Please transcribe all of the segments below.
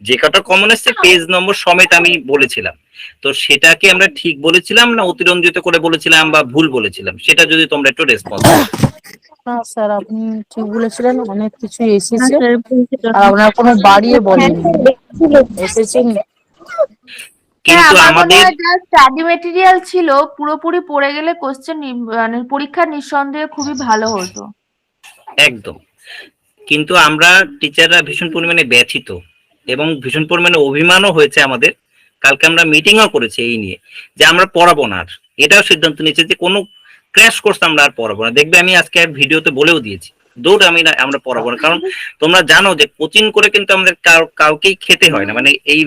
যে কটা কমন এসছে পেজ নম্বর সমেত আমি বলেছিলাম, তো সেটাকে আমরা ঠিক বলেছিলাম না অতিরঞ্জিত করে বলেছিলাম বা ভুল বলেছিলাম, সেটা যদি তোমরা একটু রেসপন্স করো। না স্যার, আপনি ঠিক বলেছিলেন, অনেক কিছু না এসেছে স্যার, বলছিল আর না। আপনার কোনো বাড়িয়ে হ্যাঁ বলেননি, স্যার, দেখছিল। এসেছেন। হ্যাঁ, কিন্তু আমার মনে আমাদের হয় যা স্টাডি মেটেরিয়াল ছিল পুরোপুরি পড়ে গেলে কোশ্চেন মানে পরীক্ষা নিঃসন্দেহে খুবই ভালো হতো। একদম, কিন্তু আমরা টিচাররা ভীষণ পরিমাণে ব্যথিত এবং ভীষণ পরিমাণে অভিমানও হয়েছে আমাদের। কালকে আমরা মিটিংও করেছি এই নিয়ে যে আমরা পড়াবো না আর, এটাও সিদ্ধান্ত নিয়েছে যে কোনো ক্র্যাশ কোর্স আমরা আর পড়াবো না। দেখবে আমি আজকে এক ভিডিওতে বলেও দিয়েছি দৌড় আমি না, আমরা পড়াবো না। কারণ তোমরা জানো যে কোচিং করে কিন্তু আমাদের কাউকেই খেতে হয় না, মানে এই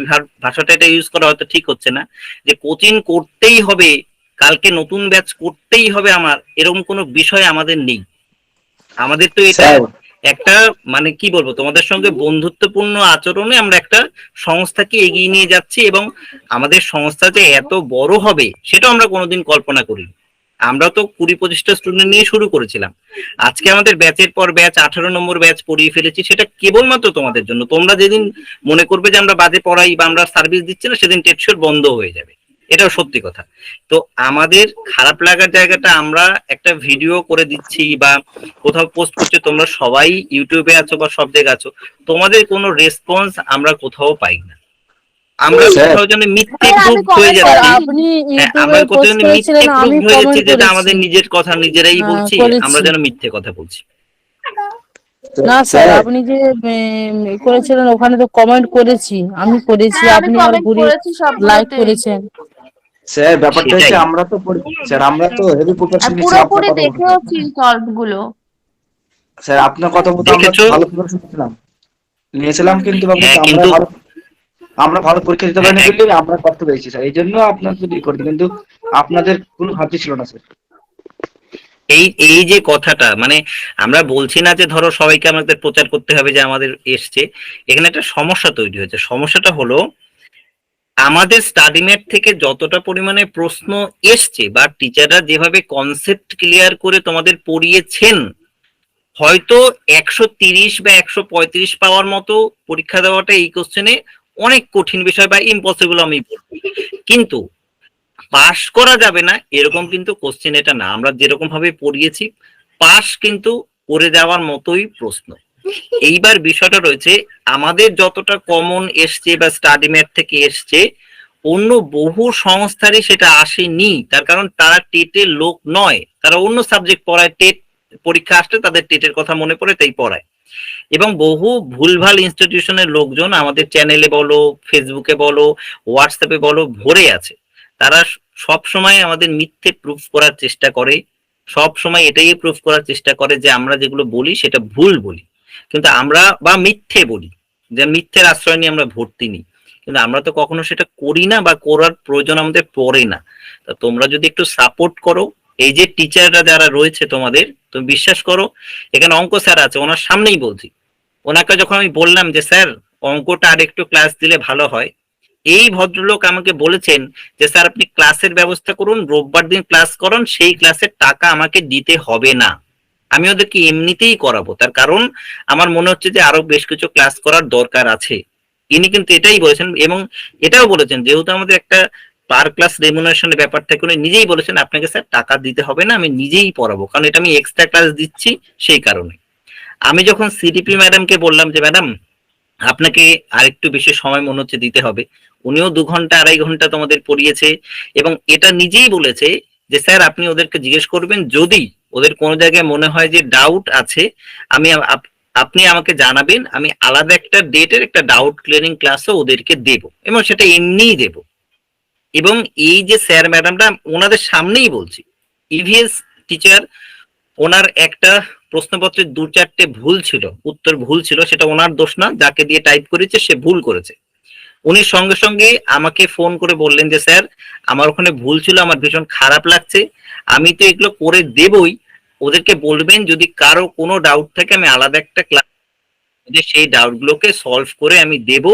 ভাষাটা এটা ইউজ করা হয়তো ঠিক হচ্ছে না, যে কোচিং করতেই হবে, কালকে নতুন ব্যাচ করতেই হবে আমার, এরকম কোনো বিষয় আমাদের নেই। আমাদের তো এটা একটা মানে কি বলবো, তোমাদের সঙ্গে বন্ধুত্বপূর্ণ আচরণে আমরা একটা সংস্থাকে এগিয়ে নিয়ে যাচ্ছি, এবং আমাদের সংস্থা যে এত বড় হবে সেটাও আমরা কোনোদিন কল্পনা করি। আমরা তো 20-25টা স্টুডেন্ট নিয়ে শুরু করেছিলাম, আজকে আমাদের ব্যাচের পর ব্যাচ 18 নম্বর ব্যাচ পড়িয়ে ফেলেছি, সেটা কেবলমাত্র তোমাদের জন্য। তোমরা যেদিন মনে করবে যে আমরা বাজে পড়াই বা আমরা সার্ভিস দিচ্ছি না, সেদিন টেটশোর বন্ধ হয়ে যাবে, এটাও সত্যি কথা। তো আমাদের খারাপ লাগার জায়গাটা, আমরা একটা ভিডিও করে দিচ্ছি বা কোথাও পোস্ট করছি, তোমরা সবাই ইউটিউবে আছো বা সব জায়গায় আছো, তোমাদের কোনো রেসপন্স আমরা কোথাও পাই না। আমরা কোথাও যেন মিথ্যে প্রুফ হয়ে যাচ্ছি। আপনি হ্যাঁ, ইউটিউবে আমরা কোথাও পোস্ট যেন মিথ্যে করেছিলেন, প্রুফ আমি হয়ে যাচ্ছি, কমেন্ট যেটা করেছি। আমাদের নিজের কথা নিজেরাই বলছি, আমরা করেছি যেন মিথ্যে কথা বলছি। না স্যার, আপনি যে করেছিলেন ওখানে তো কমেন্ট করেছি, আমি করেছি, হ্যাঁ, আমি আপনি আর কমেন্ট ঘুরে করেছি লাইক সবগুলোতে। করেছেন। স্যার ব্যাপারটা হচ্ছে সেটাই আমরা তো হেভি আর প্রিপারেশন নিয়েছি আপনার পুরোপুরি কথা মতো স্যার। দেখেওছি সলভ গুলো। স্যার আপনার কথা মতো আমরা দেখেছো। ভালো প্রিপারেশন নিয়েছিলাম, কিন্তু হ্যাঁ ব্যাপারটা কিন্তু আমরা ভালো পরীক্ষা দিতে হ্যাঁ পারিনি বলে আমরা কষ্ট পেয়েছি স্যার, এই জন্য আপনার যদি করি, কিন্তু আপনাদের কোনো ঘাটতি ছিল না স্যার। এই এই যে কথাটা, মানে আমরা বলছি না যে ধরো সবাইকে আমাদের প্রচার করতে হবে যে আমাদের এসছে, এখানে একটা সমস্যা তৈরি হয়েছে। সমস্যাটা হলো আমাদের স্টাডিমেট থেকে যতটা পরিমাণে প্রশ্ন এসছে বা টিচাররা যেভাবে কনসেপ্ট ক্লিয়ার করে তোমাদের পড়িয়েছেন, হয়তো 130 বা 135 পাওয়ার মতো পরীক্ষা দেওয়াটা এই কোশ্চেনে অনেক কঠিন বিষয় বা ইম্পসিবল আমি বলবো, কিন্তু পাশ করা যাবে না এরকম কিন্তু কোশ্চেন এটা না। আমরা যেরকম ভাবে পড়িয়েছি পাশ কিন্তু করে যাওয়ার মতোই প্রশ্ন। এইবার বিষয়টা রয়েছে, আমাদের যতটা কমন এসছে বা স্টাডি ম্যাট থেকে এসছে, অন্য বহু সংস্থারই সেটা আসেনি। তার কারণ তারা টেটের লোক নয়, তারা অন্য সাবজেক্ট পড়ায়, টেট পরীক্ষা আসলে তাদের টেটের কথা মনে পড়ে তাই পড়ায়। এবং বহু ভুলভাল ইনস্টিটিউশনের লোকজন আমাদের চ্যানেলে বলো, ফেসবুকে বলো, হোয়াটসঅ্যাপে বলো ভরে আছে। তারা সব সময় আমাদের মিথ্যে প্রুফ করার চেষ্টা করে, সব সময় এটাই প্রুফ করার চেষ্টা করে যে আমরা যেগুলো বলি সেটা ভুল বলি, কিন্তু আমরা বা মিথ্যে বলি, যে মিথ্যের আশ্রয় নিয়ে আমরা ভর্তি নিই, কিন্তু আমরা তো কখনো সেটা করি না বা করার প্রয়োজন আমাদের পড়ে না। তা তোমরা যদি একটু সাপোর্ট করো, এই যে টিচাররা যারা রয়েছে তোমাদের, তুমি বিশ্বাস করো, এখানে অঙ্ক স্যার আছে, ওনার সামনেই বলছি, ওনাকে যখন আমি বললাম যে স্যার অঙ্কটা আর একটু ক্লাস দিলে ভালো হয়, এই ভদ্রলোক আমাকে বলেছেন যে স্যার আপনি ক্লাসের ব্যবস্থা করুন, রোববার দিন ক্লাস করুন, সেই ক্লাসের টাকা আমাকে দিতে হবে না, আমি ওদেরকে এমনিতেই করাবো। তার কারণ আমার মনে হচ্ছে যে আরো বেশ কিছু ক্লাস করার দরকার আছে। ইনি কিন্তু এটাই বলেছেন, এবং এটাও বলেছেন যেহেতু আমাদের একটা পার ক্লাস রেমুনারেশনের ব্যাপার থাকে, উনি নিজেই বলেছেন আপনাকে স্যার টাকা দিতে হবে না, আমি নিজেই পড়াবো, কারণ এটা আমি এক্সট্রা ক্লাস দিচ্ছি সেই কারণে। আমি যখন সিডিপি ম্যাডামকে বললাম যে ম্যাডাম আপনাকে আরেকটু বেশি সময় মনে হচ্ছে দিতে হবে, উনিও 2 ঘন্টা 2.5 ঘন্টা তোমাদের পড়িয়েছে, এবং এটা নিজেই বলেছে যে স্যার আপনি ওদেরকে জিজ্ঞেস করবেন, যদি ওদের কোনো জায়গায় মনে হয় যে ডাউট আছে, আমি আপনি আমাকে জানাবেন, আমি আলাদা একটা ডেটের একটা ডাউট ক্লিয়ারিং ক্লাসও ওদেরকে দেব, এবং সেটা এমনিই দেব। এবং এই যে স্যার ম্যাডামরা ওনাদের সামনেই বলছি, ইভিএস টিচার, ওনার একটা প্রশ্নপত্রে 2-4টে ভুল ছিল, উত্তর ভুল ছিল, সেটা ওনার দোষ না, যাকে দিয়ে টাইপ করেছে সে ভুল করেছে। উনি সঙ্গে সঙ্গে আমাকে ফোন করে বললেন যে স্যার আমার ওখানে ভুল ছিল, আমার ভীষণ খারাপ লাগছে, আমি তো এগুলো করে দেবই, ওদেরকে বলবেন যদি কারো কোনো ডাউট থাকে আমি আলাদা একটা ক্লাস সেই ডাউট গুলোকে সলভ করে আমি দেব।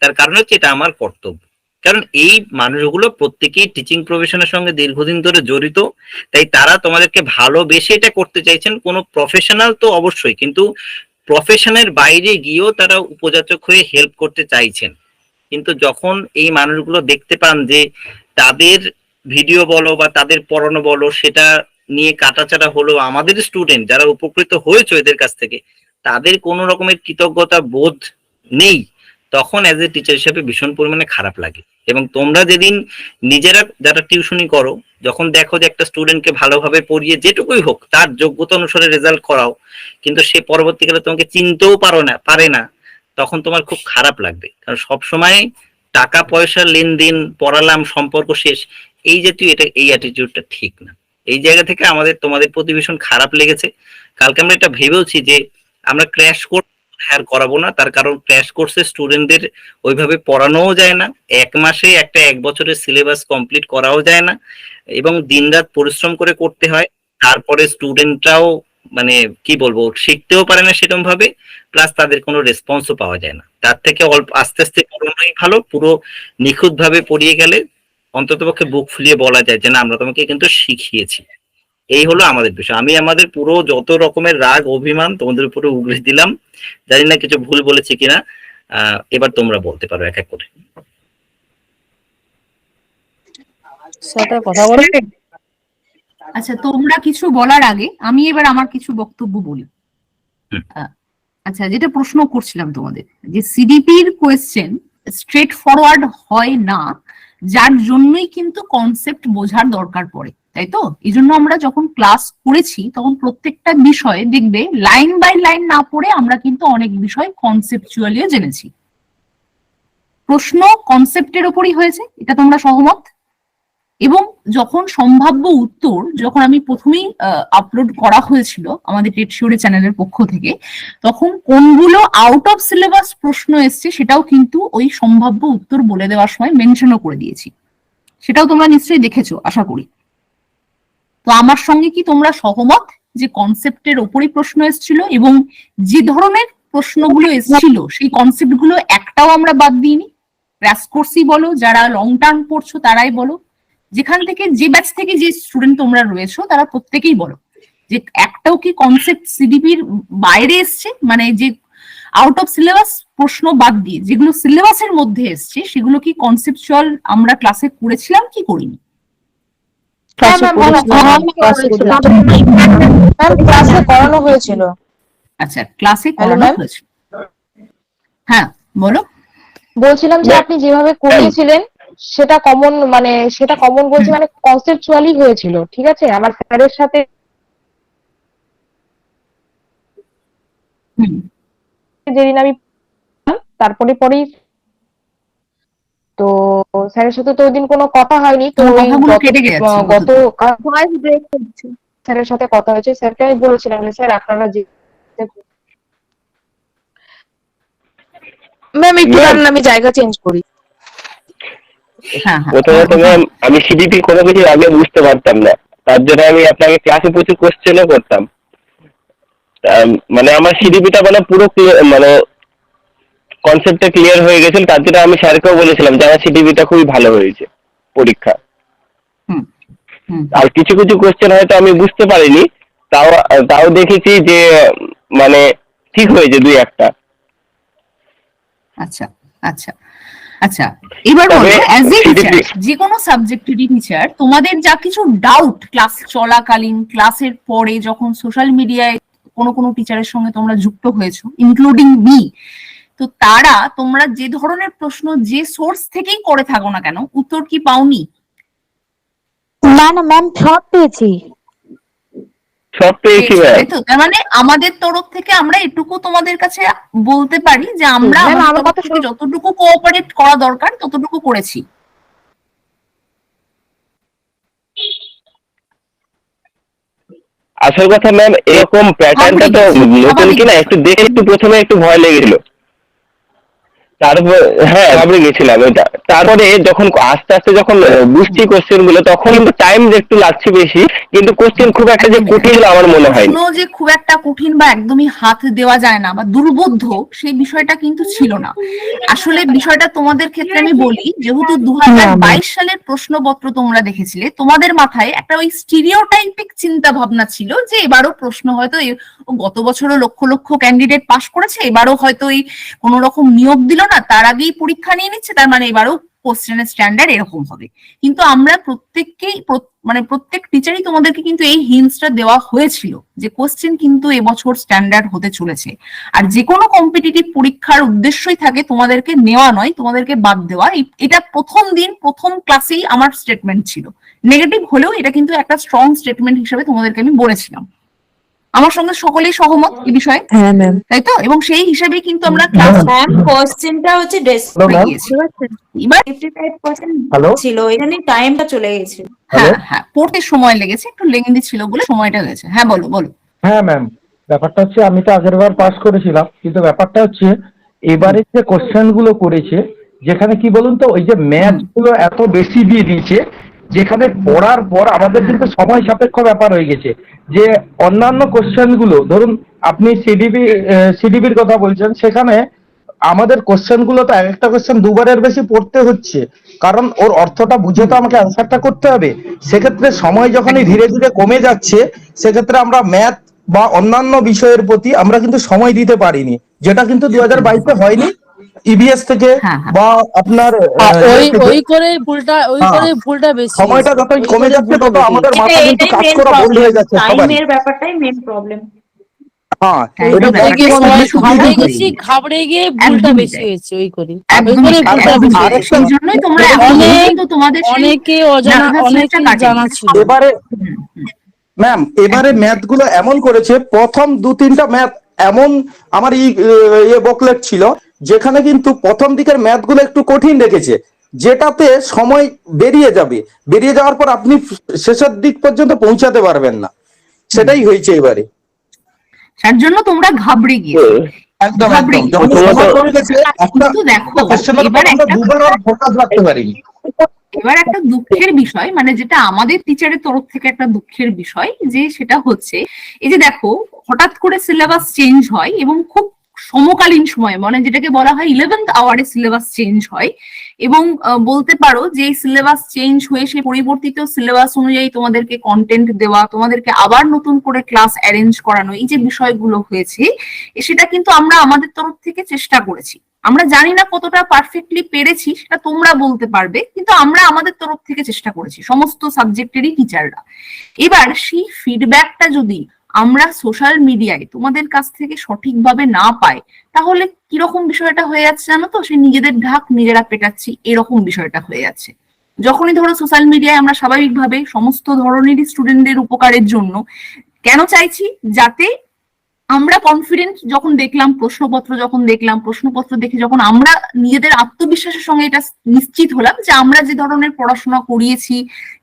তার কারণ হচ্ছে এটা আমার কর্তব্য, কারণ এই মানুষগুলো প্রত্যেকেই টিচিং প্রফেশনের সঙ্গে দীর্ঘদিন ধরে জড়িত, তাই তারা তোমাদেরকে ভালোবেসে এটা করতে চাইছেন। কোনো প্রফেশনাল তো অবশ্যই, কিন্তু প্রফেশনের বাইরে গিয়েও তারা উপযাচক হয়ে হেল্প করতে চাইছেন। কিন্তু যখন এই মানুষগুলো দেখতে পান যে তাদের ভিডিও বলো বা তাদের পড়ানো বলো সেটা নিয়ে কাটাচাড়া হলো, আমাদের স্টুডেন্ট যারা উপকৃত হয়েছে এদের কাছ থেকে তাদের কোনো রকমের কৃতজ্ঞতা বোধ নেই, তখন অ্যাজ এ টিচার হিসেবে ভীষণ পরিমাণে খারাপ লাগে। এবং তোমরা যেদিন নিজেরা যারা টিউশনি করো, যখন দেখো যে একটা স্টুডেন্টকে ভালোভাবে পড়িয়ে যেটুকুই হোক তার যোগ্যতা অনুসারে রেজাল্ট করাও, কিন্তু সে পরবর্তীকালে তোমাকে চিনতেও পারে না, তখন তোমার খুব খারাপ লাগবে। কারণ সবসময় টাকা পয়সা লেনদেন, পড়ালাম, সম্পর্ক শেষ, এই জাতীয় এই অ্যাটিটিউডটা ঠিক না। এই জায়গা থেকে আমাদের তোমাদের প্রতি ভীষণ খারাপ লেগেছে। কালকে আমরা এটা ভেবেওছি যে আমরা ক্র্যাশ কোর্স হায়ার করাবো না, তার কারণ ক্র্যাশ কোর্সে স্টুডেন্টদের ওইভাবে পড়ানোও যায় না, এক মাসে একটা 1 বছরের সিলেবাস কমপ্লিট করাও যায় না, এবং দিনরাত পরিশ্রম করে করতে হয়। তারপরে স্টুডেন্টরাও মানে কি বলবো শিখতেও পারে না সেরকম ভাবে, প্লাস তাদের কোনো রেসপন্সও পাওয়া যায় না। তার থেকে অল্প আস্তে আস্তে পড়ানোই ভালো। পুরো নিখুঁত ভাবে পড়িয়ে গেলে অন্ততপক্ষে বুক ফুলিয়ে বলা যায় যে না আমরা তোমাকে কিন্তু শিখিয়েছি। এই হলো আমাদের বিষয়। আমি আমাদের পুরো যত রকমের রাগ অভিমান তোমাদের উপরে উগড়ে দিলাম। জানি না কিছু ভুল বলেছি কিনা, এবার তোমরা বলতে পারো এক এক করে। সেটা কথা বলে। আচ্ছা, তোমরা কিছু বলার আগে আমি এবার আমার কিছু বক্তব্য বলি। আচ্ছা, যেটা প্রশ্ন করছিলাম তোমাদের, যে সিডিপির কোয়েশ্চেন স্ট্রেট ফরওয়ার্ড হয় না, যার জন্যই কিন্তু কনসেপ্ট বোঝার দরকার পড়ে, তাই তো? এই জন্য আমরা যখন ক্লাস করেছি তখন প্রত্যেকটা বিষয়ে দেখবে লাইন বাই লাইন না পড়ে আমরা কিন্তু অনেক বিষয় কনসেপচুয়ালিও জেনেছি। প্রশ্ন কনসেপ্টের উপরই হয়েছে, এটা তোমরা সহমত? এবং যখন সম্ভাব্য উত্তর যখন আমি প্রথমেই আপলোড করা হয়েছিল আমাদের টেট শিওরে চ্যানেলের পক্ষ থেকে, তখন কোনগুলো আউট অফ সিলেবাস প্রশ্ন এসছে সেটাও কিন্তু ওই সম্ভাব্য উত্তর বলে দেওয়ার সময় মেনশনও করে দিয়েছি। সেটাও তোমরা নিশ্চয়ই দেখেছো আশা করি। তো আমার সঙ্গে কি তোমরা সহমত যে কনসেপ্টের ওপরই প্রশ্ন এসেছিল, এবং যে ধরনের প্রশ্নগুলো এসেছিল সেই কনসেপ্ট গুলো একটাও আমরা বাদ দিইনি? ক্র্যাশ কোর্সই বলো, যারা লং টার্ম পড়ছো তারাই বলো, যেখান থেকে যে ব্যাচ থেকে যে স্টুডেন্ট তোমরা রয়েছো তারা প্রত্যেকেই বলো যে একটাও কি কনসেপ্ট সিডিপির বাইরে এসছে, মানে যে আউট অফ সিলেবাস প্রশ্ন বাদ দিয়ে যেগুলো সিলেবাসের মধ্যে এসছে সেগুলো কি কনসেপচুয়াল আমরা ক্লাসে করেছিলাম কি করিনি? ক্লাসে করানো হয়েছিল। আচ্ছা, ক্লাসে করানো হয়েছিল। হ্যাঁ বলো। বলছিলাম যে আপনি যেভাবে করিয়েছিলেন সেটা কমন, মানে সেটা কমন বলছি মানে কনসেপচুয়ালি হয়েছিল, ঠিক আছে? আমার স্যারের সাথে যেদিন আমি তারপরে পরেই তো স্যারের সাথে তো ওই দিন কোনো কথা হয়নি, তো গত স্যারের সাথে কথা হয়েছে। স্যারকে আমি বলেছিলাম স্যার আপনারা যে ম্যাম একটু আমি জায়গা চেঞ্জ করি। প্রথমত ম্যাম আমি সিডিপি কোনো কিছু আগে বুঝতে পারতাম না, তার জন্য আমি আপনাকে ক্লাসে প্রচুর কোশ্চেনও করতাম। মানে আমার সিডিপিটা মানে পুরো মানে কনসেপ্টটা ক্লিয়ার হয়ে গেছিল, তার জন্য আমি স্যারকেও বলেছিলাম যে আমার সিডিপিটা খুবই ভালো হয়েছে পরীক্ষা। আর কিছু কিছু কোশ্চেন হয়তো আমি বুঝতে পারিনি, তাও দেখেছি যে মানে ঠিক হয়েছে দুই একটা। আচ্ছা আচ্ছা আচ্ছা, এবার বলো অ্যাজ এ টিচার, যে কোনো সাবজেক্টেরই টিচার, তোমাদের যা কিছু ডাউট ক্লাস চলাকালীন, ক্লাসের পরে যখন সোশ্যাল মিডিয়ায় কোনো টিচারের সঙ্গে তোমরা যুক্ত হয়েছো, ইনক্লুডিং মি, তো তারা তোমরা যে ধরনের প্রশ্ন যে সোর্স থেকেই করে থাকো না কেন, উত্তর কি পাওনি? না না ম্যাম, সব পেয়েছি। তার মানে আমাদের তরফ থেকে আমরা এটুকু তোমাদের কাছে বলতে পারি যে আমরা আমাদের তরফ থেকে যতটুকু কোঅপারেট করা দরকার ততটুকু করেছি। আসল কথা ম্যাম, এরকম প্যাটার্নটা তো নতুন কিনা, একটু দেখে একটু প্রথমে একটু ভয় লেগেছিল, তারপর হ্যাঁ ঘাবড়ে গেছিলাম এটা। তারপরে যখন আস্তে আস্তে যখন বুঝছি কোশ্চেন গুলো, তখন কিন্তু টাইম একটু লাগছে বেশি, কিন্তু কোশ্চেন খুব একটা যে কঠিন বলে আমার মনে হয় প্রশ্ন যে খুব একটা কঠিন বা একদমই হাত দেওয়া যায় না বা দুর্বোধ্য, সেই বিষয়টা কিন্তু ছিল না। আসলে বিষয়টা তোমাদের ক্ষেত্রে আমি বলি, যেহেতু 2022 সালের প্রশ্নপত্র তোমরা দেখেছিলে, তোমাদের মাথায় একটা ওই স্টিরিওটাইপিক চিন্তা ভাবনা ছিল যে এবারও প্রশ্ন হয়তো গত বছরও লক্ষ লক্ষ ক্যান্ডিডেট পাশ করেছে, এবারও হয়তো এই কোনো রকম নিয়োগ দিল না, তার আগেই পরীক্ষা নিয়ে নিচ্ছে, তার মানে এবারও কোশ্চেনের স্ট্যান্ডার্ড এরকম হবে। কিন্তু আমরা প্রত্যেককেই মানে প্রত্যেক টিচারই তোমাদেরকে কিন্তু এই হিন্টসটা দেওয়া হয়েছিল যে কোশ্চেন কিন্তু এবছর স্ট্যান্ডার্ড হতে চলেছে। আর যে কোনো কম্পিটিটিভ পরীক্ষার উদ্দেশ্যই থাকে তোমাদেরকে নেওয়া নয়, তোমাদেরকে বাদ দেওয়া। এটা প্রথম দিন প্রথম ক্লাসেই আমার স্টেটমেন্ট ছিল, নেগেটিভ হলেও এটা কিন্তু একটা স্ট্রং স্টেটমেন্ট হিসেবে তোমাদেরকে আমি বলেছিলাম। আমার সঙ্গে সকলেই সহমত এই বিষয়ে, হ্যাঁ ম্যাম। তাই তো? এবং সেই হিসাবে কিন্তু আমরা ক্লাস ম্যাম কোশ্চেনটা হচ্ছে এবার 55% ছিল, এখানে টাইমটা চলে গেছে। হ্যাঁ হ্যাঁ পড়তে সময় লেগেছে, একটু লেংদি ছিল বলে সময়টা হয়েছে। হ্যাঁ বলো বলো। হ্যাঁ ম্যাম, ব্যাপারটা হচ্ছে আমি তো আগের বার পাস করেছিলাম, কিন্তু ব্যাপারটা হচ্ছে এবারে যে কোশ্চেন গুলো করেছে, যেখানে কি বলুন তো, ওই যে ম্যাথ গুলো এত বেশি দিয়ে দিয়েছে, যেখানে পড়ার পর আমাদের কিন্তু সময় সাপেক্ষ ব্যাপার হয়ে গেছে। যে অন্যান্য কোশ্চেন গুলো, ধরুন আপনি সিডিবির কথা বলছেন, সেখানে আমাদের কোশ্চেন গুলো তো এক একটা কোশ্চেন দুবারের বেশি পড়তে হচ্ছে, কারণ ওর অর্থটা বুঝে তো আমাকে অ্যান্সারটা করতে হবে। সেক্ষেত্রে সময় যখনই ধীরে ধীরে কমে যাচ্ছে, সেক্ষেত্রে আমরা ম্যাথ বা অন্যান্য বিষয়ের প্রতি আমরা কিন্তু সময় দিতে পারিনি, যেটা কিন্তু 2022-এ হয়নি। ইবিএস থেকে বা আপনার ওই করে ভুলটা বেশি, সময়টা যতই কমে যাচ্ছে তত আমাদের মাথা কিন্তু কাজ করা বন্ধ হয়ে যাচ্ছে সবারই। টাইমের ব্যাপারটাই মেন প্রবলেম। হ্যাঁ, ঘাবড়ে গিয়ে ভুলটা বেশি হয়েছে ওই করে। সেই জন্যই তোমরা অনেকে অজানা, অনেকে জানা ছিল। এবারে ম্যাথ গুলো এমন করেছে, প্রথম 2-3টা ম্যাথ এমন আমার বকলেট ছিল, যেখানে কিন্তু প্রথম দিকের ম্যাথ গুলো একটু কঠিন রেখেছে, যেটাতে সময় বেরিয়ে যাবে, বেরিয়ে যাওয়ার পর আপনি শেষের দিক পর্যন্ত পৌঁছাতে পারবেন না। সেটাই হয়েছে এবারে, তার জন্য তোমরা ঘাবড়ে গিয়েছো। একদম একদম। যখন এবার একটা দুঃখের বিষয়, মানে যেটা আমাদের টিচারের তরফ থেকে একটা দুঃখের বিষয়, যে সেটা হচ্ছে এই যে দেখো হঠাৎ করে সিলেবাস চেঞ্জ হয় এবং খুব সমকালীন সময়ে, মানে যেটাকে বলা হয় 11th আওয়ারে সিলেবাস চেঞ্জ হয়, এবং বলতে পারো যে সিলেবাস চেঞ্জ হয়ে সেই পরিবর্তিত সিলেবাস অনুযায়ী তোমাদেরকে কন্টেন্ট দেওয়া, তোমাদেরকে আবার নতুন করে ক্লাস অ্যারেঞ্জ করানো, এই যে বিষয়গুলো হয়েছে, সেটা কিন্তু আমরা আমাদের তরফ থেকে চেষ্টা করেছি। আমরা জানি না কতটা পারফেক্টলি পেরেছি, সেটা তোমরা বলতে পারবে, কিন্তু আমরা আমাদের তরফ থেকে চেষ্টা করেছি, সমস্ত সাবজেক্টেরই টিচাররা। এবার সেই ফিডব্যাকটা যদি আমরা সোশ্যাল মিডিয়ায় তোমাদের কাছ থেকে সঠিকভাবে না পাই, তাহলে কিরকম বিষয়টা হয়ে যাচ্ছে জানো তো? সে নিজেদের ঢাক নিজেরা পেটাচ্ছি, এরকম বিষয়টা হয়ে যাচ্ছে। যখনই ধরো সোশ্যাল মিডিয়ায় আমরা স্বাভাবিকভাবে সমস্ত ধরনেরই স্টুডেন্টদের উপকারের জন্য কেন চাইছি, যাতে আমরা কনফিডেন্ট যখন দেখলাম প্রশ্নপত্র দেখে যখন আমরা নিজেদের আত্মবিশ্বাসের সঙ্গে এটা নিশ্চিত হলাম যে আমরা যে ধরনের পড়াশোনা করিয়েছি,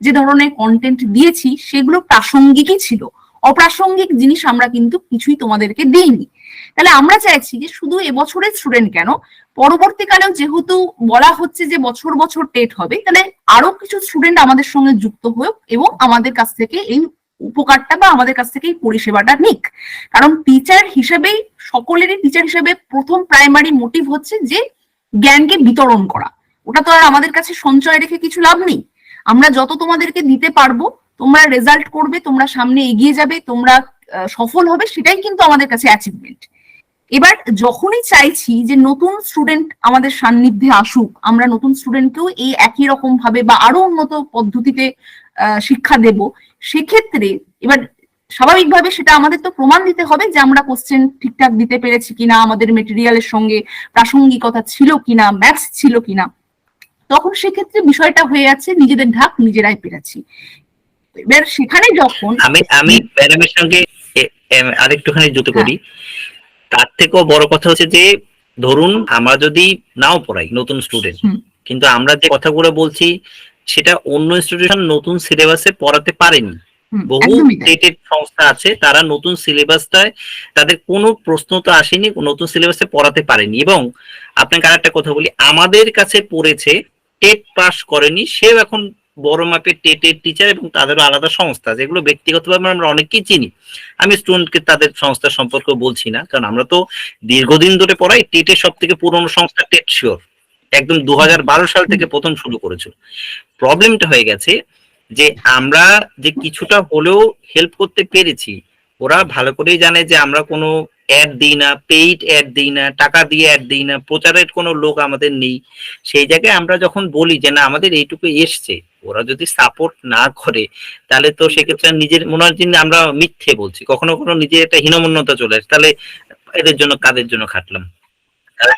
যে ধরনের কন্টেন্ট দিয়েছি, সেগুলো প্রাসঙ্গিকই ছিল, অপ্রাসঙ্গিক জিনিস আমরা কিন্তু কিছুই তোমাদেরকে দিইনি। তাহলে আমরা চাইছি যে শুধু এবছরের স্টুডেন্ট কেন, পরবর্তীকালেও যেহেতু বলা হচ্ছে যে বছর বছর টেট হবে, তাহলে আরো কিছু স্টুডেন্ট আমাদের সঙ্গে যুক্ত হোক এবং আমাদের কাছ থেকে এই উপকারটা বা আমাদের কাছ থেকে এই পরিষেবাটা নিক। কারণ টিচার হিসেবেই, সকলেরই টিচার হিসেবে প্রথম প্রাইমারি মোটিভ হচ্ছে যে জ্ঞানকে বিতরণ করা। ওটা তো আর আমাদের কাছে সঞ্চয় রেখে কিছু লাভ নেই। আমরা যত তোমাদেরকে দিতে পারবো, তোমরা রেজাল্ট করবে, তোমরা সামনে এগিয়ে যাবে, তোমরা সফল হবে, সেটাই কিন্তু আমাদের কাছে অ্যাচিভমেন্ট। এবার যখনই চাইছি যে নতুন স্টুডেন্ট আমাদের সান্নিধ্যে আসুক, আমরা নতুন স্টুডেন্টকেও এই একই রকম ভাবে বা আরো উন্নত পদ্ধতিতে শিক্ষা দেব, সেক্ষেত্রে এবার স্বাভাবিকভাবে সেটা আমাদের তো প্রমাণ দিতে হবে যে আমরা কোশ্চেন ঠিকঠাক দিতে পেরেছি কিনা, আমাদের মেটেরিয়ালের সঙ্গে প্রাসঙ্গিকতা ছিল কিনা, ম্যাথস ছিল কিনা। তখন সেক্ষেত্রে বিষয়টা হয়ে যাচ্ছে নিজেদের ঢাক নিজেরাই পেরেছি। এবার সেখানে যখন আমি ম্যাডামের সঙ্গে আরেকটুখানি যুক্ত করি, তার থেকেও বড় কথা হচ্ছে যে ধরুন আমরা যদি নাও পড়াই নতুন স্টুডেন্ট, কিন্তু আমরা যে কথাগুলো বলছি সেটা অন্য ইনস্টিটিউশন নতুন সিলেবাসে পড়াতে পারেনি, বহু একদমই তাই। স্টেটেড সংস্থা আছে, তারা নতুন সিলেবাসটায় তাদের কোনো প্রশ্ন তো আসেনি, নতুন সিলেবাসে পড়াতে পারেনি। এবং আপনাকে আর একটা কথা বলি, আমাদের কাছে পড়েছে, টেট পাস করেনি, সেও এখন বড় মাপের টেটের টিচার, এবং তাদেরও আলাদা সংস্থা, যেগুলো ব্যক্তিগতভাবে আমরা অনেককেই চিনি। আমি স্টুডেন্টকে তাদের সংস্থা সম্পর্কে বলছি না, কারণ আমরা তো দীর্ঘদিন ধরে পড়াই। টেটের সব থেকে পুরনো সংস্থা টেট শিওর, একদম 2012 সাল থেকে প্রথম শুরু করেছিল। প্রবলেমটা হয়ে গেছে যে আমরা যে কিছুটা হলেও হেল্প করতে পেরেছি, ওরা ভালো করেই জানে যে আমরা কোনো অ্যাড দিই না, পেইড অ্যাড দিই না, টাকা দিয়ে অ্যাড দিই না, প্রচারের কোনো লোক আমাদের নেই। সেই জায়গায় আমরা যখন বলি যে না আমাদের এইটুকু এসছে, ওরা যদি সাপোর্ট না করে তাহলে তো সেক্ষেত্রে নিজের মনে হয় যে আমরা মিথ্যে বলছি, কখনো কখনো নিজের একটা হীনমন্যতা চলে আসে, তাহলে এদের জন্য কাদের জন্য খাটলাম।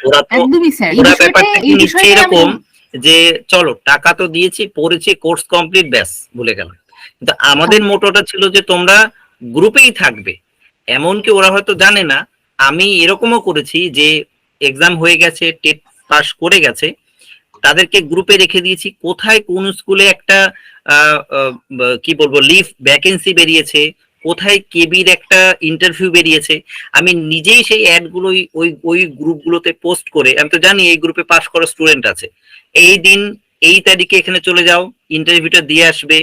ওরা তো একদমই স্যার, ওরা ব্যাপারটা কি নিচ্ছে এরকম যে চলো টাকা তো দিয়েছি, পড়েছি, কোর্স কমপ্লিট, ব্যাস ভুলে গেল। কিন্তু আমাদের মোটোটা ছিল যে তোমরা গ্রুপেই থাকবে। এমনকি ওরা হয়তো জানে না, আমি এরকমও করেছি যে এক্সাম হয়ে গেছে, টেট পাস করে গেছে, তাদেরকে গ্রুপে রেখে দিয়েছি, কোথায় কোন স্কুলে একটা কি বলবো লিভ ভ্যাকেন্সি বেরিয়েছে, কোথায় কেবির একটা ইন্টারভিউ বেরিয়েছে, আমি নিজেই সেই অ্যাড গুলোই ওই গ্রুপগুলোতে পোস্ট করে, আমি তো জানি এই গ্রুপে পাস করা স্টুডেন্ট আছে, এই দিন এই তারিখে এখানে চলে যাও, ইন্টারভিউটা দিয়ে আসবে,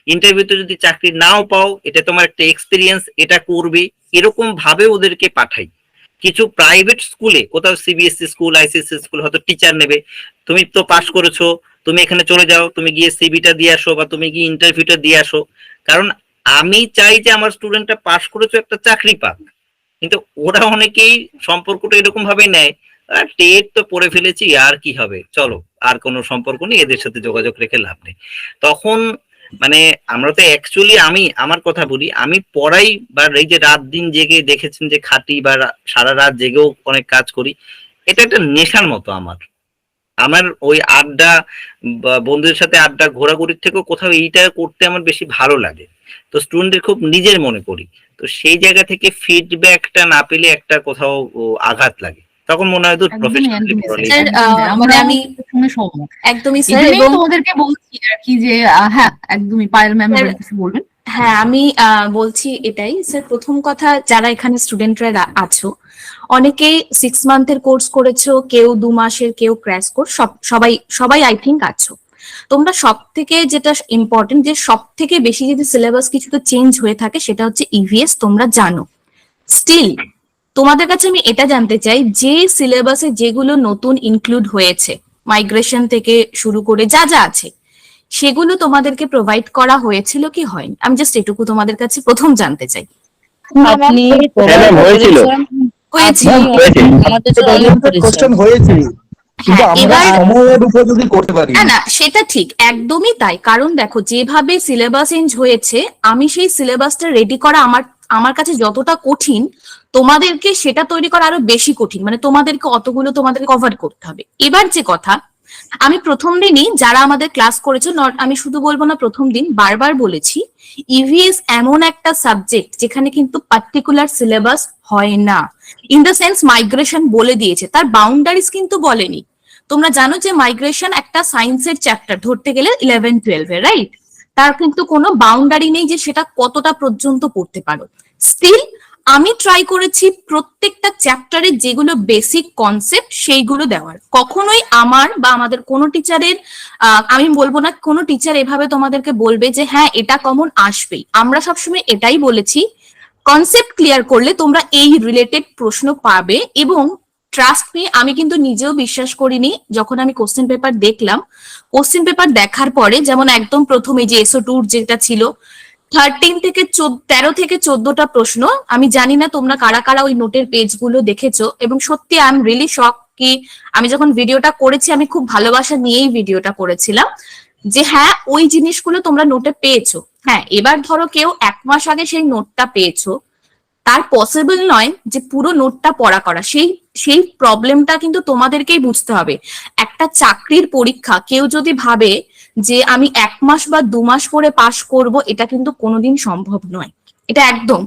ইন্টারভিউতে যদি চাকরি নাও পাও, এটা তোমার একটা এক্সপিরিয়েন্স, এটা করবে, এরকম ভাবে ওদেরকে পাঠাই। কিছু প্রাইভেট স্কুলে, কোথাও সিবিএসসি স্কুল, আইসিএসসি স্কুল হয়তো টিচার নেবে, তুমি তো পাস করেছো, তুমি এখানে চলে যাও, তুমি গিয়ে সিভিটা দিয়ে আসো, বা তুমি গিয়ে ইন্টারভিউটা দিয়ে আসো। কারণ আমি চাই যে আমার স্টুডেন্টটা পাস করেছো, একটা চাকরি পাক। কিন্তু ওরা অনেকেই সম্পর্কটা এরকম ভাবে নেয়, টেট তো পড়ে ফেলেছি, আর কি হবে, চলো আর কোনো সম্পর্ক নেই, এদের সাথে যোগাযোগ রেখে লাভ নেই। তখন মানে আমরা তো অ্যাকচুয়ালি, আমি আমার কথা বলি, আমি পড়াই বা এই যে রাত দিন জেগে দেখেছেন যে খাটি, বা সারা রাত জেগেও অনেক কাজ করি, এটা একটা নেশার মতো আমার ওই আড্ডা বা বন্ধুদের সাথে আড্ডা ঘোরাঘুরির থেকেও কোথাও এইটা করতে আমার বেশি ভালো লাগে। তো স্টুডেন্টের খুব নিজের মনে করি, তো সেই জায়গা থেকে ফিডব্যাকটা না পেলে একটা কোথাও আঘাত লাগে, তখন মনে হয় দূর প্রফেশনালি মানে আমি শুনে সহমত একদমই স্যার। এবং এবং তোমাদেরকে বলছি আর কি যে হ্যাঁ একদমই, পায়েল ম্যাম কিছু বলবেন? হ্যাঁ, আমি বলছি এটাই স্যার, প্রথম কথা যারা এখানে স্টুডেন্টরা আছো, অনেকেই 6 মান্থের কোর্স করেছো, কেউ 2 মাসের, কেউ ক্র্যাশ কোর্স, সবাই আই থিঙ্ক আছো। তোমরা সব থেকে যেটা ইম্পর্টেন্ট, যে সব থেকে বেশি যদি সিলেবাস কিছু তো চেঞ্জ হয়ে থাকে, সেটা হচ্ছে ইভিএস, তোমরা জানো। স্টিল তোমাদের কাছে আমি এটা জানতে চাই, যে সিলেবাসে যেগুলো নতুন ইনক্লুড হয়েছে, মাইগ্রেশন থেকে শুরু করে যা যা আছে, সেগুলো তোমাদেরকে প্রোভাইড করা হয়েছিল কি হয়নি? আমি জাস্ট এটুকু তোমাদের কাছে প্রথম জানতে চাই। আপনি হয়েছিল। হয়েছে। আমাদের তো অনেক কোশ্চেন হয়েছে, কিন্তু হ্যাঁ, আমরা এবার সময়ের উপযোগী করতে পারি না, সেটা ঠিক, একদমই তাই। কারণ দেখো, যেভাবে সিলেবাস চেঞ্জ হয়েছে, আমি সেই সিলেবাসটা রেডি করা আমার কাছে যতটা কঠিন, তোমাদেরকে সেটা তৈরি করা আরো বেশি কঠিন। মানে তোমাদেরকে কভার করতে হবে। এবার যে কথা, আমি প্রথম দিনই যারা আমাদের ক্লাস করেছে, আমি শুধু বলবো না, প্রথম দিন বারবার বলেছি, ইভিএস এমন একটা সাবজেক্ট যেখানে কিন্তু পার্টিকুলার সিলেবাস হয় না। ইন দ্য সেন্স মাইগ্রেশন বলে দিয়েছে, তার বাউন্ডারিজ কিন্তু বলেনি। তোমরা জানো যে মাইগ্রেশন একটা সায়েন্সের চ্যাপ্টার, ধরতে গেলে 11-12 এর, রাইট? তার কিন্তু কোনো বাউন্ডারি নেই যে সেটা কতটা পর্যন্ত পড়তে পারো। স্টিল আমি ট্রাই করেছি প্রত্যেকটা চ্যাপ্টারে যেগুলো বেসিক কনসেপ্ট সেইগুলো দেওয়ার। কখনোই আমার বা আমাদের কোনো টিচারের, আমি বলবো না কোনো টিচার এভাবে তোমাদেরকে বলবে যে হ্যাঁ এটা কমন আসবেই। আমরা সবসময় এটাই বলেছি, কনসেপ্ট ক্লিয়ার করলে তোমরা এই রিলেটেড প্রশ্ন পাবে। এবং ট্রাস্ট মি, আমি কিন্তু নিজেও বিশ্বাস করিনি যখন আমি কোশ্চেন পেপার দেখলাম। কোশ্চেন পেপার দেখার পরে, যেমন একদম প্রথমে যে SO2 যেটা ছিল, 13 থেকে 14টা প্রশ্ন, আমি জানি না তোমরা কারা কারা ওই নোটের পেজগুলো দেখেছো। এবং সত্যি আই এম রিয়েলি শক কি আমি যখন ভিডিওটা করেছি, আমি খুব ভালোবাসা নিয়েই ভিডিওটা করেছিলাম, যে হ্যাঁ ওই জিনিসগুলো তোমরা নোটে পেয়েছো। হ্যাঁ, এবার ধরো কেউ 1 মাস আগে সেই নোটটা পেয়েছো, তার পসিবল নয় যে পুরো নোটটা পড়া করা। সেই প্রবলেমটা কিন্তু তোমাদেরকেই বুঝতে হবে। একটা চাকরির পরীক্ষা কেউ যদি ভাবে যে আমি 1 মাস বা 2 মাস পরে পাশ করব, এটা কিন্তু কোনোদিন সম্ভব নয়, এটা একদম।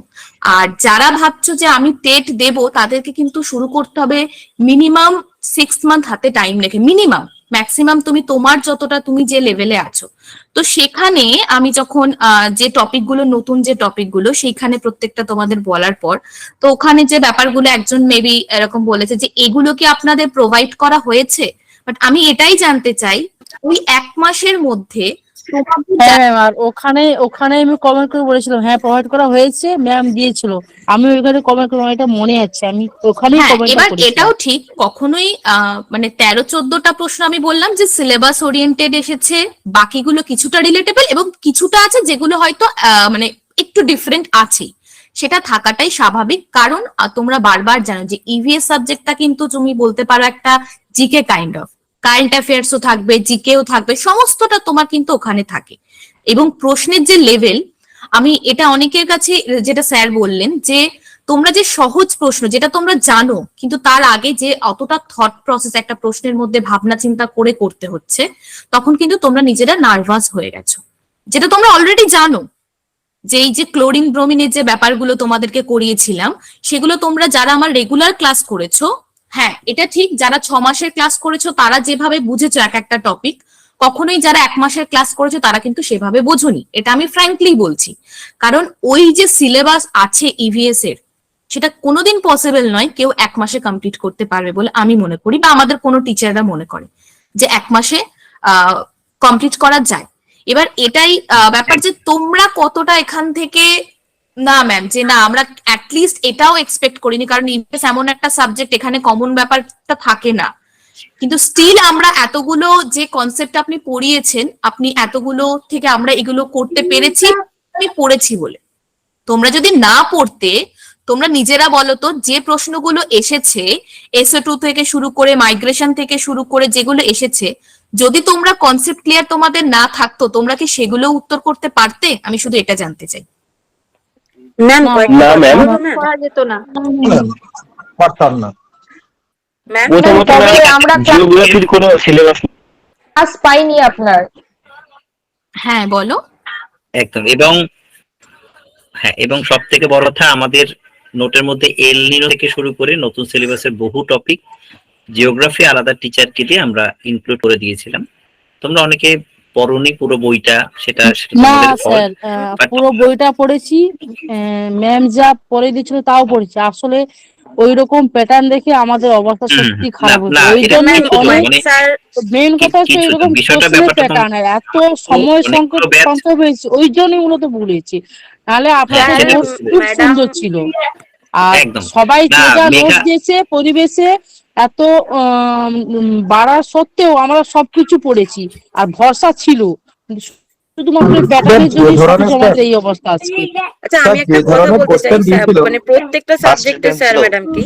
আর যারা ভাবছো যে আমি টেট দেব, তাদেরকে কিন্তু শুরু করতে হবে মিনিমাম 6 মান্থ হাতে টাইম রেখে, মিনিমাম ম্যাক্সিমাম তুমি তোমার যতটা তুমি যে লেভেলে আছো। তো সেখানে আমি যখন যে টপিকগুলো নতুন যে টপিকগুলো সেইখানে প্রত্যেকটা তোমাদের বলার পর, তো ওখানে যে ব্যাপারগুলো একজন মেবি এরকম বলেছে যে এগুলো কি আপনাদের প্রোভাইড করা হয়েছে, বাট আমি এটাই জানতে চাই ওই 1 মাসের মধ্যে তোমাদের হ্যাঁ ম্যাম, আর ওখানে আমি কমেন্ট করে বলেছিলাম হ্যাঁ প্রোভাইড করা হয়েছে, ম্যাম দিয়েছিল। আমি ওইখানে কমেন্ট করে আমার এটা মনে আছে, আমি ওখানেই হ্যাঁ, কমেন্টটা এবার করেছিলাম। এটাও ঠিক, কখনোই মানে 13-14টা প্রশ্ন আমি বললাম যে সিলেবাস ওরিয়েন্টেড এসেছে, বাকিগুলো কিছুটা রিলেটেবল এবং কিছুটা আছে যেগুলো হয়তো মানে একটু ডিফারেন্ট আছে, সেটা থাকাটাই স্বাভাবিক। কারণ তোমরা বারবার জানো যে ইভিএস সাবজেক্টটা কিন্তু তুমি বলতে পারো একটা জিকে কাইন্ড অফ, কারেন্ট অ্যাফেয়ার্সও থাকবে, জিকেও থাকবে, সমস্তটা তোমার কিন্তু ওখানে থাকে। এবং প্রশ্নের যে লেভেল, আমি এটা অনেকের কাছে যেটা স্যার বললেন যে তোমরা যে সহজ প্রশ্ন যেটা তোমরা জানো, কিন্তু তার আগে যে অতটা থট প্রসেস একটা প্রশ্নের মধ্যে ভাবনা চিন্তা করে করতে হচ্ছে, তখন কিন্তু তোমরা নিজেরা নার্ভাস হয়ে গেছো, যেটা তোমরা অলরেডি জানো। যে এই যে ক্লোরিন ব্রোমিনের যে ব্যাপারগুলো তোমাদেরকে করিয়েছিলাম, সেগুলো তোমরা যারা আমার রেগুলার ক্লাস করেছো, হ্যাঁ এটা ঠিক, যারা 6 মাসের ক্লাস করেছো তারা যেভাবে বুঝেছো এক একটা টপিক, কখনোই যারা 1 মাসের ক্লাস করেছো তারা কিন্তু সেভাবে বোঝোনি, এটা আমি ফ্র্যাঙ্কলি বলছি। কারণ ওই যে সিলেবাস আছে ইভিএস এর, সেটা কোনোদিন পসিবল নয় কেউ 1 মাসে কমপ্লিট করতে পারবে বলে আমি মনে করি, বা আমাদের কোনো টিচাররা মনে করে যে 1 মাসে কমপ্লিট করা যায়। এবার এটাই ব্যাপার যে তোমরা কতটা এখান থেকে, না ম্যাম যে না আমরা অ্যাটলিস্ট এটাও এক্সপেক্ট করিনি, কারণ ইভিএস এমন একটা সাবজেক্ট এখানে কমন ব্যাপারটা থাকে না, কিন্তু স্টিল আমরা এতগুলো যে কনসেপ্ট আপনি পড়িয়েছেন, আপনি এতগুলো থেকে আমরা এগুলো করতে পেরেছি, আমি পড়েছি বলে। তোমরা যদি না পড়তে, তোমরা নিজেরা বলো তো যে প্রশ্নগুলো এসেছে SO2 থেকে শুরু করে মাইগ্রেশন থেকে শুরু করে যেগুলো এসেছে, যদি তোমরা কনসেপ্ট ক্লিয়ার তোমাদের না থাকতো, তোমরা কি সেগুলো উত্তর করতে পারতে? আমি শুধু এটা জানতে চাই। ম্যাম না ম্যাম, করা যেত না পারতাম না। ম্যাম। প্রথমত তবে আমরা জিওগ্রাফির কোনো সিলেবাস ক্লাস পাইনি আপনার। হ্যাঁ বলো। একদম। এবং সব থেকে বড় কথা, আমাদের নোটের মধ্যে এল নিনো থেকে শুরু করে নতুন সিলেবাসের বহু টপিক জিওগ্রাফি আলাদা টিচারকে দিয়ে আমরা ইনক্লুড করে দিয়েছিলাম। তোমরা অনেকে পড়োনি পুরো বইটা, সেটা না তোমাদের fault। স্যার, পুরো বইটা পড়েছি, ম্যাম যা পড়ে দিয়েছিল তাও পড়েছি। আসলে ওই রকম প্যাটার্ন দেখে আমাদের অবস্থা সত্যি খারাপ না, হয়েছে। ওই এটা জন্য শুধু অনেক মানে মেন কথা হচ্ছে কিছু এরকম বিষয়টা কোশ্চেনের ব্যাপারটা প্যাটার্ন, আর এত সময় অনেকগুলো ব্যাচ সংক্ষেপ হয়েছে, ওই জন্যই মূলত ভুল হয়েছে। নাহলে আপনাদের সেটা নোট খুব ম্যাডাম সুন্দর ছিল, আর একদম। সবাই না, যে যা নোট মেঘা দিয়েছে পরিবেশে এত বাড়ার সত্ত্বেও আমরা সবকিছু পড়েছি, আর ভরসা ছিল। শুধুমাত্র প্যাটার্নের জন্য সবকিছু আমাদের এই অবস্থা আজকে। আচ্ছা, আমি একটা কথা বলতে চাই স্যার, মানে প্রত্যেকটা সাবজেক্টে স্যার ম্যাডাম কি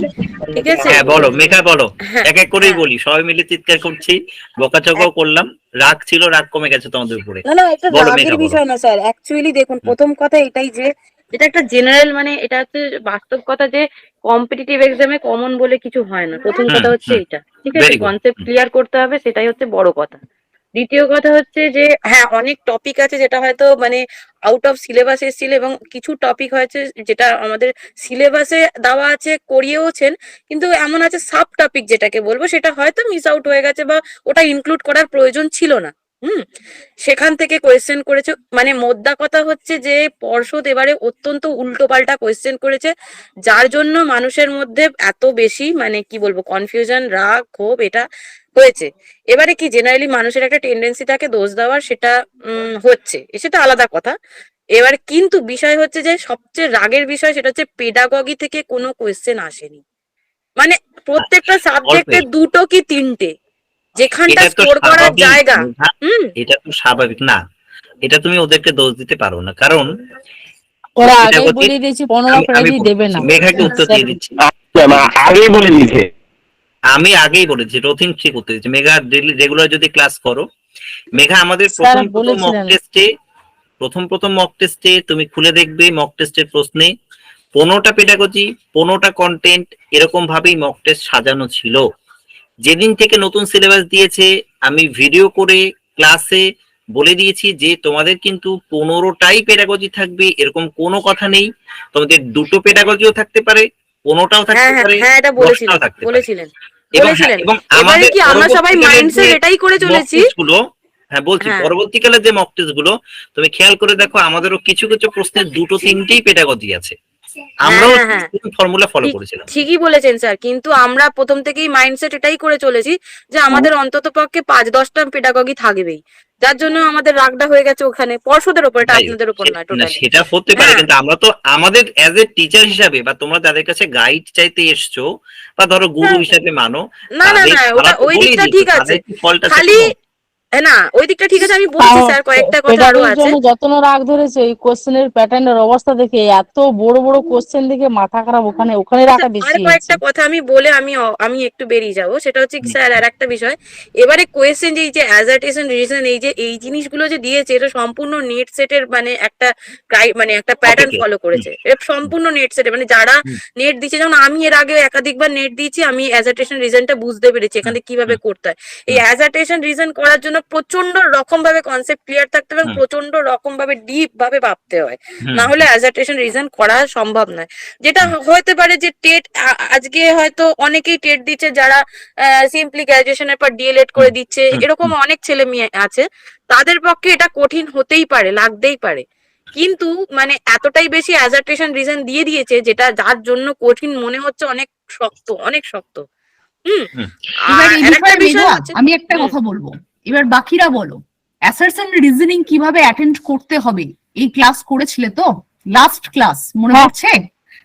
ঠিক আছে? হ্যাঁ বলো মেঘা, বলো। হ্যাঁ, এক এক করেই হ্যাঁ। বলি, সবাই মিলে চিৎকার করছি, বকাচকাও করলাম, রাগ ছিল, রাগ কমে গেছে তোমাদের উপরে। না এটা বলো রাগের মেঘা, বলো। বিষয় না স্যার, অ্যাকচুয়ালি দেখুন প্রথম কথা এটাই যে এটা একটা জেনারেল, মানে এটা হচ্ছে বাস্তব কথা যে কম্পিটিটিভ এক্সামে কমন বলে কিছু হয় না। প্রথম কথা হচ্ছে এটা, ঠিক আছে? Very good. কনসেপ্ট ক্লিয়ার করতে হবে, সেটাই হচ্ছে বড় কথা। দ্বিতীয় কথা হচ্ছে যে হ্যাঁ, অনেক টপিক আছে যেটা হয়তো মানে আউট অফ সিলেবাস এসেছিল, এবং কিছু টপিক হয়েছে যেটা আমাদের সিলেবাসে দেওয়া আছে করিয়েওছেন, কিন্তু এমন আছে সাব টপিক যেটাকে বলবো সেটা হয়তো মিস আউট হয়ে গেছে বা ওটা ইনক্লুড করার প্রয়োজন ছিল না। সেখান থেকে কোয়েশ্চেন করেছে, মানে মোদ্দা কথা হচ্ছে যে পর্ষদ এবারে অত্যন্ত উল্টোপাল্টা কোয়েশ্চেন করেছে, যার জন্য মানুষের মধ্যে এত বেশি মানে কি বলবো কনফিউশন, রাগ, ক্ষোভ এটা হয়েছে। এবারে কি জেনারেলি মানুষের একটা টেন্ডেন্সি থাকে দোষ দেওয়ার, সেটা হচ্ছে, সেটা আলাদা কথা। এবার কিন্তু বিষয় হচ্ছে যে সবচেয়ে রাগের বিষয় সেটা হচ্ছে পেডাগগি থেকে কোনো কোয়েশ্চেন আসেনি, মানে প্রত্যেকটা সাবজেক্টে 2টো কি 3টে, যেখানটা এটা তো স্কোর করার স্বাভাবিক জায়গা। মেঘা, এটা তো স্বাভাবিক না, এটা তুমি ওদেরকে দোষ দিতে পারো না, কারণ ওরা এটা আগেই হচ্ছে- বলে দিয়েছি 15 আমি ক্রেডিট দেবে না। মেঘাকে উত্তর দিয়ে দিচ্ছি। আগেই বলে দিয়েছে। আমি আগেই বলেছি, রথিন ঠিক উত্তর দিচ্ছি। মেঘা রেগুলার যদি ক্লাস করো, মেঘা আমাদের স্যার প্রথম মক বলেছিলেন। টেস্টে, প্রথম মক টেস্টে তুমি খুলে দেখবে, মক টেস্টের প্রশ্নে 15টা পেডাগজি, 15টা কন্টেন্ট, এরকম ভাবেই মক টেস্ট সাজানো ছিল। যেদিন থেকে নতুন সিলেবাস দিয়েছে, আমি ভিডিও করে ক্লাসে বলে দিয়েছি যে তোমাদের কিন্তু 15টাই পেডাগজি থাকবে, এরকম কোনো কথা নেই। তোমাদের 2টো পেডাগজিও থাকতে পারে, 15টাও থাকতে পারে, হ্যাঁ এটা 10টাও থাকতে পারে। বলেছিলেন। বলেছিলেন। এবং এবারে আমাদের কি আমরা সবাই পরবর্তীকালে মাইন্ডসেট যে এটাই করে mock চলেছি। test গুলো, হ্যাঁ বলছি, হ্যাঁ পরবর্তীকালে যে মক টেস্ট গুলো তুমি খেয়াল করে দেখো, আমাদেরও কিছু কিছু প্রশ্নের দুটো তিনটেই পেডাগজি আছে, হ্যাঁ আমরাও হ্যাঁ হ্যাঁ ফর্মুলা ফলো ঠিক করেছিলাম। ঠিকই বলেছেন স্যার, কিন্তু আমরা প্রথম থেকেই মাইন্ডসেট এটাই করে চলেছি যে আমাদের অন্তত পক্ষে 5-10টা পেডাগগি থাকবেই, যার জন্য আমাদের রাগটা হয়ে গেছে ওখানে পর্ষদের উপর, এটা যাই হোক, আপনাদের উপর নয় না টোটালি। সেটা হতে পারে, হ্যাঁ কিন্তু আমরা তো আমাদের অ্যাজ এ টিচার হিসাবে, বা তোমরা যাদের কাছে গাইড চাইতে এসছো বা ধরো গুরু হ্যাঁ, হিসাবে মানো, না না তাদের না তারা ওটা তো ওই বলেই দিকটা দিয়েছে ঠিক আছে, তাদের কি ফলটা খালি না ওই দিকটা ঠিক আছে, আমি বলছি স্যার কয়েকটা কথা আরো পেডাগোজির আছে। জন্য যত না রাগ ধরেছে এই কোশ্চেনের প্যাটার্নের অবস্থা দেখে, এত বড় বড় কোশ্চেন দেখে মাথা খারাপ, ওখানে ওখানে আচ্ছা রাগটা আর বেশি হয়েছে। কয়েকটা কথা আমি বলে আমি একটু বেরিয়ে যাব, সেটা হচ্ছে কি স্যার আর একটা বিষয়, এবারে কোয়েশ্চেন যে এই যে অ্যাজার্টেশন রিজন এই জিনিসগুলো যে দিয়েছে, এটা সম্পূর্ণ নেট সেটের মানে একটা মানে একটা প্যাটার্ন Okay. ফলো করেছে, এটা সম্পূর্ণ নেট সেটের, মানে যারা নেট দিচ্ছে, যেমন আমি এর আগে একাধিকবার নেট দিয়েছি, আমি অ্যাজার্টেশন রিজনটা বুঝতে পেরেছি এখানে কিভাবে করতে হয়। এই অ্যাজার্টেশন রিজন করার জন্য প্রচন্ড রকম ভাবে কনসেপ্ট ক্লিয়ার থাকতে হবে এবং প্রচন্ড রকম ভাবে ডিপ ভাবে ভাবতে হয়, না হলে অ্যাজার্টেশন রিজন করা সম্ভব নয়। যেটা হতে পারে যে টেট আজকে হয়তো অনেকেই টেট দিচ্ছে যারা সিম্পলি গ্রাজুয়েশনের পর ডিএলএড করে দিচ্ছে, এরকম অনেক ছেলে মেয়ে আছে, তাদের পক্ষে এটা কঠিন হতেই পারে, লাগতেই পারে, কিন্তু মানে এতটাই বেশি অ্যাজার্টেশন রিজন দিয়ে দিয়েছে যেটা যার জন্য কঠিন মনে হচ্ছে, অনেক শক্ত অনেক শক্ত। এবার এই আর একটা বিষয়ে বিষয় মেঘা, হচ্ছে আমি একটা কথা বলবো, এবার বাকিরা বলো, অ্যাসারশন রিজনিং কিভাবে অ্যাটেন্ড করতে হবে, এই ক্লাস করেছিলে তো, লাস্ট ক্লাস মনে হ্যাঁ। পড়ছে?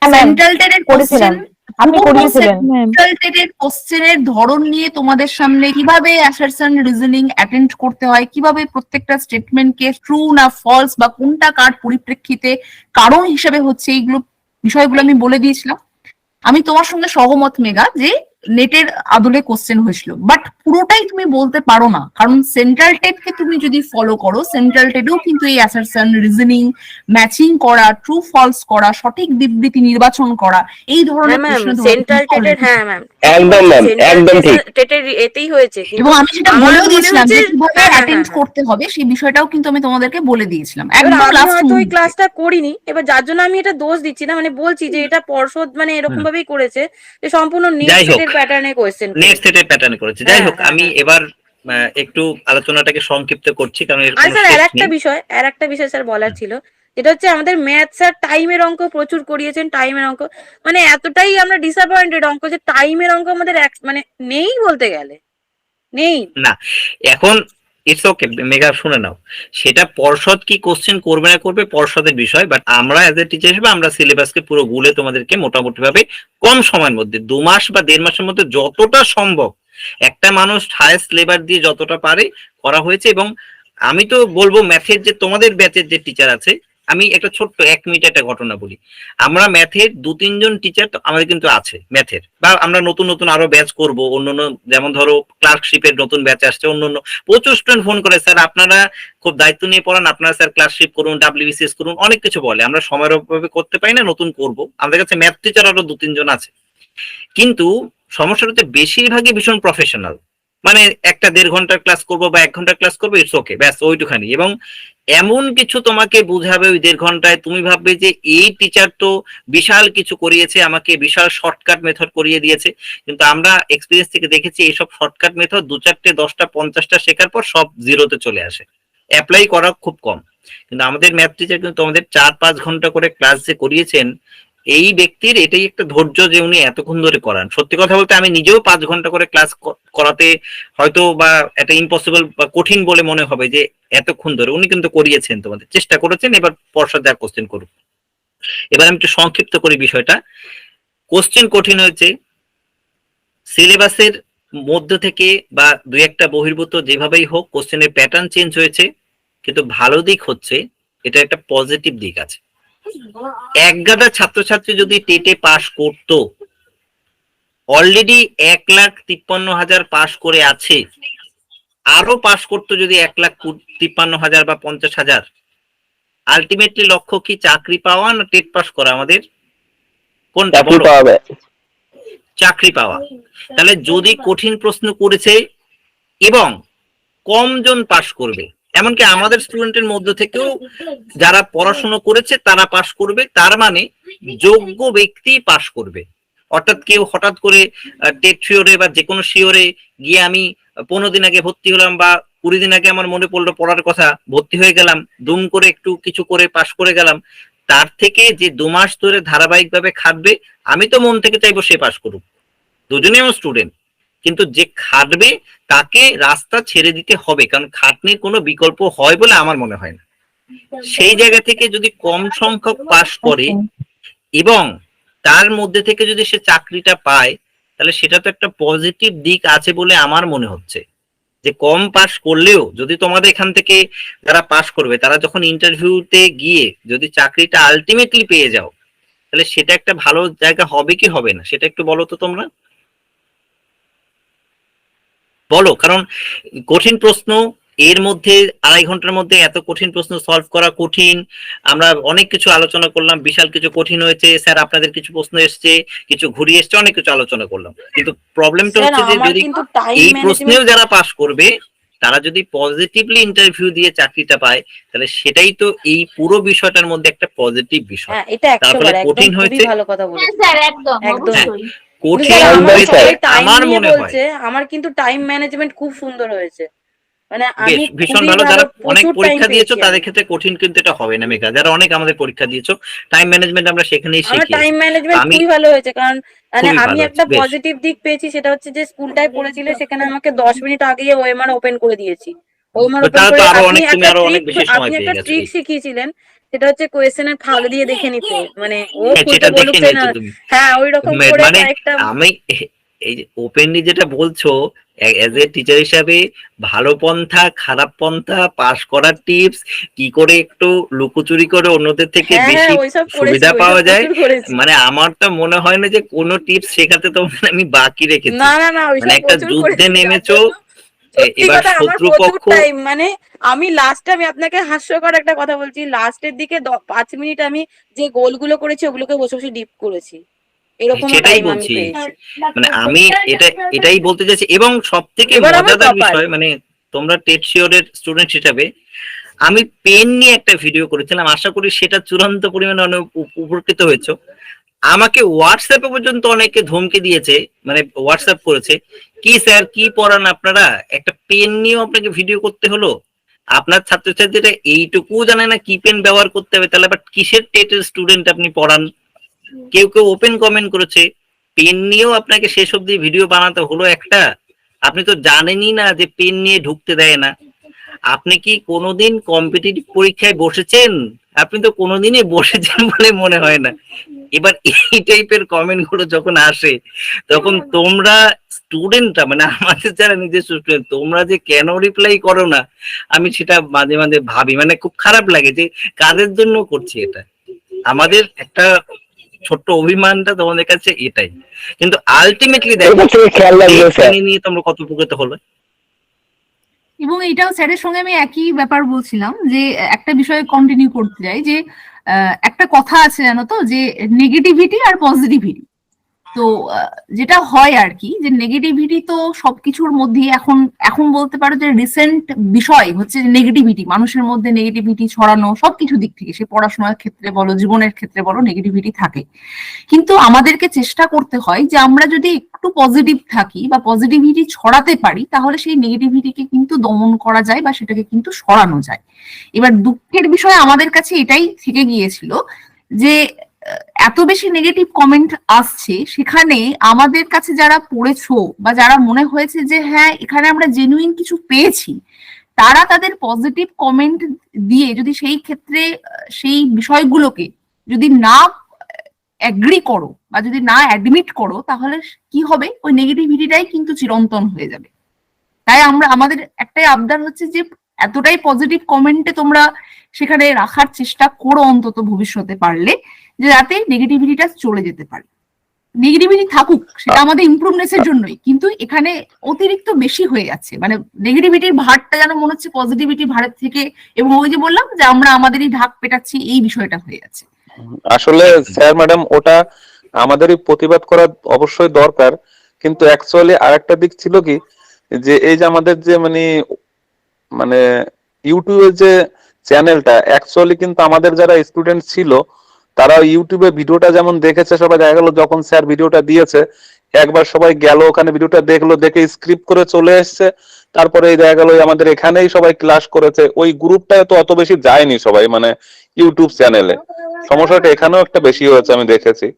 হ্যাঁ, ma'am, সেন্ট্রাল টেটের করেছিলাম। আপনি করিয়েছিলেন। সেন্ট্রাল টেটের কোশ্চেনের ধরন নিয়ে তোমাদের সামনে কিভাবে অ্যাসারশন রিজনিং অ্যাটেন্ড করতে হয়, কিভাবে প্রত্যেকটা স্টেটমেন্টকে ট্রু না ফলস বা কোনটা কার পরিপ্রেক্ষিতে কারণ হিসেবে হচ্ছে, এইগুলো বিষয়গুলো আমি বলে দিয়েছিলাম। আমি তোমার সঙ্গে সহমত মেঘা যে নেটের আদলে কোশ্চেন হয়েছিল, বাট পুরোটাই তুমি বলতে পারো না, কারণ সেন্ট্রাল টেটকে তুমি যদি ফলো করো, সেন্ট্রাল টেটেও কিন্তু এই অ্যাসারশন রিজনিং ম্যাচিং করা, ট্রু ফলস করা, সঠিক বিবৃতি নির্বাচন করা, এই ধরনের হ্যাঁ ম্যাম প্রশ্ন সেন্ট্রাল টেটের, হ্যাঁ ম্যাম একদম ম্যাম, একদম ঠিক। টেটের এতেই হয়েছে, কিন্তু এবং আমি সেটা আমার বলেও মনে দিয়েছিলাম যে হচ্ছে- কিভাবে হ্যাঁ, হ্যাঁ, অ্যাটেন্ড হ্যাঁ। করতে হবে, সেই বিষয়টাও কিন্তু আমি তোমাদেরকে বলে দিয়েছিলাম এবার একদম আমি লাস্ট হয়তো ওই ক্লাসটা করিনি, এবার যার জন্য আমি এটা দোষ দিচ্ছি না, মানে বলছি যে এটা পর্ষদ মানে এরকম ভাবেই করেছে যে সম্পূর্ণ নেট যাই হোক, সেটের প্যাটার্নে কোয়েশ্চেন নেট সেটের প্যাটার্ন করেছে। যাই হ্যাঁ, হোক, হ্যাঁ, আমি হ্যাঁ। এবার একটু আলোচনাটাকে সংক্ষিপ্ত করছি, কারণ এর আর কোনো স্যার শেষ আর একটা বিষয় স্যার বলার ছিল, যেটা হচ্ছে আমাদের ম্যাথ স্যার টাইমের অঙ্ক প্রচুর করিয়েছেন, টাইমের অঙ্ক মানে এতটাই আমরা ডিসঅ্যাপয়েন্টেড অঙ্ক যে টাইমের অঙ্ক আমাদের মানে নেই বলতে গেলে, নেই। না। এখন ইটস ওকে মেগা, শুনে নাও, সেটা পর্ষদ কি কোশ্চেন করবে না করবে পর্ষদের বিষয়, বাট আমরা অ্যাজ এ টিচার হিসেবে আমরা সিলেবাসকে পুরো গুলে তোমাদেরকে মোটামুটি ভাবে কম সময়ের মধ্যে 2 মাস বা 1.5 মাসের মধ্যে যতটা সম্ভব একটা মানুষ হায়েস্ট লেবার দিয়ে যতটা পারে করা হয়েছে। এবং আমি তো বলবো ম্যাথের যে তোমাদের ব্যাচের যে টিচার আছে, আমি একটা ছোট্ট 1 মিনিট একটা ঘটনা বলি। আমরা ম্যাথের 2-3 জন টিচার আমাদের কিন্তু আছে ম্যাথের, বা আমরা নতুন নতুন আরো ব্যাচ করব, অন্যান্য যেমন ধরো ক্লার্কশিপের নতুন ব্যাচ আসছে, অন্যান্য প্রচুর স্টুডেন্ট ফোন করে, স্যার আপনারা খুব দায়িত্ব নিয়ে পড়ান, আপনারা স্যার ক্লার্কশিপ করুন, ডাব্লিউবিসিএস করুন, অনেক কিছু বলে, আমরা সময়ের অভাবে করতে পারি না, নতুন করব। আমাদের কাছে ম্যাথ টিচার আরো 2-3 জন আছে, কিন্তু সমস্যাটা হচ্ছে বেশিরভাগই ভীষণ প্রফেশনাল, মানে 1-1.5 ঘন্টার ক্লাস করবো বা 1 ঘন্টার ক্লাস করবো, ইটস ওকে, ব্যাস ওইটুখানি। এবং এমন কিছু তোমাকে বুঝাবে ওই 1.5 ঘন্টায়, তুমি ভাববে যে এই টিচার তো বিশাল কিছু করিয়েছে, আমাকে বিশাল শর্টকাট মেথড করিয়ে দিয়েছে। কিন্তু আমরা এক্সপিরিয়েন্স থেকে দেখেছি এইসব শর্টকাট মেথড 2-4টে 10টা 50টা শেখার পর সব জিরোতে চলে আসে, অ্যাপ্লাই করা খুব কম। কিন্তু আমাদের ম্যাথ টিচার কিন্তু আমাদের 4-5 ঘন্টা করে ক্লাস যে করিয়েছেন, এই ব্যক্তির এটাই একটা ধৈর্য যে উনি এতক্ষণ ধরে করান। সত্যি কথা বলতে আমি নিজেও 5 ঘন্টা করে ক্লাস করাতে হয়তো বা এটা ইম্পসিবল বা কঠিন বলে মনে হবে যে এতক্ষণ ধরে, উনি কিন্তু করিয়েছেন, তোমাদের চেষ্টা করেছেন। এবার পর্ষদ যা কোশ্চেন করুক। এবার আমি একটু সংক্ষিপ্ত করি বিষয়টা। কোশ্চেন কঠিন হয়েছে, সিলেবাসের মধ্য থেকে বা 2-1টা বহির্ভূত যেভাবেই হোক কোশ্চেনের প্যাটার্ন চেঞ্জ হয়েছে, কিন্তু ভালো দিক হচ্ছে এটা একটা পজিটিভ দিক আছে। একগাদা ছাত্রছাত্রী যদি টেটে পাশ করতো, অলরেডি 1,53,000 পাশ করে আছে, আরো পাশ করতো যদি 1,53,000 বা 50,000, আলটিমেটলি লক্ষ্য কি চাকরি পাওয়া না টেট পাস করা? আমাদের কোনটা বড়? চাকরি পাওয়া। তাহলে যদি কঠিন প্রশ্ন করেছে এবং কম জন পাশ করবে, এমনকি আমাদের স্টুডেন্টের মধ্যে থেকেও যারা পড়াশোনা করেছে তারা পাশ করবে, তার মানে যোগ্য ব্যক্তি পাশ করবে। অর্থাৎ কেউ হঠাৎ করে টেট শিওরে বা যে কোনো শিওরে গিয়ে আমি 15 দিন আগে ভর্তি হলাম বা 20 দিন আগে আমার মনে পড়লো পড়ার কথা, ভর্তি হয়ে গেলাম, দুম করে একটু কিছু করে পাশ করে গেলাম, তার থেকে যে 2 মাস ধরে ধারাবাহিকভাবে খাটবে, আমি তো মন থেকে চাইবো সে পাশ করুক, দুজনেই আমার স্টুডেন্ট, কিন্তু যে খাটবে তাকে রাস্তা ছেড়ে দিতে হবে, কারণ খাটনির কোনো বিকল্প হয় বলে আমার মনে হয় না। সেই জায়গা থেকে যদি কম সংখ্যক পাশ করে এবং তার মধ্যে থেকে যদি সে চাকরিটা পায়, তাহলে সেটা তো একটা পজিটিভ দিক আছে বলে আমার মনে হচ্ছে। যে কম পাশ করলেও যদি তোমাদের এখান থেকে যারা পাশ করবে তারা যখন ইন্টারভিউতে গিয়ে যদি চাকরিটা আলটিমেটলি পেয়ে যাও, তাহলে সেটা একটা ভালো জায়গা হবে কি হবে না, সেটা একটু বলো তো তোমরা বলো। কারণ কঠিন প্রশ্ন, এর মধ্যে 2.5 ঘন্টার মধ্যে এত কঠিন প্রশ্ন সলভ করা কঠিন। আমরা অনেক কিছু আলোচনা করলাম, বিশাল কিছু কঠিন হয়েছে, স্যার আপনাদের কিছু প্রশ্ন এসছে, কিছু ঘুরিয়ে এসছে, অনেক কিছু আলোচনা করলাম, কিন্তু প্রবলেমটা হচ্ছে যে যদি এই প্রশ্নেও যারা পাস করবে তারা যদি পজিটিভলি ইন্টারভিউ দিয়ে চাকরিটা পায়, তাহলে সেটাই তো এই পুরো বিষয়টার মধ্যে একটা পজিটিভ বিষয়। হ্যাঁ, এটা তারপরে 100 কঠিন একদম হয়েছে, খুবই ভালো কথা বলেছেন। স্যার একদম একদম। অবশ্যই। কঠিন আমার হয়েছে সবাই টাইম আমার নিয়ে মনে হয় বলছে, আমার কিন্তু টাইম ম্যানেজমেন্ট খুব সুন্দর হয়েছে, মানে বেশ আমি ভীষণ খুবই ভালো। ভালো, যারা অনেক প্রচুর টাইম পরীক্ষা দিয়েছো পেয়েছি তাদের আমি। ক্ষেত্রে কঠিন কিন্তু এটা হবে না মেঘা, যারা অনেক আমাদের পরীক্ষা দিয়েছো টাইম ম্যানেজমেন্ট আমরা সেখানেই আমার টাইম শিখিয়েছি। ম্যানেজমেন্ট আমি খুবই ভালো হয়েছে, কারণ মানে খুবই আমি ভালো একটা হচ্ছে, বেশ পজিটিভ দিক পেয়েছি, সেটা হচ্ছে যে স্কুলটায় পড়েছিলে সেখানে আমাকে 10 মিনিট আগে ওএমআর ওপেন করে দিয়েছি। ওএমআর ওপেন তারা তো করে আরো আপনি অনেক, তুমি একটা আরো অনেক ট্রিক, বেশি সময় আপনি পেয়ে একটা গেছো। ট্রিক শিখিয়েছিলেন, সেটা হচ্ছে কোয়েশ্চেনের ফাঁক দিয়ে দেখে নিতে, মানে ও হ্যাঁ, খুলতে সেটা বলুক দেখে চাই না, নিয়েছো তুমি। হ্যাঁ ওই রকম করে মানে কয়েকটা। আমি এই যে ওপেনলি যেটা বলছো, এজ এ টিচার হিসাবে ভালো পন্থা খারাপ পন্থা পাস করার টিপস, কি করে একটু লুকোচুরি করে অন্যদের থেকে হ্যাঁ বেশি হ্যাঁ, ওইসব করেছি, সুবিধা ওইসব পাওয়া যায়, প্রচুর করেছি। মানে আমার তো মনে হয় না যে কোনো টিপস শেখাতে তোমার আমি বাকি রেখেছি। না না না, মানে ওইসব একটা প্রচুর যুদ্ধে করেছি, যার নেমেছো, জন্য সত্যি এবার কথা আমার শত্রু প্রচুর পক্ষ। টাইম, মানে আমি লাস্টে, আমি আপনাকে হাস্যকর একটা কথা বলছি, লাস্টের দিকে 5 মিনিট আমি যে গোলগুলো করেছি ওগুলোকে বসে বসে ডিপ করেছি, এরকমও সেটাই টাইম আমি বলছি, পেয়েছি। মানে আমি এটাই বলতে চাইছি। এবং সব থেকে এবার আমার মজাদার কপাল। বিষয়, মানে তোমরা টেট শিওরের স্টুডেন্ট হিসাবে আমি পেন নিয়ে একটা ভিডিও করেছিলাম, আশা করি সেটা চূড়ান্ত পরিমাণে অনেক উপকৃত হয়েছে। আমাকে হোয়াটসঅ্যাপে পর্যন্ত অনেকে ধমকে দিয়েছে, মানে হোয়াটসঅ্যাপ করেছে, কি স্যার কি পড়ান আপনারা, একটা পেন নিয়েও আপনাকে ভিডিও করতে হলো, আপনার ছাত্রছাত্রীরা এইটুকু জানে না কি পেন ব্যবহার করতে হবে, তাহলে আবার কিসের টেটের স্টুডেন্ট আপনি পড়ান। কেউ কেউ ওপেন কমেন্ট করেছে, পেন নিয়েও আপনাকে শেষ অব্দি ভিডিও বানাতে হলো একটা, আপনি তো জানেনই না যে পেন নিয়ে ঢুকতে দেয় না। আপনি কি কোনোদিন কম্পিটিটিভ পরীক্ষায় বসেছেন? আপনি তো কোনোদিনই বসেছেন বলে মনে হয় না। এবার এই টাইপের কমেন্ট গুলো যখন আসে, তখন তোমরা স্টুডেন্টরা, মানে আমাদের যারা নিজস্ব স্টুডেন্ট, তোমরা যে কেন রিপ্লাই করো না, আমি সেটা মাঝে মাঝে ভাবি, মানে খুব খারাপ লাগে যে কাদের জন্য করছি এটা। আমাদের একটা ছোট্ট অভিমানটা তোমাদের কাছে এটাই, কিন্তু আলটিমেটলি দেখো খেয়াল রাখবে স্যার। নিয়ে তোমরা কত উপকৃত হলো। এবং এটাও স্যারের সঙ্গে আমি একই ব্যাপার বলছিলাম, যে একটা বিষয়ে কন্টিনিউ করতে যাই, যে একটা কথা আছে জানো তো, যে নেগেটিভিটি আর পজিটিভিটি। তো যেটা হয় আর কি, যে নেগেটিভিটি তো সবকিছুর মধ্যেই এখন এখন বলতে পারো যে রিসেন্ট বিষয় হচ্ছে নেগেটিভিটি, মানুষের মধ্যে নেগেটিভিটি ছড়ানো, সবকিছু দিক থেকে, সে পড়াশোনার ক্ষেত্রে বলো জীবনের ক্ষেত্রে বলো, নেগেটিভিটি থাকে। কিন্তু আমাদেরকে চেষ্টা করতে হয় যে আমরা যদি একটু পজিটিভ থাকি বা পজিটিভিটি ছড়াতে পারি, তাহলে সেই নেগেটিভিটিকে কিন্তু দমন করা যায় বা সেটাকে কিন্তু সরানো যায়। এবার দুঃখের বিষয় আমাদের কাছে এটাই থেকে গিয়েছিল যে এত বেশি নেগেটিভ কমেন্ট আসছে, সেখানে আমাদের কাছে যারা পড়েছো বা যারা মনে হয়েছে যে হ্যাঁ এখানে আমরা জেনুইন কিছু পেয়েছি, তারা তাদের পজিটিভ কমেন্ট দিয়ে যদি সেই ক্ষেত্রে সেই বিষয়গুলোকে যদি না অ্যাগ্রি করো বা যদি না অ্যাডমিট করো, তাহলে কি হবে, ওই নেগেটিভিটিটাই কিন্তু চিরন্তন হয়ে যাবে। তাই আমাদের একটাই আবদার হচ্ছে যে এতটাই পজিটিভ কমেন্টে তোমরা সেখানে রাখার চেষ্টা করো অন্তত ভবিষ্যতে পারলে, যে যাতে নেগেটিভিটিটা চলে যেতে পারে। নেগেটিভিটি থাকুক, সেটা আমাদের ইমপ্রুভনেসের জন্যই, কিন্তু এখানে অতিরিক্ত বেশি হয়ে যাচ্ছে, মানে নেগেটিভিটির ভারটা যেন মনে হচ্ছে পজিটিভিটি ভারের থেকে, এবং ওই যে বললাম যে আমরা আমাদেরই ঢাক পেটাচ্ছি, এই বিষয়টা হয়ে যাচ্ছে। আসলে স্যার ম্যাডাম, ওটা আমাদেরই প্রতিবাদ করা অবশ্যই দরকার, কিন্তু অ্যাকচুয়ালি আরেকটা দিক ছিল কি, যে এই যে আমাদের যে মানে ইউটিউবের যে চ্যানেলটা, অ্যাকচুয়ালি কিন্তু আমাদের যারা স্টুডেন্ট ছিল তারা ইউটিউবে ভিডিওটা যেমন দেখেছে, সবাই দেখা গেল যখন স্যার ভিডিওটা দিয়েছে একবার সবাই গেল ওখানে ভিডিওটা দেখলো, দেখে স্ক্রিপ্ট করে চলে এসছে, তারপরে এই দেখা গেল আমাদের এখানেই সবাই ক্লাস করেছে, ওই গ্রুপটায় তো অত বেশি যায়নি সবাই, মানে ইউটিউব চ্যানেলে সমস্যাটা এখানেও একটা বেশি হয়েছে আমি দেখেছি।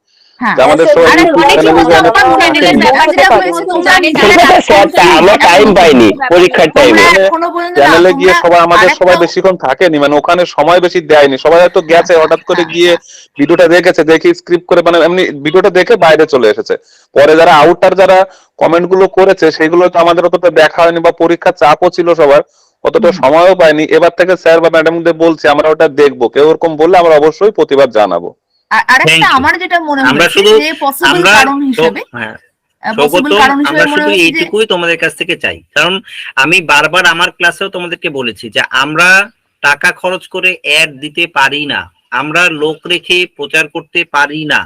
হ্যাঁ, যে আমাদের সবাই আরে ইউটিউব অনেকে চ্যানেলে হয়তো জানে আমার চ্যানেলে দেখা যেটা হয়েছে তোমরা নিজেরা স্যার আমরা টাইম পাইনি পরীক্ষার টাইমে। তোমরা এখনো পর্যন্ত না, চ্যানেলে গিয়ে তোমরা সবাই আমাদের সবাই আরেকটাও- বেশিক্ষণ থাকেনি, মানে ওখানে সময় বেশি দেয়নি, সবাই হয়তো গেছে হঠাৎ করে গিয়ে ভিডিওটা দেখেছে, দেখে স্ক্রিপ্ট করে মানে এমনি ভিডিওটা দেখে বাইরে চলে এসেছে। পরে যারা আউটার যারা কমেন্ট গুলো করেছে সেগুলো তো আমাদের অতটা দেখা হয়নি, বা পরীক্ষার চাপও ছিল সবার, অতটা সময়ও পাইনি। এবার থেকে স্যার বা ম্যাডামদের বলছি আমরা ওটা দেখবো, কেউ ওরকম বললে আমরা অবশ্যই প্রতিবাদ জানাবো। আরেকটা Thank you. আমার যেটা মনে আমরা হচ্ছে শুধু যে পসিবল আমরা কারণ হিসেবে হ্যাঁ পসিবল সৌগত, কারণ হিসেবে আমরা মনে শুধু হচ্ছে যে এইটুকুই তোমাদের কাছ থেকে চাই, কারণ আমি বারবার আমার ক্লাসেও তোমাদেরকে বলেছি যে আমরা টাকা খরচ করে অ্যাড দিতে পারি না, আমরা লোক রেখে প্রচার করতে পারি না,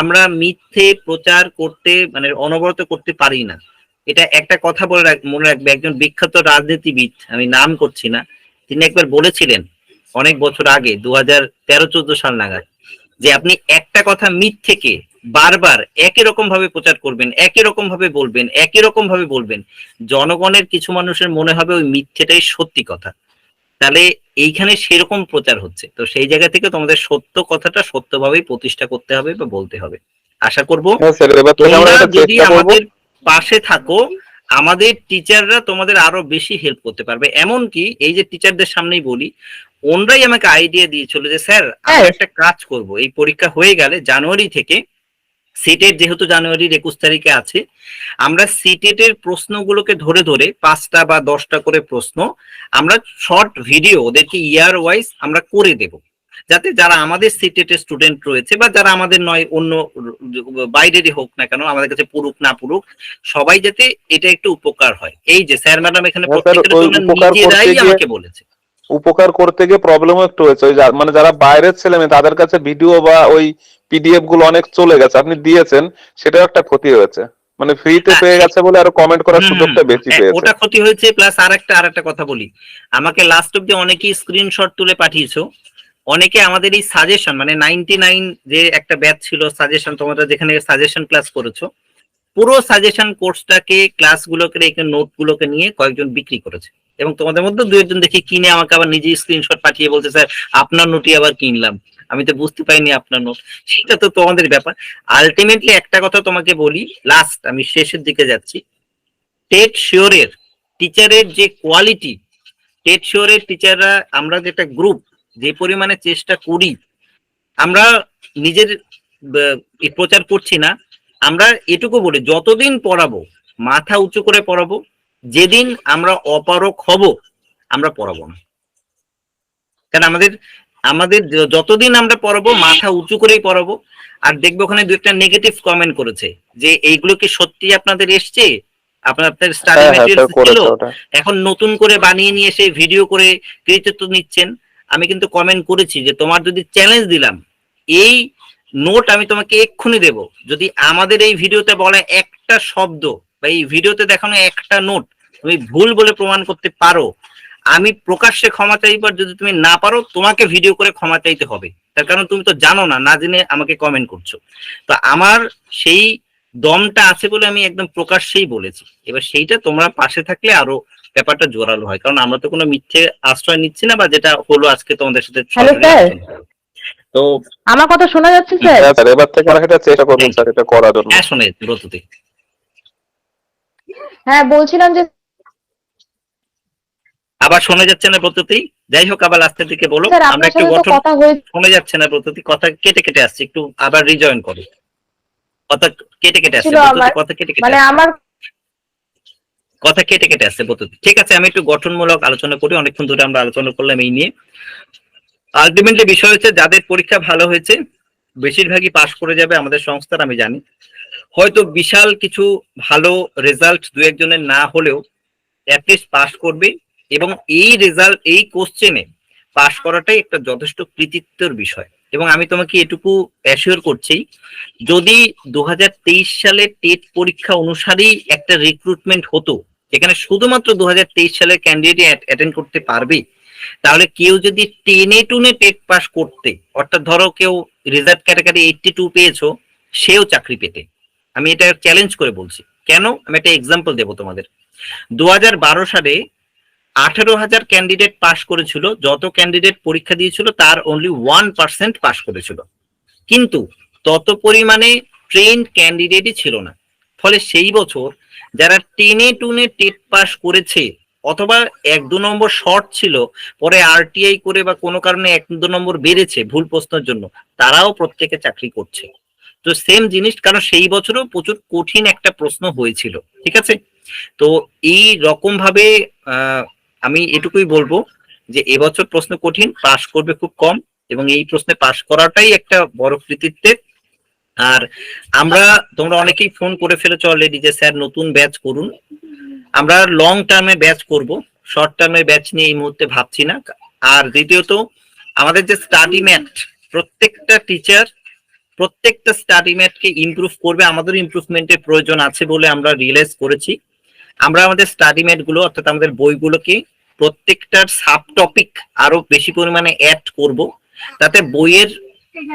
আমরা মিথ্যে প্রচার করতে মানে অনবরত করতে পারি না। এটা একটা কথা বলে মনে রাখবে, একজন বিখ্যাত রাজনীতিবিদ, আমি নাম করছি না, তিনি একবার বলেছিলেন অনেক বছর আগে 2013-14 সাল নাগাদ, যে আপনি একটা কথা মিথ্যেকে বারবার একই রকম ভাবে প্রচার করবেন, একই রকম ভাবে বলবেন, একই রকম ভাবে বলবেন, জনগণের কিছু মানুষের মনে হবে ওই মিথ্যেটাই সত্যি কথা। তাহলে এইখানে সেরকম প্রচার হচ্ছে, তো সেই জায়গা থেকে তোমাদের সত্য কথাটা সত্যভাবেই প্রতিষ্ঠা করতে হবে বা বলতে হবে। আশা করব হ্যাঁ স্যার, এবার থেকে আমরা তোমরা এটা যদি চেষ্টা করবো। আমাদের পাশে থাকো, আমাদের টিচাররা তোমাদের আরো বেশি হেল্প করতে পারবে। এমনকি এই যে টিচারদের সামনেই বলি, ওনরাই আমাকে আইডিয়া দিয়েছিল যে স্যার আমরা একটা কাজ করব, এই পরীক্ষা হয়ে গেলে জানুয়ারি থেকে সিটেট যেহেতু জানুয়ারির 21 তারিখে আছে, আমরা সিটেটের প্রশ্নগুলোকে ধরে ধরে 5টা বা 10টা করে প্রশ্ন আমরা শর্ট ভিডিও ওদেরকে ইয়ার ওয়াইজ আমরা করে দেব, যাতে যারা আমাদের সিটেটের স্টুডেন্ট রয়েছে বা যারা আমাদের নয় অন্য বাইরেরই হোক না কেন, আমাদের কাছে পড়ুক না পড়ুক, সবাই যাতে এটা একটু উপকার হয়। এই যে স্যার ম্যাডাম এখানে হ্যাঁ স্যার, প্রত্যেকের ওই জন্য উপকার নিজেরাই করতে গিয়ে- আমাকে বলেছে। উপকার করতে গিয়ে প্রবলেমও একটু হয়েছে, ওই মানে যারা বাইরের ছেলে মেয়ে তাদের কাছে ভিডিও বা ওই পিডিএফ গুলো অনেক চলে গেছে, আপনি দিয়েছেন সেটাও একটা ক্ষতি হয়েছে, মানে ফ্রিতে পেয়ে গেছে বলে আরো কমেন্ট করার সুযোগটা বেশি পেয়েছে। ওটা ক্ষতি হয়েছে, প্লাস আরেকটা কথা বলি, আমাকে লাস্ট অব্দি অনেকেই স্ক্রিনশট তুলে পাঠিয়েছো, অনেকে আমাদের এই সাজেশন মানে 99 যে একটা ব্যাচ ছিল সাজেশন, তোমরা যেখানে সাজেশন ক্লাস করেছো, পুরো সাজেশন কোর্সটাকে ক্লাসগুলোকে এই নোটগুলোকে নিয়ে কয়েকজন বিক্রি করেছে, এবং তোমাদের মধ্যে 2-1 দেখি কিনে আমাকে আবার নিজে স্ক্রিনশট পাঠিয়ে বলছে স্যার আপনার নোটই আবার কিনলাম, আমি তো বুঝতে পাইনি আপনার নোট। সেটা তো তোমাদের ব্যাপার। আলটিমেটলি একটা কথা তোমাকে বলি, লাস্ট আমি শেষের দিকে যাচ্ছি, টেট শিওরের টিচারের যে কোয়ালিটি, টেট শিওরের টিচাররা আমরা যেটা গ্রুপ যে পরিমাণে চেষ্টা করি, আমরা নিজের প্রচার করছি না, আমরা এটুকু বলি যতদিন পড়াবো মাথা উঁচু করে পড়াবো, যেদিন আমরা অপারক হব আমরা পড়াবো না। কারণ আমাদের যতদিন আমরা পড়াবো মাথা উঁচু করেই পড়াবো। আর দেখবো ওখানে 2-একটা নেগেটিভ কমেন্ট করেছে যে এইগুলো কি সত্যি আপনাদের এসছে, আপনাদের স্টাডি ম্যাটেরিয়ালস ছিল, এখন নতুন করে বানিয়ে নিয়ে এসে ভিডিও করে কৃতিত্ব নিচ্ছেন। আমি কিন্তু কমেন্ট করেছি যে তোমার যদি চ্যালেঞ্জ দিলাম, এই নোট আমি তোমাকে এক্ষুনি দেব, যদি আমাদের এই ভিডিওতে বলে একটা শব্দ বা এই ভিডিওতে দেখানো একটা নোট তুমি ভুল বলে প্রমাণ করতে পারো, আমি প্রকাশ্যে ক্ষমা চাইবার, যদি তুমি না পারো তোমাকে ভিডিও করে ক্ষমা চাইতে হবে, তার কারণ তুমি তো জানো না জেনে আমাকে কমেন্ট করছো। তো আমার সেই দমটা আছে বলে আমি একদম প্রকাশ্যেই বলেছি। এবার সেইটা তোমরা পাশে থাকলে আরো ব্যাপারটা জোরালো হয়, কারণ আমরা তো কোনো মিথ্যে আশ্রয় নিচ্ছি না, বা যেটা হলো আজকে তোমাদের সাথে। হ্যালো স্যার, তো আমার কথা শোনা যাচ্ছে স্যার? হ্যাঁ স্যার, এবার থেকে আমরা এটা চেষ্টা করবো স্যার এটা করার জন্য। হ্যাঁ শোনে ব্রততে। হ্যাঁ বলছিলাম যে আবার শোনা যাচ্ছে না ব্রততেই, যাই হোক আবার লাস্টের দিকে বলো। স্যার আমরা আপনার একটু সাথে তো গঠন, কথা হয়েছে। শোনা যাচ্ছে না ব্রততি, কথা কেটে কেটে আসছে, একটু আবার রিজয়েন করো, কথা কেটে কেটে আসছে ব্রততি, কথা কেটে কেটে মানে আসছে। আমার কথা কেটে কেটে আসছে ব্রততি। ঠিক আছে, আমি একটু গঠনমূলক আলোচনা করি, অনেকক্ষণ ধরে আমরা আলোচনা করলাম এই নিয়ে। আলটিমেটলি বিষয় হচ্ছে যাদের পরীক্ষা ভালো হয়েছে বেশিরভাগই পাশ করে যাবে আমাদের সংস্থার, আমি জানি। হয়তো বিশাল কিছু ভালো রেজাল্ট 2-1 জনের না হলেও অ্যাটলিস্ট পাশ করবে, এবং এই রেজাল্ট এই কোশ্চেনে পাশ করাটাই একটা যথেষ্ট কৃতিত্বের বিষয়। এবং আমি তোমাকে এটুকু অ্যাসিওর করছি, যদি 2023 সালে টেট পরীক্ষা অনুসারেই একটা রিক্রুটমেন্ট হতো যেখানে শুধুমাত্র 2023 সালের ক্যান্ডিডেট অ্যাটেন্ড করতে পারবে, তাহলে কেউ যদি টেনে টুনে টেট পাস করতে, অর্থাৎ ধরো কেউ রিজার্ভ ক্যাটাগরি 82 পেয়েছো, সেও চাকরি পেতে। আমি এটা চ্যালেঞ্জ করে বলছি। কেন? আমি একটা এক্সাম্পল দেবো তোমাদের। 2012 সালে 18,000 ক্যান্ডিডেট পাস করেছিল, যত ক্যান্ডিডেট পরীক্ষা দিয়েছিল তার অনলি 1% পাস করেছিল, কিন্তু তত পরিমাণে ট্রেন্ড ক্যান্ডিডেটই ছিল না। ফলে সেই বছর যারা টেনে টুনে টেট পাস করেছে অথবা 1-2 নম্বর শর্ট ছিল, পরে আরটিআই করে বা কোনো কারণে 1-2 নম্বর বেড়েছে ভুল প্রশ্নের জন্য, তারাও প্রত্যেকে চাকরি করছে। তো সেম জিনিস, কারণ সেই বছরও প্রচুর কঠিন একটা প্রশ্ন হয়েছিল, ঠিক আছে? তো এই রকম ভাবে আমি এটুকুই বলবো যে এবছর প্রশ্ন কঠিন, পাস করবে খুব কম, এবং এই প্রশ্নে পাস করাটাই একটা বড় কৃতিত্বের। আর আমরা, তোমরা অনেকেই ফোন করে ফেলেছো অলরেডি যে স্যার নতুন ব্যাচ করুন। আমরা লং টার্মে ব্যাচ করব, শর্ট টার্মে ব্যাচ নিয়ে এই মুহূর্তে ভাবছি না। আর দ্বিতীয়ত, আমাদের যে স্টাডি ম্যাট, প্রত্যেকটা টিচার প্রত্যেকটা স্টাডি ম্যাটকে ইমপ্রুভ করবে, আমাদের ইমপ্রুভমেন্টের প্রয়োজন আছে বলে আমরা রিয়েলাইজ করেছি। আমরা আমাদের স্টাডি ম্যাট গুলো, অর্থাৎ আমাদের বইগুলোকে প্রত্যেকটার সাব টপিক আরো বেশি পরিমাণে অ্যাড করব, তাতে বইয়ের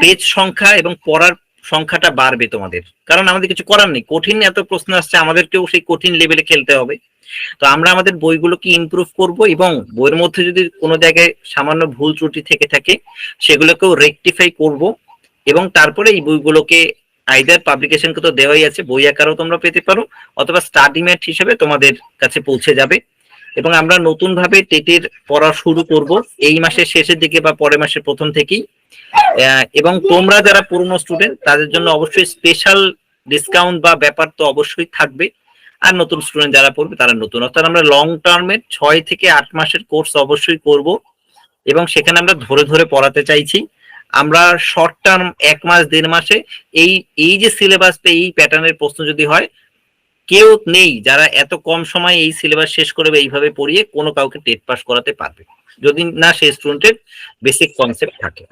পেজ সংখ্যা এবং পড়ার সংখ্যাটা বাড়বে তোমাদের। কারণ আমাদের কিছু করার নেই, কঠিন এত প্রশ্ন আসছে, আমাদেরকেও সেই কঠিন লেভেলে খেলতে হবে। তো আমরা আমাদের বইগুলোকে ইমপ্রুভ করব, এবং বইয়ের মধ্যে যদি কোনো জায়গায় সামান্য ভুল ত্রুটি থেকে থাকে সেগুলোকেও রেকটিফাই করব, এবং তারপরে এই বইগুলোকে আইদার পাবলিকেশনকে তো দেওয়াই আছে, বই আকারেও তোমরা পেতে পারো, অথবা স্টাডি ম্যাট হিসেবে তোমাদের কাছে পৌঁছে যাবে। এবং আমরা নতুন ভাবে টেটের পড়া শুরু করব এই মাসের শেষের দিকে বা পরের মাসের প্রথম থেকেই। এবং তোমরা যারা পুরনো স্টুডেন্ট তাদের জন্য অবশ্যই স্পেশাল ডিসকাউন্ট বা ব্যাপার তো অবশ্যই থাকবে, আর নতুন স্টুডেন্ট যারা পড়বে তারা নতুন। অর্থাৎ আমরা লং টার্মের 6 থেকে 8 মাসের কোর্স অবশ্যই করব, এবং সেখানে আমরা ধরে ধরে পড়াতে চাইছি। আমরা শর্ট টার্ম 1 মাস 1.5 মাসে এই যে সিলেবাসটা, এই প্যাটার্নের প্রশ্ন যদি হয়, কেউ নেই যারা এত কম সময়ে এই সিলেবাস শেষ করবে এইভাবে পড়িয়ে কোনো কাউকে টেট পাস করাতে পারবে, যদি না সেই স্টুডেন্টের বেসিক কনসেপ্ট থাকে।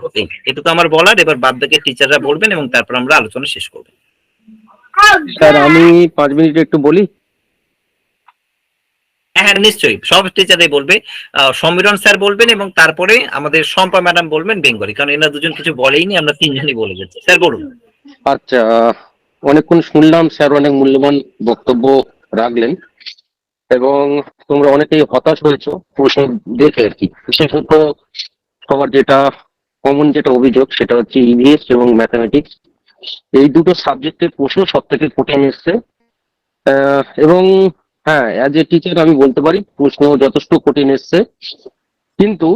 এটুকু আমার বলার। এবার বাদ বাকি টিচাররা বলবেন এবং তারপর আমরা আলোচনা শেষ করব। স্যার আমি 5 মিনিট একটু বলি। হ্যাঁ নিশ্চয়ই, সব টিচারই বলবে। সমীরণ স্যার বলবেন এবং তারপরে আমাদের শম্পা ম্যাডাম বলবেন বেঙ্গলি, কারণ এনারা দুজন কিছু বলেইনি, আমরা 3 জনই বলে যাচ্ছি। স্যার বলুন। আচ্ছা, অনেকক্ষণ শুনলাম, স্যার অনেক মূল্যবান বক্তব্য রাখলেন, এবং তোমরা অনেকেই হতাশ হয়েছো প্রশ্ন দেখে আর কি। বিশেষত সবার যেটা কমন যেটা অভিযোগ সেটা হচ্ছে ইভিএস এবং ম্যাথামেটিক্স, এই দুটো সাবজেক্টের প্রশ্ন সব থেকে কঠিন এসছে। এবং হ্যাঁ, অ্যাজ এ টিচার আমি বলতে পারি প্রশ্ন যথেষ্ট কঠিন এসছে, কিন্তু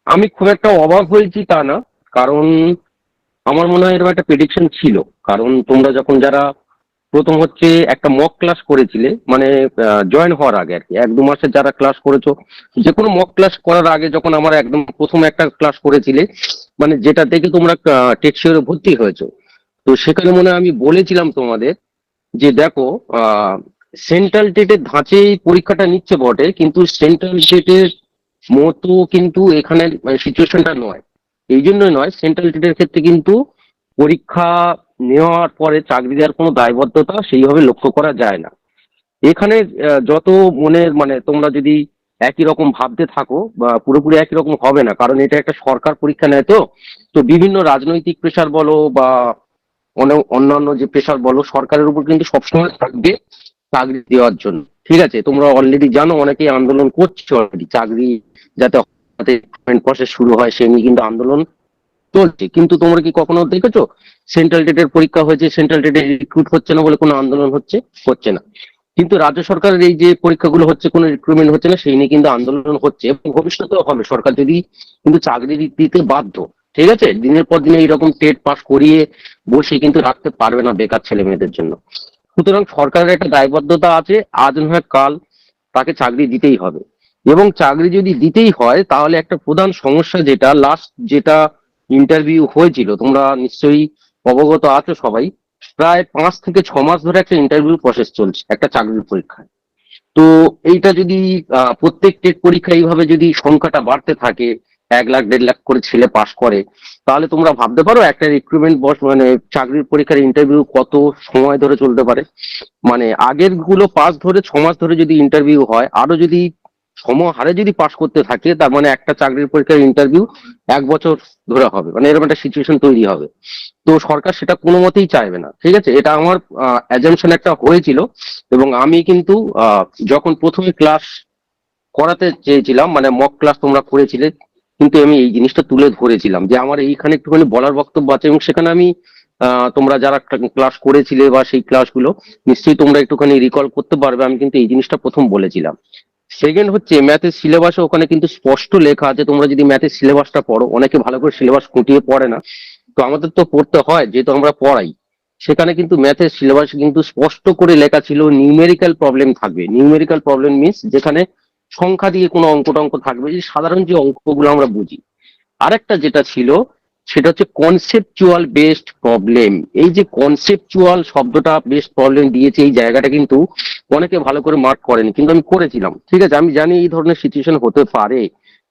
আমি খুব একটা অবাক হয়েছি তা না, কারণ আমার মনে হয় এরকম একটা প্রেডিকশন ছিল। কারণ তোমরা যখন যারা প্রথম হচ্ছে একটা মক ক্লাস করেছিলে, মানে জয়েন হওয়ার আগে আর কি, 1-2 মাসের যারা ক্লাস করেছো, যে কোনো মক ক্লাস করার আগে যখন আমার একদম প্রথম একটা ক্লাস করেছিলে, মানে যেটা দেখে তোমরা টেকশিওরে ভর্তি হয়েছো, তো সেখানে মনে হয় আমি বলেছিলাম তোমাদের যে দেখো, সেন্ট্রাল টেটের ধাঁচেই পরীক্ষাটা নিচ্ছে বটে, কিন্তু সেন্ট্রাল টেটের মতো কিন্তু এখানে সিচুয়েশনটা নয়। এই জন্যই নয়, সেন্ট্রাল টেটের ক্ষেত্রে কিন্তু পরীক্ষা নেওয়ার পরে চাকরি দেওয়ার কোনো দায়বদ্ধতা সেইভাবে লক্ষ্য করা যায় না। এখানে যত মনের মানে তোমরা যদি একই রকম ভাবতে থাকো, বা পুরোপুরি একই রকম হবে না, কারণ এটা একটা সরকার পরীক্ষা নেয়, তো বিভিন্ন রাজনৈতিক প্রেশার বলো বা অন্যান্য যে প্রেশার বলো, সরকারের উপর কিন্তু সবসময় থাকবে চাকরি দেওয়ার জন্য। ঠিক আছে, তোমরা অলরেডি জানো, অনেকেই আন্দোলন করছে অলরেডি, চাকরি যাতে প্রসেস শুরু হয় সে নিয়ে কিন্তু আন্দোলন চলছে। কিন্তু তোমরা কি কখনো দেখেছো সেন্ট্রাল টেটের পরীক্ষা হয়েছে, সেন্ট্রাল টেটের রিক্রুট হচ্ছে না বলে কোনো আন্দোলন হচ্ছে না? কিন্তু রাজ্য সরকারের এই যে পরীক্ষাগুলো হচ্ছে, কোনো রিক্রুটমেন্ট হচ্ছে না, সেই নিয়ে কিন্তু আন্দোলন হচ্ছে, এবং ভবিষ্যতেও হবে। সরকার যদি কিন্তু চাকরি দিতে বাধ্য, ঠিক আছে, দিনের পর দিনে এইরকম টেট পাস করিয়ে বসে কিন্তু রাখতে পারবে না বেকার ছেলে মেয়েদের জন্য। সুতরাং সরকারের একটা দায়বদ্ধতা আছে, আজ নয় কাল তাকে চাকরি দিতেই হবে। এবং চাকরি যদি দিতেই হয়, তাহলে একটা প্রধান সমস্যা যেটা লাস্ট যেটা ইন্টারভিউ হয়েছিল, তোমরা নিশ্চয়ই অবগত আছো সবাই, প্রায় 5 থেকে 6 মাস ধরে একটা ইন্টারভিউ প্রসেস চলছে একটা চাকরির পরীক্ষায়। তো এইটা যদি প্রত্যেক টেট পরীক্ষা এইভাবে যদি সংখ্যাটা বাড়তে থাকে, 1 লাখ 1.5 লাখ করে ছেলে পাশ করে, তাহলে তোমরা ভাবতে পারো একটা রিক্রুটমেন্ট মানে চাকরির পরীক্ষার ইন্টারভিউ কত সময় ধরে চলতে পারে। মানে আগের গুলো 5 ধরে 6 মাস ধরে যদি ইন্টারভিউ হয়, আরো যদি সমহারে যদি পাশ করতে থাকে, তার মানে একটা চাকরির পরীক্ষার ইন্টারভিউ 1 বছর ধরে হবে, মানে এরকম একটা সিচুয়েশন তৈরি হবে। তো সরকার সেটা কোনো মতেই চাইবে না, ঠিক আছে। এটা আমার অ্যাজাম্পশন একটা হয়েছিল, এবং আমি কিন্তু যখন প্রথমে ক্লাস করাতে চেয়েছিলাম, মানে মক ক্লাস তোমরা করেছিলে, কিন্তু আমি এই জিনিসটা তুলে ধরেছিলাম যে আমার এইখানে একটুখানি বলার বক্তব্য আছে, এবং সেখানে আমি তোমরা যারা ক্লাস করেছিলে বা সেই ক্লাসগুলো নিশ্চয়ই তোমরা একটুখানি রিকল করতে পারবে, আমি কিন্তু এই জিনিসটা প্রথম বলেছিলাম। সেকেন্ড হচ্ছে ম্যাথের সিলেবাসে ওখানে কিন্তু স্পষ্ট লেখা আছে, তোমরা যদি ম্যাথের সিলেবাসটা পড়ো, অনেকে ভালো করে সিলেবাস খুঁটিয়ে পড়ে না, তো আমাদের তো পড়তে হয় যেহেতু আমরা পড়াই। সেখানে কিন্তু ম্যাথের সিলেবাসে কিন্তু স্পষ্ট করে লেখা ছিল নিউমেরিক্যাল প্রবলেম থাকবে। নিউমেরিক্যাল প্রবলেম মিনস যেখানে সংখ্যা দিয়ে কোনো অঙ্ক টঙ্ক থাকবে, যে সাধারণ যে অঙ্কগুলো আমরা বুঝি। আরেকটা যেটা ছিল সেটা হচ্ছে কনসেপচুয়াল বেসড প্রবলেম। এই যে কনসেপচুয়াল শব্দটা বেসড প্রবলেম দিয়েছে, এই জায়গাটা কিন্তু অনেকে ভালো করে মার্ক করেনি, কিন্তু আমি করেছিলাম, ঠিক আছে। আমি জানি এই ধরনের সিচুয়েশন হতে পারে।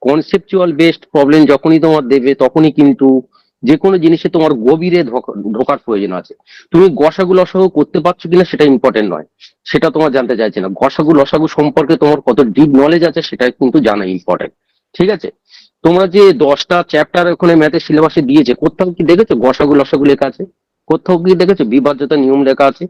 কনসেপচুয়াল বেসড প্রবলেম যখনই তোমার দেবে, তখনই কিন্তু যে কোনো জিনিসে তোমার গভীরে ঢোকার প্রয়োজন আছে। তুমি গসাগু লসাগু করতে পারছো কিনা সেটা ইম্পর্টেন্ট নয়, সেটা তোমার জানতে চাইছে না। গসাগু লসাগু সম্পর্কে তোমার কত ডিপ নলেজ আছে সেটা কিন্তু জানা ইম্পর্টেন্ট, ঠিক আছে। তোমরা যে 10টা চ্যাপ্টার ওখানে ম্যাথের সিলেবাসে দিয়েছে, কোথাও কি দেখেছো গসাগু লসাগু লেখা আছে? কোথাও কি দেখেছো বিভাজ্যতা নিয়ম লেখা আছে?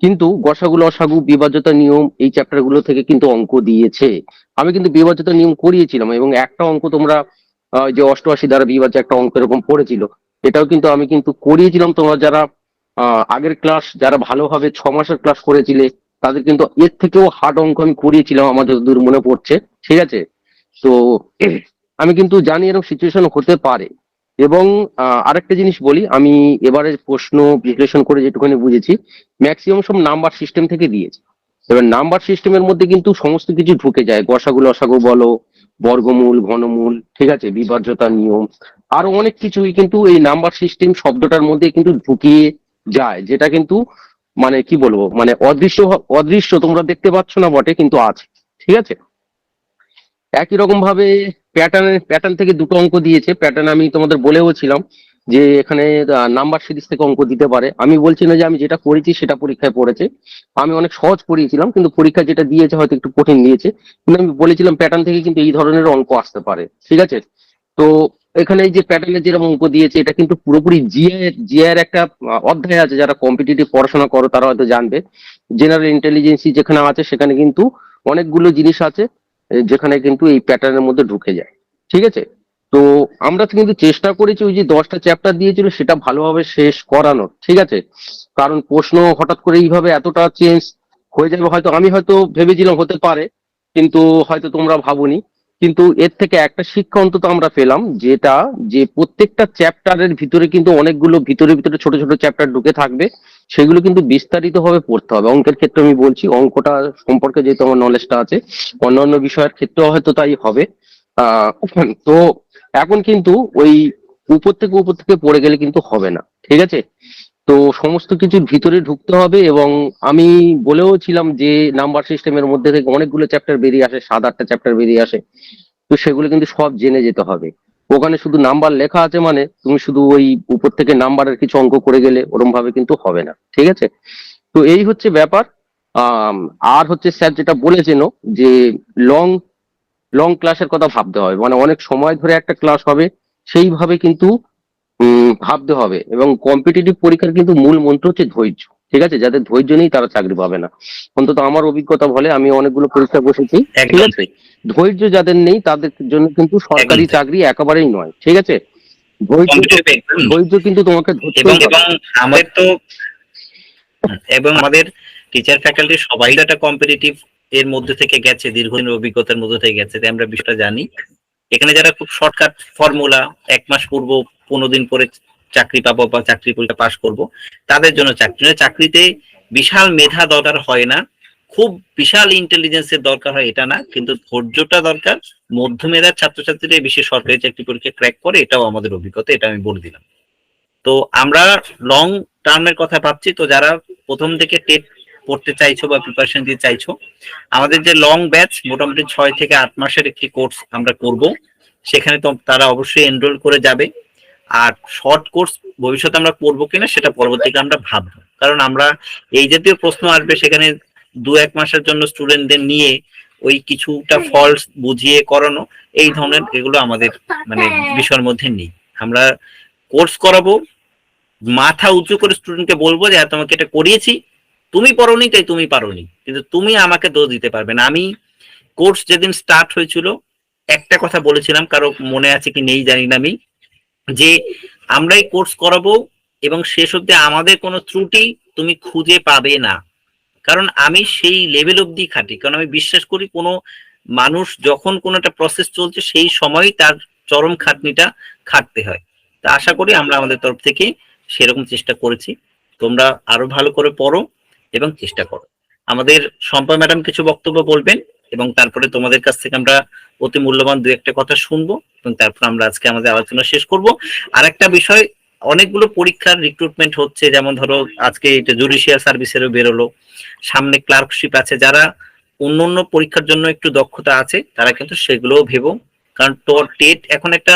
কিন্তু গসাগু লসাগু বিভাজ্যতা নিয়ম এই চ্যাপ্টার গুলো থেকে কিন্তু অঙ্ক দিয়েছে। আমি কিন্তু বিভাজ্যতা নিয়ম করিয়েছিলাম, এবং একটা অঙ্ক তোমরা যে 88 দ্বারা বিভাজ্য একটা অঙ্ক এরকম পড়েছিল, এটাও কিন্তু আমি কিন্তু করিয়েছিলাম। তোমরা যারা আগের ক্লাস যারা ভালোভাবে 6 মাসের ক্লাস করেছিলে, তাদের কিন্তু এর থেকেও হার্ড অঙ্ক আমি করিয়েছিলাম আমার যতদূর মনে পড়ছে, ঠিক আছে। তো আমি কিন্তু জানি এরকম সিচুয়েশন হতে পারে। এবং আরেকটা জিনিস বলি, আমি এবারে প্রশ্ন বিশ্লেষণ করে যেটুখানি বুঝেছি, ম্যাক্সিমাম সব নাম্বার সিস্টেম থেকে দিয়েছে। এবার নাম্বার সিস্টেমের মধ্যে কিন্তু সমস্ত কিছু ঢুকে যায়, গসাগু লসাগু বলো, বর্গমূল, ঘনমূল, ঠিক আছে, বিভাজ্যতা নিয়ম, আরো অনেক কিছুই কিন্তু এই নাম্বার সিস্টেম শব্দটার মধ্যে কিন্তু ঢুকিয়ে যায়, যেটা কিন্তু মানে কি বলবো, মানে অদৃশ্য অদৃশ্য তোমরা দেখতে পাচ্ছ না বটে, কিন্তু আছে, ঠিক আছে। একই রকম ভাবে প্যাটার্ন থেকে দুটো অঙ্ক দিয়েছে। প্যাটার্ন আমি তোমাদের বলেও ছিলাম যে এখানে নাম্বার সিরিজ থেকে অঙ্ক দিতে পারে। আমি বলছি না যে আমি যেটা করেছি সেটা পরীক্ষায় পড়েছে, আমি অনেক সহজ করিয়েছিলাম, কিন্তু পরীক্ষা যেটা দিয়েছে হয়তো একটু কঠিন দিয়েছে, কিন্তু আমি বলেছিলাম প্যাটার্ন থেকে কিন্তু এই ধরনের অঙ্ক আসতে পারে, ঠিক আছে। তো এখানে এই যে প্যাটার্নের যেরকম অঙ্ক দিয়েছে, এটা কিন্তু পুরোপুরি জিআই একটা অধ্যায় আছে, যারা কম্পিটিটিভ পড়াশোনা করো তারা হয়তো জানবে। জেনারেল ইন্টেলিজেন্সি যেখানে আছে সেখানে কিন্তু অনেকগুলো জিনিস আছে যেখানে কিন্তু এই প্যাটার্নের মধ্যে ঢুকে যায়, ঠিক আছে। তো আমরা কিন্তু চেষ্টা করেছি ওই যে 10টা চ্যাপ্টার দিয়েছিল সেটা ভালোভাবে শেষ করানোর, ঠিক আছে। কারণ প্রশ্ন হঠাৎ করে এইভাবে এতটা চেঞ্জ হয়ে যাবে, হয়তো আমি হয়তো ভেবেছিলাম হতে পারে, কিন্তু হয়তো তোমরা ভাবুনি। কিন্তু এর থেকে একটা শিক্ষা অন্তত আমরা পেলাম, যেটা যে প্রত্যেকটা চ্যাপ্টারের ভিতরে কিন্তু অনেকগুলো ভিতরে ভিতরে ছোট ছোট চ্যাপ্টার ঢুকে থাকবে, সেগুলো কিন্তু বিস্তারিত ভাবে পড়তে হবে। অঙ্কের ক্ষেত্রে আমি বলছি, অঙ্কটা সম্পর্কে যেহেতু আমার নলেজটা আছে, অন্যান্য বিষয়ের ক্ষেত্রেও হয়তো তাই হবে। আহ তো এখন কিন্তু ওই উপর থেকে পড়ে গেলে কিন্তু হবে না, ঠিক আছে। তো সমস্ত কিছুর ভিতরে ঢুকতে হবে, এবং আমি বলেও ছিলাম যে নাম্বার সিস্টেমের মধ্যে থেকে অনেকগুলো চ্যাপ্টার বেরিয়ে আসে, 7-8টা চ্যাপ্টার বেরিয়ে আসে, তো সেগুলো কিন্তু সব জেনে যেতে হবে। ওখানে শুধু নাম্বার লেখা আছে মানে তুমি শুধু ওই উপর থেকে নাম্বারের কিছু অঙ্ক করে গেলে ওরম ভাবে কিন্তু হবে না, ঠিক আছে। তো এই হচ্ছে ব্যাপার। আর হচ্ছে স্যার যেটা বলেছেন যে লং লং ক্লাসের কথা ভাবতে হবে, মানে অনেক সময় ধরে একটা ক্লাস হবে, সেইভাবে কিন্তু ভাবতে হবে। এবং কম্পিটিটিভ পরীক্ষার কিন্তু মূল মন্ত্র হচ্ছে ধৈর্য, ঠিক আছে। যাদের ধৈর্য নেই তারা চাকরি পাবে না, অন্তত আমার অভিজ্ঞতা বলে। আমি অনেকগুলো পরীক্ষা বসেছি, ঠিক আছে। ধৈর্য যাদের নেই তাদের জন্য কিন্তু সরকারি চাকরি একেবারেই নয়, ঠিক আছে। ধৈর্য কিন্তু তোমাকে ধরতে হবে। আমাদের তো এবং আমাদের টিচার ফ্যাকাল্টি সবাই একটা কম্পিটিটিভ এর মধ্যে থেকে গেছে, দীর্ঘদিনের অভিজ্ঞতার মধ্যে থেকে গেছে, তাই আমরা বিষয়টা জানি। এখানে যারা খুব শর্টকাট ফর্মুলা 1 মাস পূর্ব 15 দিন পরে চাকরি পাবো বা চাকরি পরীক্ষা পাস করব, তাদের জন্য চাকরিতে বিশাল মেধা দরকার হয় না, খুব বিশাল ইন্টেলিজেন্সের দরকার হয় এটা না, কিন্তু ধৈর্যটা দরকার। মধ্যমেধার ছাত্রছাত্রীরা বেশি সরকারি চাকরি পরীক্ষা ক্র্যাক করে, এটাও আমাদের অভিজ্ঞতা, এটা আমি বলে দিলাম। তো আমরা লং টার্মের কথা ভাবছি, তো যারা প্রথম থেকে টেট পড়তে চাইছো বা প্রিপারেশন দিতে চাইছো, আমাদের যে লং ব্যাচ মোটামুটি 6 থেকে 8 মাসের একটি কোর্স আমরা করব, সেখানে তো তারা অবশ্যই এনরোল করে যাবে। আর শর্ট কোর্স ভবিষ্যতে আমরা করবো কিনা সেটা পরবর্তীতে আমরা ভাববো, কারণ আমরা এই জাতীয় প্রশ্ন আসবে সেখানে 2-1 মাসের জন্য স্টুডেন্টদের নিয়ে ওই কিছুটা ফলস বুঝিয়ে করানো, এই ধরনের এগুলো আমাদের মানে বিষয়ের মধ্যে নেই। আমরা কোর্স করাবো, মাথা উঁচু করে স্টুডেন্টকে বলবো যে হ্যাঁ তোমাকে এটা করিয়েছি, তুমি পড়োনি তাই তুমি পারোনি, কিন্তু তুমি আমাকে দোষ দিতে পারবে না। আমি কোর্স যেদিন স্টার্ট হয়েছিল একটা কথা বলেছিলাম, কারো মনে আছে কি নেই জানি না আমি, যে আমরা এই কোর্স করাবো এবং শেষ অবধি আমাদের কোনো ত্রুটি তুমি খুঁজে পাবে না। কারণ আমি সেই লেভেল অবধি খাটি, কারণ আমি বিশ্বাস করি কোনো মানুষ যখন কোনো একটা প্রসেস চলছে সেই সময়ই তার চরম খাটনিটা খাটতে হয়। তা আশা করি আমরা আমাদের তরফ থেকে সেরকম চেষ্টা করেছি। তোমরা আরো ভালো করে পড়ো এবং চেষ্টা করো। আমাদের শম্পা ম্যাডাম কিছু বক্তব্য বলবেন এবং তারপরে তোমাদের কাছ থেকে আমরা অতি মূল্যবান দু একটা কথা শুনবো এবং তারপর আমরা আজকে আমাদের আলোচনা শেষ করব। আর একটা বিষয়, অনেকগুলো পরীক্ষার রিক্রুটমেন্ট হচ্ছে, যেমন ধরো আজকে এটা জুডিশিয়াল সার্ভিসেরও বেরোলো, সামনে ক্লার্কশিপ আছে। যারা অন্য অন্য পরীক্ষার জন্য একটু দক্ষতা আছে তারা কিন্তু সেগুলোও ভেবো, কারণ তোর টেট এখন একটা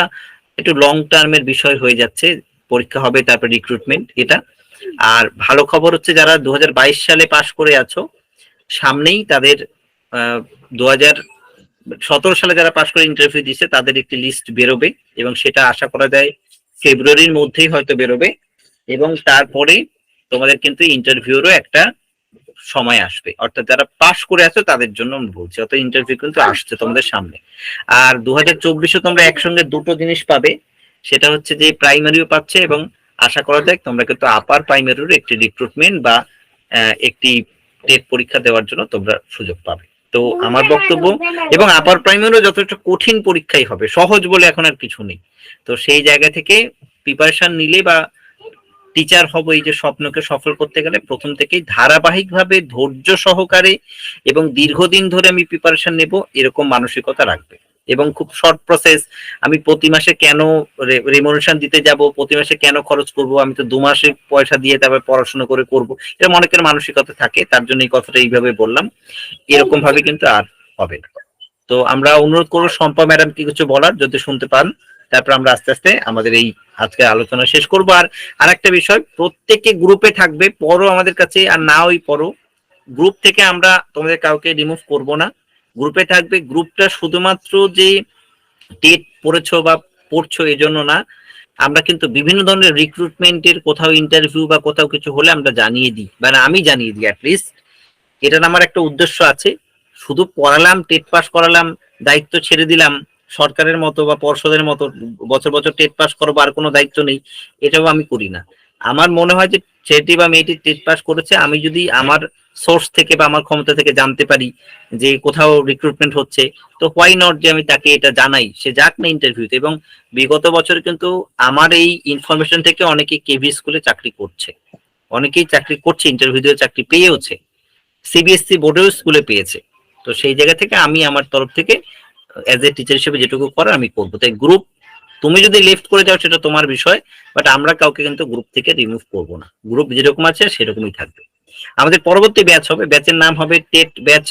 একটু লং টার্মের বিষয় হয়ে যাচ্ছে, পরীক্ষা হবে তারপর রিক্রুটমেন্ট এটা। আর ভালো খবর হচ্ছে যারা 2022 সালে পাশ করে আছো, সামনেই তাদের 2017 সালে যারা পাশ করে ইন্টারভিউ দিচ্ছে তাদের একটি লিস্ট বেরোবে এবং সেটা আশা করা যায় ফেব্রুয়ারির মধ্যেই হয়তো বেরোবে। এবং তারপরে তোমাদের কিন্তু ইন্টারভিউরও একটা সময় আসবে, অর্থাৎ যারা পাশ করে আছো তাদের জন্য আমি বলছি, অর্থাৎ ইন্টারভিউ কিন্তু আসছে তোমাদের সামনে। আর 2024-এ তোমরা একসঙ্গে দুটো জিনিস পাবে, সেটা হচ্ছে যে প্রাইমারিও পাচ্ছে এবং আশা করা যায় তোমরা কিন্তু আপার প্রাইমারির একটি রিক্রুটমেন্ট বা একটি টেট পরীক্ষা দেওয়ার জন্য তোমরা সুযোগ পাবে। তো আমার বক্তব্য, এবং আপার প্রাইমারিও যথেষ্ট কঠিন পরীক্ষাই হবে, সহজ বলে এখন আর কিছু নেই। তো সেই জায়গা থেকে প্রিপারেশন নিলে বা টিচার হব এই যে স্বপ্নকে সফল করতে গেলে প্রথম থেকেই ধারাবাহিকভাবে ধৈর্য সহকারে এবং দীর্ঘদিন ধরে আমি প্রিপারেশন নেব এরকম মানসিকতা রাখবে। এবং খুব শর্ট প্রসেস, আমি প্রতি মাসে কেন রেমুনারেশন দিতে যাব, প্রতি মাসে কেন খরচ করব, আমি তো 2 মাসে পয়সা দিয়ে তারপর পড়াশোনা করে করব, এরকম অনেকের মানসিকতা থাকে, তার জন্য এই কথাটা এইভাবে বললাম। এরকম ভাবে কিন্তু আর হবে না। তো আমরা অনুরোধ করবো শম্পা ম্যাডাম কি কিছু বলার যদি শুনতে পান, তারপর আমরা আস্তে আস্তে আমাদের এই আজকে আলোচনা শেষ করবো। আর আরেকটা বিষয়, প্রত্যেকে গ্রুপে থাকবে, পড়ো আমাদের কাছে, আর না ওই পড়ো, গ্রুপ থেকে আমরা তোমাদের কাউকে রিমুভ করব না, গ্রুপে থাকবে। গ্রুপটা শুধুমাত্র যে টেট পড়েছো বা পড়ছো এই জন্য না, আমরা কিন্তু বিভিন্ন ধরনের রিক্রুটমেন্টের কোথাও ইন্টারভিউ বা কোথাও কিছু হলে আমরা জানিয়ে দিই, মানে আমি জানিয়ে দিই অ্যাটলিস্ট। এটার আমার একটা উদ্দেশ্য আছে, শুধু পড়ালাম টেট পাস করালাম দায়িত্ব ছেড়ে দিলাম সরকারের মতো বা পর্ষদের মতো বছর বছর টেট পাস করবো আর কোনো দায়িত্ব নেই, এটাও আমি করি না। আমার মনে হয় যে ছেলেটি বা মেয়েটি টেট পাস করেছে, আমি যদি আমার সোর্স থেকে বা আমার ক্ষমতা থেকে জানতে পারি যে কোথাও রিক্রুটমেন্ট হচ্ছে, তো হোয়াই নট যে আমি তাকে এটা জানাই, সে যাক না ইন্টারভিউতে। এবং বিগত বছর কিন্তু আমার এই ইনফরমেশন থেকে অনেকেই কেভি স্কুলে চাকরি করছে, অনেকেই চাকরি করছে, ইন্টারভিউ দিয়ে চাকরি পেয়েওছে, সিবিএসসি বোর্ডেও স্কুলে পেয়েছে। তো সেই জায়গা থেকে আমি আমার তরফ থেকে অ্যাজ এ টিচার হিসেবে যেটুকু করার আমি করবো। তাই গ্রুপ তুমি যদি লেফট করে যাও সেটা তোমার বিষয়, বাট আমরা কাউকে কিন্তু গ্রুপ থেকে রিমুভ করবো না, গ্রুপ যেরকম আছে সেরকমই থাকবে। আমাদের পরবর্তী ব্যাচ হবে, ব্যাচের নাম হবে টেট ব্যাচ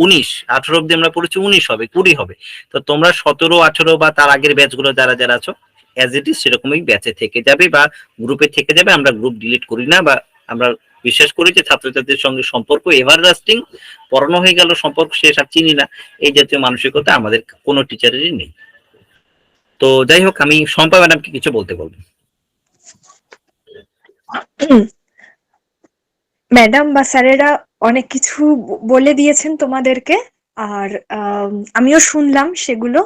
19, 18 অব্দি আমরা পড়েছি, 19 হবে, 20 হবে। তো তোমরা 17, 18 বা তার আগের ব্যাচগুলো যারা যারা আছো অ্যাজ ইট ইজ সেরকমই ব্যাচে থেকে যাবে বা গ্রুপে থেকে যাবে। আমরা গ্রুপ ডিলিট করি না, বা আমরা বিশ্বাস করি যে ছাত্রছাত্রীদের সঙ্গে সম্পর্ক এভার লাস্টিং, পড়ানো হয়ে গেল সম্পর্ক শেষ আর চিনি না, এই জাতীয় মানসিকতা আমাদের কোনো টিচারেরই নেই। তো যাই হোক, আমি শম্পা ম্যাডামকে কিছু বলতে বলবো। ম্যাডাম বা স্যারেরা অনেক কিছু বলে দিয়েছেন তোমাদেরকে, আর আমিও শুনলাম সেগুলো।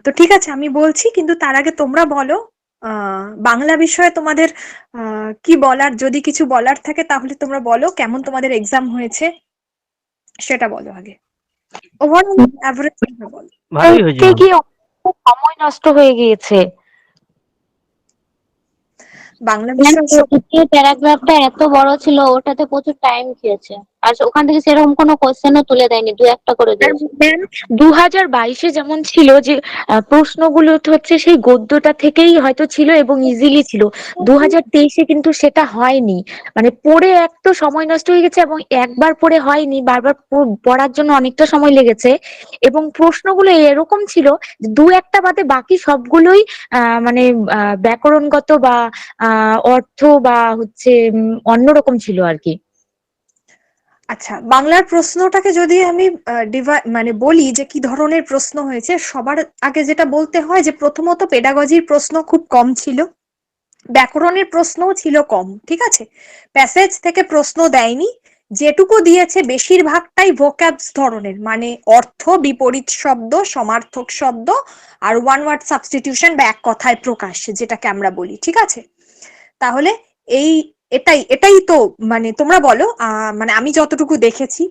তো ঠিক আছে, আমি বলছি, কিন্তু তার আগে তোমরা বলো বাংলা বিষয়ে তোমাদের কি বলার, যদি কিছু বলার থাকে তাহলে তোমরা বলো। কেমন তোমাদের এক্সাম হয়েছে সেটা বলো আগে, ওভারঅল অ্যাভারেজ বলো। ভালোই হয়েছে কি সময় নষ্ট হয়ে গিয়েছে। বাংলা বিষয় প্যারাগ্রাফটা এত বড় ছিল, ওটাতে প্রচুর টাইম খেয়েছে, আর ওখান থেকে সেরকম কোনো কোশ্চেনও তুলে দেয়নি, 2-1টা করে দিয়েছে। 2022-এ যেমন ছিল যে প্রশ্নগুলো হচ্ছে সেই গদ্যটা থেকেই হয়তো ছিল এবং ইজিলি ছিল, 2023-এ কিন্তু সেটা হয়নি। মানে পড়ে এক তো সময় নষ্ট হয়ে গেছে, এবং একবার পড়ে হয়নি, বারবার পড়ার জন্য অনেকটা সময় লেগেছে। এবং প্রশ্নগুলো এরকম ছিল 2-1টা বাদে বাকি সবগুলোই মানে ব্যাকরণগত বা অর্থ বা হচ্ছে অন্যরকম ছিল আর কি। আচ্ছা, বাংলার প্রশ্নটাকে যদি আমি মানে বলি যে কি ধরনের প্রশ্ন হয়েছে, সবার আগে যেটা বলতে হয় যে প্রথমত পেডাগজির প্রশ্ন খুব কম ছিল, ব্যাকরণের প্রশ্নও ছিল কম, ঠিক আছে। প্যাসেজ থেকে প্রশ্ন দেয়নি, যেটুকু দিয়েছে বেশিরভাগটাই ভোক্যাবস ধরনের, মানে অর্থ, বিপরীত শব্দ, সমার্থক শব্দ আর ওয়ান ওয়ার্ড সাবস্টিটিউশন বা এক কথায় প্রকাশ, যেটাকে আমরা বলি, ঠিক আছে। তাহলে এটাই তো, মানে তোমরা বলো, মানে আমি যতটুকু দেখেছি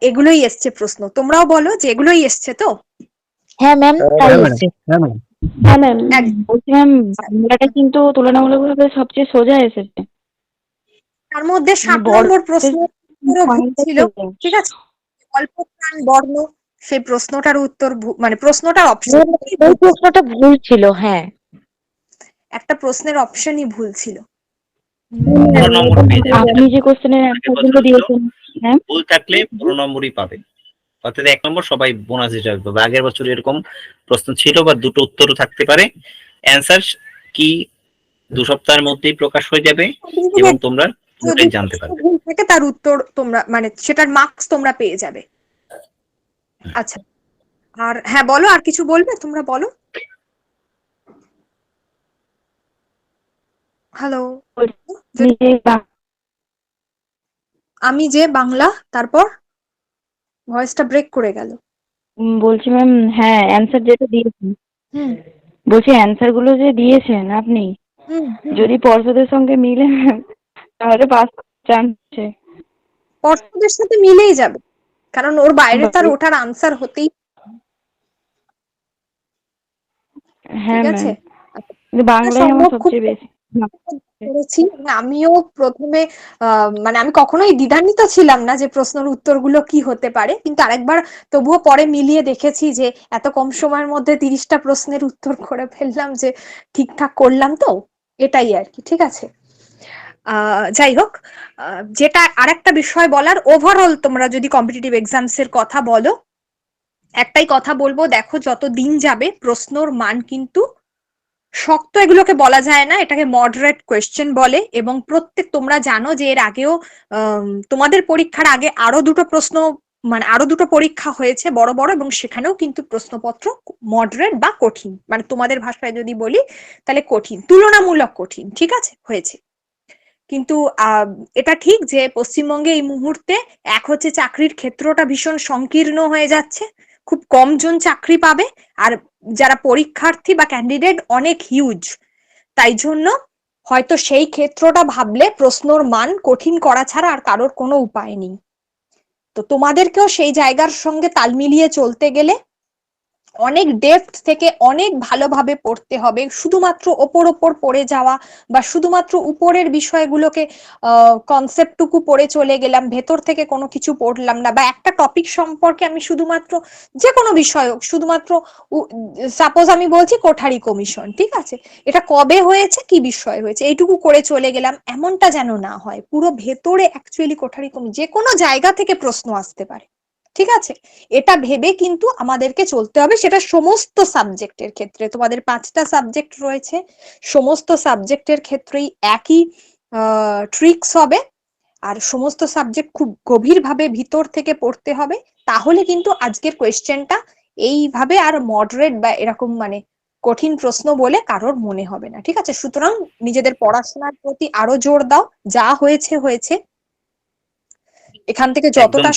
এগুলোই এসছে প্রশ্ন, তোমরাও বলো যে এগুলোই এসছে তো। হ্যাঁ ম্যাম, তাই হ্যাঁ ম্যাডাম, এসছে। হ্যাঁ ম্যাডাম। হ্যাঁ ম্যাম, একদম। বলছি ম্যাম বাংলাটা কিন্তু তুলনামূলকভাবে সবচেয়ে সোজা এসেছে। তার মধ্যে 7 বড় নম্বর প্রশ্ন ভুল ছিল, ছিল। ঠিক আছে। অল্প প্রাণ বর্ণ, সেই প্রশ্নটার উত্তর মানে প্রশ্নটার অপশন, ওই প্রশ্নটা ভুল ছিল, হ্যাঁ। একটা প্রশ্নের অপশনই ভুল ছিল। 15 নম্বর পেয়ে যাবে। আপনি যে কোশ্চেনের আগের অ্যান্সার বছর গুলো ছিল, দিয়েছেন ম্যাম, ভুল থাকলে 15 নম্বরই পাবে, অর্থাৎ 1 নম্বর সবাই বোনাস হিসাবে পাবে। আগের বছর এরকম প্রশ্ন ছিল, বা দুটো উত্তরও থাকতে পারে। অ্যান্সার কি 2 সপ্তাহের মধ্যেই প্রকাশ হয়ে যাবে এবং তোমরা যদি পুরোটাই জানতে পারবে। ভুল থাকে তার উত্তর তোমরা, মানে সেটার মার্কস তোমরা পেয়ে যাবে। আচ্ছা, আর হ্যাঁ বলো, আর কিছু বলবে তোমরা, বলো। হ্যালো, আমি যে বাংলা, তারপর ভয়েসটা ব্রেক করে গেল। বলছি ম্যাম, হ্যাঁ অ্যান্সার যেটা দিয়েছেন, হুম বলছি অ্যান্সার গুলো যে দিয়েছেন আপনি, হুম যদি পর্ষদের সঙ্গে মিলে তাহলে পাস চান্স। পর্ষদের সাথে মিলেই যাবে, কারণ ওর বাইরে তার ওঠার আনসার হতেই, হ্যাঁ ঠিক ম্যাম, আছে। বাংলায় আমার সবচেয়ে বেশি করেছি, আমিও প্রথমে মানে আমি কখনোই দ্বিধান্বিত ছিলাম না যে প্রশ্নের উত্তরগুলো কি হতে পারে, কিন্তু আরেকবার তবুও পরে মিলিয়ে দেখেছি যে এত কম সময়ের মধ্যে 30টা প্রশ্নের উত্তর করে ফেললাম, যে ঠিকঠাক করলাম তো, এটাই আর কি, ঠিক আছে। যাই হোক, যেটা আরেকটা বিষয় বলার, ওভারঅল তোমরা যদি কম্পিটিটিভ এক্সামস এর কথা বলো, একটাই কথা বলবো, দেখো যত দিন যাবে প্রশ্নর মান কিন্তু শক্ত এগুলোকে বলা যায় না, এটাকে মডারেট কোয়েশ্চেন বলে। এবং তোমরা জানো যে এর আগেও তোমাদের পরীক্ষার আগে আরো দুটো প্রশ্ন, মানে আরো দুটো পরীক্ষা হয়েছে বড় বড়, এবং সেখানেও কিন্তু প্রশ্নপত্র মডারেট বা কঠিন, মানে তোমাদের ভাষায় যদি বলি তাহলে কঠিন, তুলনামূলক কঠিন, ঠিক আছে, হয়েছে। কিন্তু এটা ঠিক যে পশ্চিমবঙ্গে এই মুহূর্তে এক হচ্ছে চাকরির ক্ষেত্রটা ভীষণ সংকীর্ণ হয়ে যাচ্ছে, খুব কম জন চাকরি পাবে, আর যারা পরীক্ষার্থী বা ক্যান্ডিডেট অনেক হিউজ, তাই জন্য হয়তো সেই ক্ষেত্রটা ভাবলে প্রশ্নর মান কঠিন করা ছাড়া আর কারোর কোনো উপায় নেই। তো তোমাদেরকেও সেই জায়গার সঙ্গে তাল মিলিয়ে চলতে গেলে অনেক ডেপথ থেকে অনেক ভালোভাবে পড়তে হবে, শুধুমাত্র ওপর পড়ে যাওয়া বা শুধুমাত্র উপরের বিষয়গুলোকে কনসেপ্টটুকু পড়ে চলে গেলাম, ভেতর থেকে কোনো কিছু পড়লাম না, বা একটা টপিক সম্পর্কে আমি শুধুমাত্র, যে কোনো বিষয় হোক, শুধুমাত্র সাপোজ আমি বলছি কোঠারি কমিশন, ঠিক আছে, এটা কবে হয়েছে, কি বিষয় হয়েছে, এইটুকু করে চলে গেলাম, এমনটা যেন না হয়। পুরো ভেতরে অ্যাকচুয়ালি কোঠারি কমিশন যে কোনো জায়গা থেকে প্রশ্ন আসতে পারে, ঠিক আছে, এটা ভেবে কিন্তু আমাদেরকে চলতে হবে। সেটা সমস্ত সাবজেক্টের ক্ষেত্রে, তোমাদের 5টা সাবজেক্ট রয়েছে, সমস্ত সাবজেক্টের ক্ষেত্রেই একই ট্রিক্স হবে, আর সমস্ত সাবজেক্ট খুব গভীরভাবে ভিতর থেকে পড়তে হবে, তাহলে কিন্তু আজকের কোয়েশ্চেনটা এইভাবে আর মডারেট বা এরকম মানে কঠিন প্রশ্ন বলে কারোর মনে হবে না, ঠিক আছে। সুতরাং নিজেদের পড়াশোনার প্রতি আরো জোর দাও, যা হয়েছে হয়েছে, এখান থেকে যতটা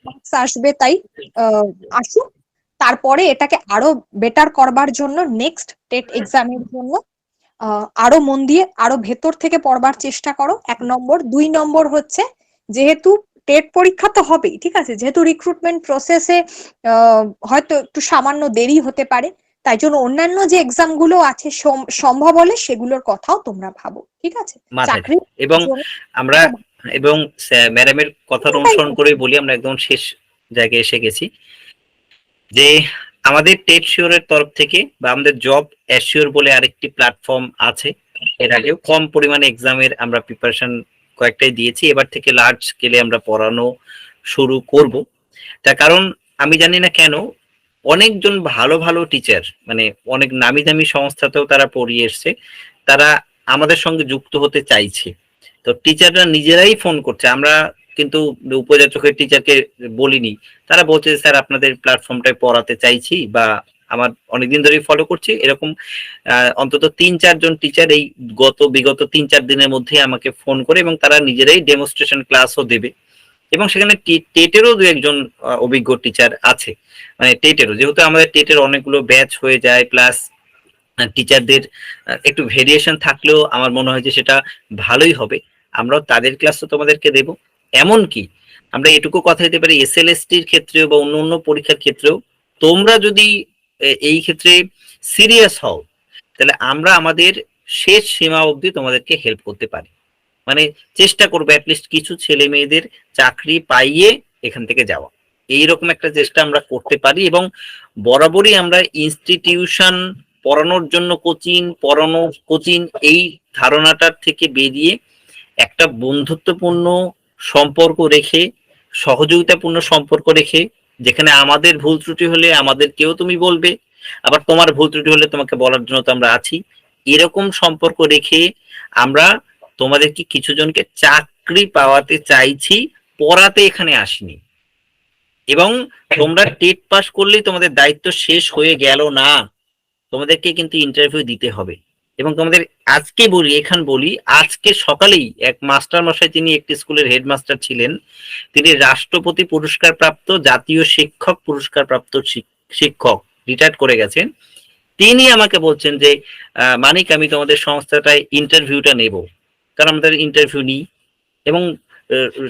মার্কস আসবে তাই আসুক, তারপরে এটাকে আরো বেটার করবার জন্য নেক্সট টেট এক্সামের জন্য আরো মন দিয়ে আরো ভেতর থেকে পড়বার চেষ্টা করো, 1 নম্বর। 2 নম্বর হচ্ছে, যেহেতু টেট পরীক্ষা তো হবেই, ঠিক আছে, যেহেতু রিক্রুটমেন্ট প্রসেসে হয়তো একটু সামান্য দেরি হতে পারে, তাই জন্য অন্যান্য যে এক্সাম গুলো আছে সম্ভব হলে সেগুলোর কথাও তোমরা ভাবো, ঠিক আছে। চাকরি এবং আমরা এবং ম্যাডামের কথা অনুসরণ করে বলি, আমরা একদম শেষ জায়গায় এসে গেছি, যে আমাদের টেট শিওরের তরফ থেকে বা আমাদের জব অ্যাসিওর বলে আরেকটি প্ল্যাটফর্ম আছে, এর আগেও কম পরিমাণে এক্সামের আমরা প্রিপারেশন কয়েকটাই দিয়েছি, এবার থেকে লার্জ স্কেলে আমরা পড়ানো শুরু করব। তার কারণ আমি জানি না কেন অনেকজন ভালো ভালো টিচার, মানে অনেক নামি দামি সংস্থাতেও তারা পড়িয়ে এসছে, তারা আমাদের সঙ্গে যুক্ত হতে চাইছে। তো টিচাররা নিজেরাই ফোন করছে, আমরা কিন্তু উপাচার্যকে টিচারকে বলিনি, তারা বলছে স্যার আপনাদের প্ল্যাটফর্মটায় পড়াতে চাইছি, বা আমার অনেকদিন ধরেই ফলো করছি এরকম অন্তত ৩-৪ জন টিচার এই বিগত ৩-৪ দিনের মধ্যে আমাকে ফোন করে, এবং তারা নিজেরাই ডেমনস্ট্রেশন ক্লাসও দেবে। এবং সেখানে টেটেরও ২-১ জন অভিজ্ঞ টিচার আছে, মানে টেটেরও, যেহেতু আমাদের টেটের অনেকগুলো ব্যাচ হয়ে যায়, প্লাস টিচারদের একটু ভেরিয়েশন থাকলেও আমার মনে হয় যে সেটা ভালোই হবে। আমরাও তাদের ক্লাসও তোমাদেরকে দেব। এমনকি আমরা এটুকু কথা দিতে পারি, এসএলএসটির ক্ষেত্রেও বা অন্য অন্য পরীক্ষার ক্ষেত্রেও তোমরা যদি এই ক্ষেত্রে সিরিয়াস হও, তাহলে আমরা আমাদের শেষ সীমা অবধি তোমাদেরকে হেল্প করতে পারি। মানে চেষ্টা করবো অ্যাটলিস্ট কিছু ছেলে মেয়েদের চাকরি পাইয়ে এখান থেকে যাওয়া, এইরকম একটা চেষ্টা আমরা করতে পারি। এবং বরাবরই আমরা ইনস্টিটিউশন পড়ানোর জন্য কোচিং এই ধারণাটার থেকে বেরিয়ে একটা বন্ধুত্বপূর্ণ সম্পর্ক রেখে, সহযোগিতাপূর্ণ সম্পর্ক রেখে, যেখানে আমাদের ভুল ত্রুটি হলে আমাদেরকেও তুমি বলবে, আবার তোমার ভুল ত্রুটি হলে তোমাকে বলার জন্য তো আমরা আছি, এরকম সম্পর্ক রেখে আমরা তোমাদেরকে কিছু জনকে চাকরি পাওয়াতে চাইছি, পড়াতে এখানে আসিনি। এবং তোমরা টেট পাস করলেই তোমাদের দায়িত্ব শেষ হয়ে গেল না, তোমাদেরকে কিন্তু ইন্টারভিউ দিতে হবে। এবং তোমাদের আজকে বলি আজকে সকালেই এক মাস্টার মশাই, তিনি একটি স্কুলের হেডমাস্টার ছিলেন, তিনি রাষ্ট্রপতি পুরস্কার প্রাপ্ত, জাতীয় শিক্ষক পুরস্কার প্রাপ্ত শিক্ষক, রিটায়ার্ড করে গেছেন। তিনি আমাকে বলছেন যে মানিক, আমি তোমাদের সংস্থাটায় ইন্টারভিউটা নেব, কারণ আমাদের ইন্টারভিউ নিই। এবং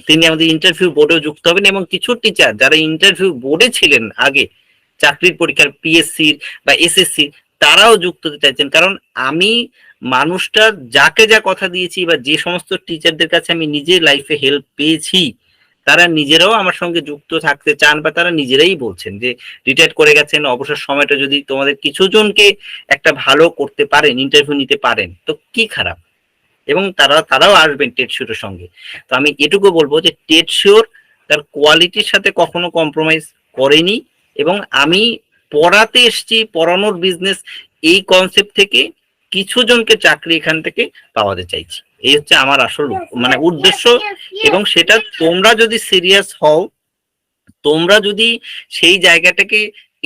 তিনি আমাদের ইন্টারভিউ বোর্ডেও যুক্ত হবেন, এবং কিছু টিচার যারা ইন্টারভিউ বোর্ডে ছিলেন আগে চাকরির পরীক্ষার পিএসসির বা এসএসসির, তারাও যুক্ত হতে চাইছেন। কারণ আমি মানুষটা যাকে যা কথা দিয়েছি, বা যে সমস্ত টিচারদের কাছে আমি নিজে লাইফে হেল্প পেয়েছি, তারা নিজেরাও আমার সঙ্গে যুক্ত থাকতে চান, বা তারা নিজেরাই বলছেন যে রিটায়ার করে গেছেন, অবসর সময়টা যদি তোমাদের কিছু জনকে একটা ভালো করতে পারেন, ইন্টারভিউ নিতে পারেন, তো কি খারাপ। এবং তারাও আসবেন টেট শিওরের সঙ্গে। তো আমি এটুকু বলবো যে টেট শিওর তার কোয়ালিটির সাথে কখনো কম্প্রোমাইজ করেনি, এবং আমি পড়াতে এসছি, পড়ানোর বিজনেস, এই কনসেপ্ট থেকে কিছু জনকে চাকরি এখান থেকে পাওয়াতে চাইছি। এই হচ্ছে আমার আসল মানে উদ্দেশ্য। এবং সেটা তোমরা যদি সিরিয়াস হও, তোমরা যদি সেই জায়গাটাকে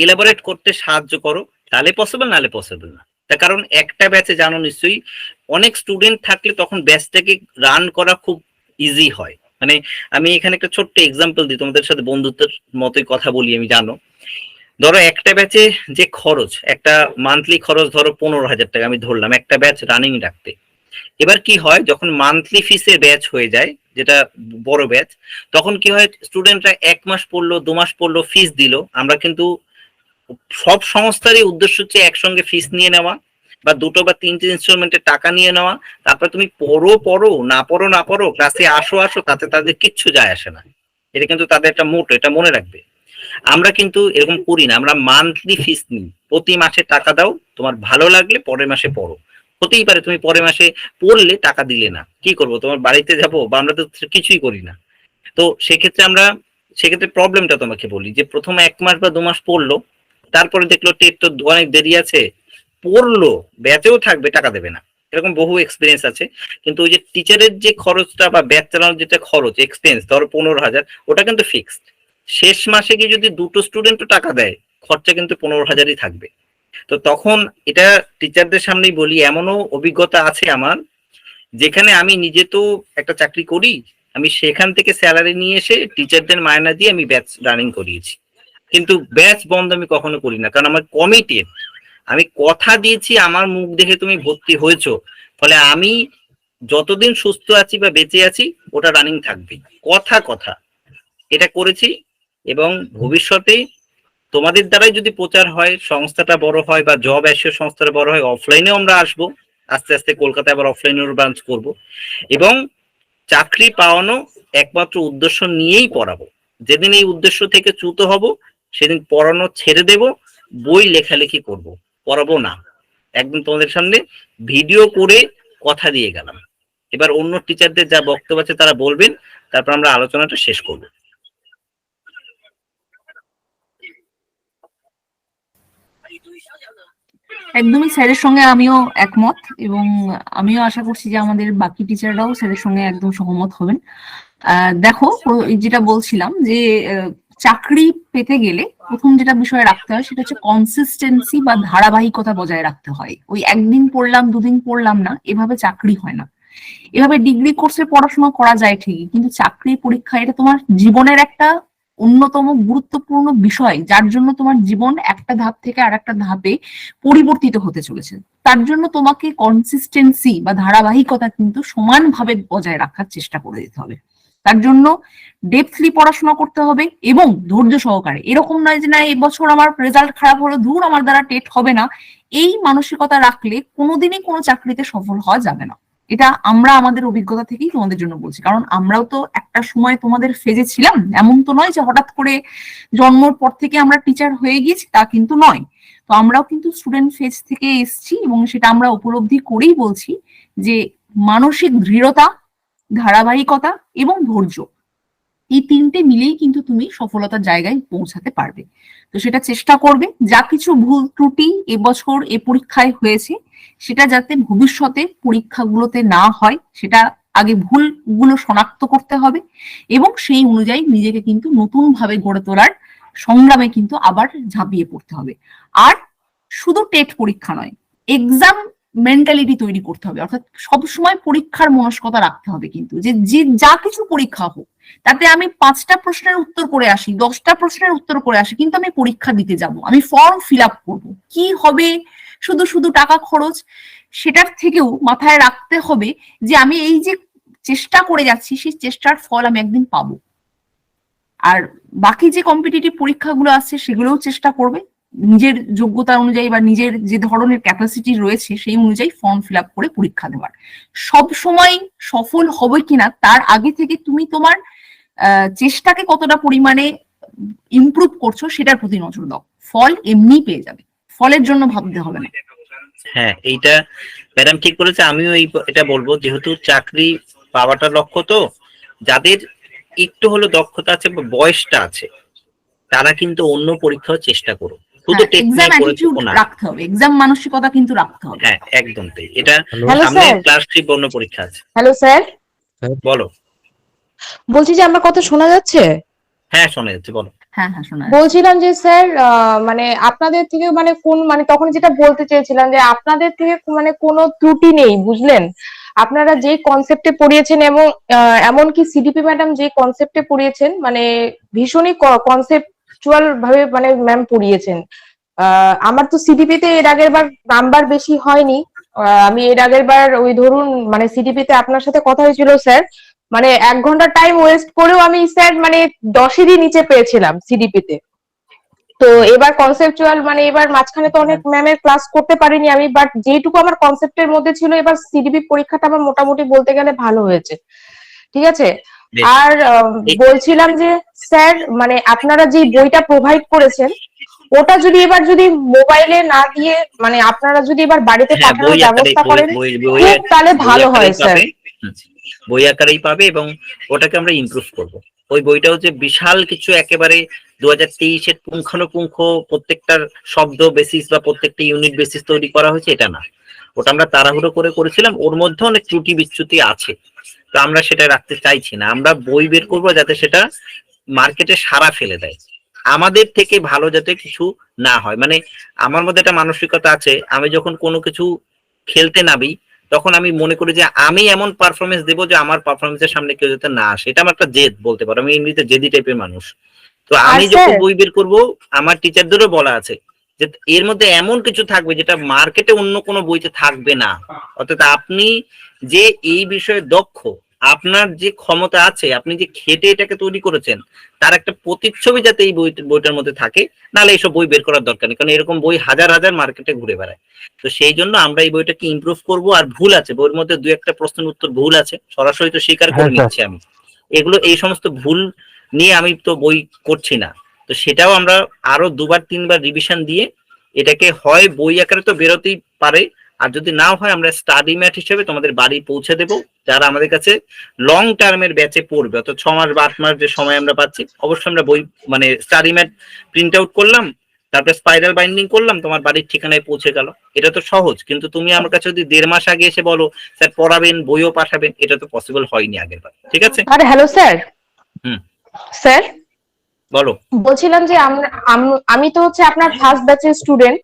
এলাবোরেট করতে সাহায্য করো, তাহলে পসিবল, নাহলে পসিবল না। তার কারণ একটা ব্যাচে জানো নিশ্চয়ই অনেক স্টুডেন্ট থাকলে তখন ব্যাচটাকে রান করা খুব ইজি হয়। মানে আমি এখানে একটা ছোট্ট এক্সাম্পল দিই, তোমাদের সাথে বন্ধুত্বের মতোই কথা বলি আমি, জানো, ধরো একটা ব্যাচে যে খরচ, একটা মান্থলি খরচ ধরো 15,000 টাকা আমি ধরলাম একটা ব্যাচ রানিং রাখতে। এবার কি হয়, যখন মান্থলি ফিসের ব্যাচ হয়ে যায়, যেটা বড় ব্যাচ, তখন কি হয়, স্টুডেন্টরা 1 মাস পড়লো, 2 মাস পড়লো, ফিস দিল। আমরা কিন্তু সব সংস্থারই উদ্দেশ্য হচ্ছে একসঙ্গে ফিস নিয়ে নেওয়া, বা 2টো বা 3টে ইনস্টলমেন্টের টাকা নিয়ে নেওয়া। তারপর তুমি পড়ো না পড়ো, ক্লাসে আসো, তাতে তাদের কিচ্ছু যায় আসে না। এটা কিন্তু তাদের একটা মোটো, এটা মনে রাখবে। আমরা কিন্তু এরকম করি না, আমরা মান্থলি ফিস নিই, প্রতি মাসে টাকা দাও, তোমার ভালো লাগলে পরের মাসে পড়ো। হতেই পারে তুমি পরের মাসে পড়লে টাকা দিলে না, কি করবো, তোমার বাড়িতে যাবো, বা আমরা তো কিছুই করি না। তো সেক্ষেত্রে প্রবলেমটা তোমাকে বলি, যে প্রথম 1 মাস বা 2 মাস পড়লো, তারপরে দেখলো টেট তো অনেক দেরি আছে, পড়লো, ব্যাচেও থাকবে, টাকা দেবে না। এরকম বহু এক্সপিরিয়েন্স আছে। কিন্তু ওই যে টিচারের যে খরচটা বা ব্যাচ চালানোর যেটা খরচ, এক্সপেন্স ধরো 15,000, ওটা কিন্তু ফিক্সড। শেষ মাসে গিয়ে যদি 2টো স্টুডেন্টও টাকা দেয়, খরচা কিন্তু 15,000ই থাকবে। তো তখন এটা টিচারদের সামনেই বলি, এমনও অভিজ্ঞতা আছে আমার, যেখানে আমি নিজে তো একটা চাকরি করি, আমি সেখান থেকে স্যালারি নিয়ে এসে টিচারদের মায়না দিয়ে আমি ব্যাচ রানিং করিয়েছি। কিন্তু ব্যাচ বন্ধ আমি কখনো করি না, কারণ আমার কমিটেড, আমি কথা দিয়েছি, আমার মুখ দেখে তুমি ভর্তি হয়েছো, ফলে আমি যতদিন সুস্থ আছি বা বেঁচে আছি ওটা রানিং থাকবে, কথা এটা করেছি। এবং ভবিষ্যতে তোমাদের দ্বারাই যদি প্রচার হয়, সংস্থাটা বড় হয়, বা জব অ্যাসিওর সংস্থাটা বড় হয়, অফলাইনেও আমরা আসবো, আস্তে আস্তে কলকাতায় আবার অফলাইনের ব্রাঞ্চ করব, এবং চাকরি পাওয়ানো একমাত্র উদ্দেশ্য নিয়েই পড়াবো। যেদিন এই উদ্দেশ্য থেকে চ্যুত হব, সেদিন পড়ানো ছেড়ে দেব, বই লেখালেখি করব, পড়াবো না। একদিন তোমাদের সামনে ভিডিও করে কথা দিয়ে গেলাম। এবার অন্য টিচারদের যা বক্তব্য আছে তারা বলবেন, তারপর আমরা আলোচনাটা শেষ করব। একদমই স্যারের সঙ্গে আমিও একমত, এবং আমিও আশা করছি যে আমাদের বাকি টিচাররাও স্যারের সঙ্গে একদম সহমত হবেন। দেখো, যেটা বলছিলাম যে চাকরি পেতে গেলে প্রথম যেটা বিষয় রাখতে হয় সেটা হচ্ছে কনসিস্টেন্সি বা ধারাবাহিকতা বজায় রাখতে হয়। ওই একদিন পড়লাম দুদিন পড়লাম না, এভাবে চাকরি হয় না। এভাবে ডিগ্রি কোর্সে পড়াশোনা করা যায় ঠিকই, কিন্তু চাকরি পরীক্ষা এটা তোমার জীবনের একটা অন্যতম গুরুত্বপূর্ণ বিষয়, যার জন্য তোমার জীবন একটা ধাপ থেকে আর একটা ধাপে পরিবর্তিত হতে চলেছে। তার জন্য তোমাকে কনসিস্টেন্সি বা ধারাবাহিকতা কিন্তু সমানভাবে বজায় রাখার চেষ্টা করে দিতে হবে। তার জন্য ডেপথলি পড়াশোনা করতে হবে এবং ধৈর্য সহকারে। এরকম নয় যে না এবছর আমার রেজাল্ট খারাপ হলো, ধুর আমার দ্বারা টেট হবে না, এই মানসিকতা রাখলে কোনোদিনই কোনো চাকরিতে সফল হওয়া যাবে না। এটা আমরা আমাদের অভিজ্ঞতা থেকেই তোমাদের জন্য বলছি, কারণ আমরাও তো একটা সময় তোমাদের ফেজে ছিলাম। এমন তো নয় যে হঠাৎ করে জন্মর পর থেকে আমরা টিচার হয়ে গিয়েছি, তা কিন্তু নয়। তো আমরাও কিন্তু স্টুডেন্ট ফেজ থেকে এসেছি এবং সেটা আমরা উপলব্ধি করেই বলছি যে মানসিক দৃঢ়তা, ধারাবাহিকতা এবং ধৈর্য, এই তিনটে মিলেই কিন্তু তুমি সফলতার জায়গায় পৌঁছাতে পারবে। তো সেটা চেষ্টা করবে। যা কিছু ভুল ত্রুটি এবছর এ পরীক্ষায় হয়েছে সেটা যাতে ভবিষ্যতে পরীক্ষাগুলোতে না হয়, সেটা আগে ভুলগুলো শনাক্ত করতে হবে এবং সেই অনুযায়ী নিজেকে কিন্তু নতুন ভাবে গড়ে তোলার সংগ্রামে কিন্তু আবার ঝাঁপিয়ে পড়তে হবে। আর শুধু টেট পরীক্ষা নয়, এক্সাম মেন্টালিটি তৈরি করতে হবে, অর্থাৎ সবসময় পরীক্ষার মনস্কতা রাখতে হবে কিন্তু যে যা কিছু পরীক্ষা হোক তাতে আমি 5টা প্রশ্নের উত্তর করে আসি, 10টা প্রশ্নের উত্তর করে আসি, কিন্তু আমি পরীক্ষা দিতে যাব, আমি ফর্ম ফিল আপ করবো, কি হবে শুধু শুধু টাকা খরচ, সেটার থেকেও মাথায় রাখতে হবে যে আমি এই যে চেষ্টা করে যাচ্ছি সেই চেষ্টার ফল আমি একদিন পাবো। আর বাকি যে কম্পিটিটিভ পরীক্ষাগুলো আছে সেগুলোও চেষ্টা করবে নিজের যোগ্যতা অনুযায়ী বা নিজের যে ধরনের ক্যাপাসিটি রয়েছে সেই অনুযায়ী ফর্ম ফিল আপ করে পরীক্ষা দেওয়ার। সব সময় সফল হবে কিনা তার আগে থেকে তুমি তোমার চেষ্টাকে কতটা পরিমাণে ইমপ্রুভ করছো সেটার প্রতি নজর দাও, ফল এমনি পেয়ে যাবে, ফলের জন্য ভাবতে হবে না। হ্যাঁ, এইটা ম্যাডাম ঠিক বলেছে। আমিও এটা বলবো, যেহেতু চাকরি পাওয়াটা লক্ষ্য, তো যাদের একটু হলো দক্ষতা আছে বা বয়সটা আছে তারা কিন্তু অন্য পরীক্ষাও চেষ্টা করো, শুধু টেট এক্সাম নিয়ে করে অ্যাটিটিউড না। রাখতে হবে, এক্সাম মানসিকতা কিন্তু রাখতে হবে। হ্যাঁ, একদম তাই। এটা হ্যালো সামনে স্যার। ক্লাস 3 অন্য পরীক্ষা আছে। হ্যালো স্যার, বলো। বলছি যে আমার কথা শোনা যাচ্ছে? হ্যাঁ, শোনা যাচ্ছে, বলো। হ্যাঁ হ্যাঁ শোনা বলছিলাম যে স্যার, মানে আপনাদের থেকে মানে মানে তখন যেটা বলতে চেয়েছিলাম যে আপনাদের থেকে মানে কোনো ত্রুটি নেই, বুঝলেন? আপনারা যে কনসেপ্টে পড়িয়েছেন এবং এমনকি সিডিপি ম্যাডাম যে কনসেপ্টে পড়িয়েছেন, মানে ভীষণই কনসেপচুয়াল ভাবে মানে ম্যাম পড়িয়েছেন। আমার তো সিডিপি তে এর আগের বার নাম্বার বেশি হয়নি। আমি এর আগের বার ওই ধরুন মানে সিডিপি তে আপনার সাথে কথা হয়েছিল স্যার, মানে 1 ঘন্টা টাইম ওয়েস্ট করেও আমি স্যার মানে 10-এরই নিচে পেয়েছিলাম সিডিপি তে। তো এবার কনসেপচুয়াল মানে এবার মাঝখানে তো অনেক ম্যামের ক্লাস করতে পারিনি আমি, বাট যেটুকু আমার কনসেপ্টের মধ্যে ছিল এবার সিডিপি পরীক্ষাটা আমার মোটামুটি বলতে গেলে ভালো হয়েছে, ঠিক আছে। আর বলছিলাম যে স্যার, মানে আপনারা যে বইটা প্রোভাইড করেছেন ওটা যদি এবার যদি মোবাইলে না দিয়ে মানে আপনারা যদি এবার বাড়িতে হ্যাঁ, পাঠানোর ব্যবস্থা করেন খুব তাহলে ভালো হয় স্যার। বই আকারেই পাবে এবং ওটাকে আমরা ইমপ্রুভ করব। ওই বইটা হচ্ছে বিশাল কিছু, একেবারে 2023-এর পুঙ্খানুপুঙ্খ প্রত্যেকটার শব্দ বেসিস বা প্রত্যেকটা ইউনিট বেসিস তৈরি করা হয়েছে, এটা না। ওটা আমরা তাড়াহুড়ো করে করেছিলাম, ওর মধ্যে অনেক ত্রুটি বিচ্যুতি আছে, তো আমরা সেটা রাখতে চাইছি না। আমরা বই বের করবো যাতে সেটা মার্কেটে সাড়া ফেলে দেয়, আমাদের থেকে ভালো যাতে কিছু না হয়। মানে আমার মধ্যে একটা মানসিকতা আছে, আমি যখন কোনো কিছু খেলতে নামি তখন আমি মনে করি যে আমি এমন পারফরমেন্স দেবো যে আমার পারফরমেন্সের সামনে কেউ যাতে না আসে। এটা আমার একটা জেদ বলতে পারো, আমি এমনিতে জেদি টাইপের মানুষ। তো আমি যখন বই বের করবো আমার টিচারদেরও বলা আছে যে এর মধ্যে এমন কিছু থাকবে যেটা মার্কেটে অন্য কোনো বইতে থাকবে না। অর্থাৎ আপনি যে এই বিষয়ে দক্ষ, আপনার যে ক্ষমতা আছে, আপনি যে খেটে এটাকে তৈরি করেছেন তার একটা প্রতিচ্ছবি যাতে এই বইটার মধ্যে থাকে, নাহলে এইসব বই বের করার দরকার নেই, কারণ এরকম বই হাজার হাজার মার্কেটে ঘুরে বেড়ায়। তো সেই জন্য আমরা এই বইটাকে ইমপ্রুভ করব। আর ভুল আছে বইয়ের মধ্যে, 2-1টা প্রশ্নের উত্তর ভুল আছে, সরাসরি তো স্বীকার করে নিচ্ছি আমি। এগুলো এই সমস্ত ভুল নিয়ে আমি তো বই করছি না, তো সেটাও আমরা আরো 2-3বার রিভিশন দিয়ে এটাকে হয় বই আকারে তো বেরোতেই পারে, আর যদি নাও হয় আমরা স্টাডি ম্যাট হিসেবে তোমাদের বাড়ি পৌঁছে দেবো। যারা আমাদের কাছে লং টার্মের ব্যাচে পড়বে, অর্থাৎ 6 মাস বা 8 মাস যে সময় আমরা পাচ্ছি, অবশ্যই আমরা বই মানে স্টাডি ম্যাট প্রিন্ট আউট করলাম, তারপরে স্পাইরাল বাইন্ডিং করলাম, তোমার বাড়ির ঠিকানায় পৌঁছে গেল। এটা তো সহজ, কিন্তু তুমি আমার কাছে যদি 1.5 মাস আগে এসে বলো স্যার পড়াবেন, বইও পাঠাবেন, এটা তো পসিবল হয়নি আগের বার, ঠিক আছে? আরে হ্যালো স্যার। হুম। স্যার বলো। বলছিলাম যে আমি তো হচ্ছে আপনার ফার্স্ট ব্যাচের স্টুডেন্ট।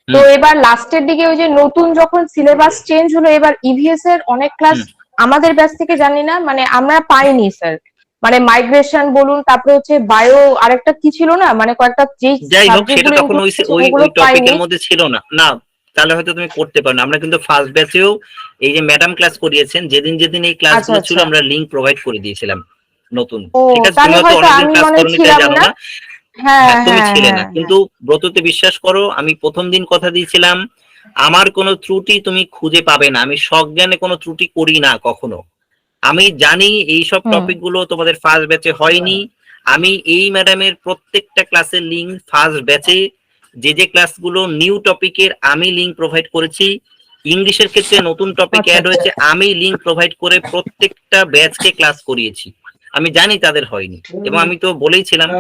তো এবার লাস্টের দিকে ওই যে নতুন যখন সিলেবাস চেঞ্জ হলো, এবার ইভিএস এর অনেক ক্লাস আমাদের ব্যাচ থেকে জানি না, মানে আমরা পাইনি স্যার। মানে মাইগ্রেশন বলুন, তারপরে হচ্ছে বায়ো আরেকটা কি ছিল না, মানে কয়েকটা যে যাই হোক, সেটা সাবজেক্টগুলো তখন ওই টপিকের মধ্যে ছিল না। না, তাহলে হয়তো তুমি করতে পারো না। আমরা কিন্তু ফার্স্ট ব্যাচেও এই যে ম্যাডাম ক্লাস করিয়েছেন, যেদিন যেদিন এই ক্লাসগুলো ছিল আমরা লিংক প্রোভাইড করে দিয়েছিলাম নতুন, ঠিক আছে? তুমি হয়তো অনেকদিন ক্লাস করোনি তাই জানো না। হ্যাঁ, তুমি ছিলে না, কিন্তু ব্রততে বিশ্বাস করো, আমি প্রথম দিন কথা দিয়েছিলাম আমার কোনো ত্রুটি তুমি খুঁজে পাবে না। আমি সজ্ঞানে কোনো ত্রুটি করি না কখনো। আমি জানি এইসব টপিক গুলো তোমাদের ফার্স্ট ব্যাচে হয়নি। আমি এই ম্যাডামের প্রত্যেকটা ক্লাসের লিঙ্ক ফার্স্ট ব্যাচে যে ক্লাসগুলো নিউ টপিকের আমি লিঙ্ক প্রোভাইড করেছি। ইংলিশের ক্ষেত্রে নতুন টপিক অ্যাড হয়েছে, আমি লিঙ্ক প্রোভাইড করে প্রত্যেকটা ব্যাচকে ক্লাস করিয়েছি। আমি জানি তাদের হয়নি, এবং আমি তো বলেইছিলাম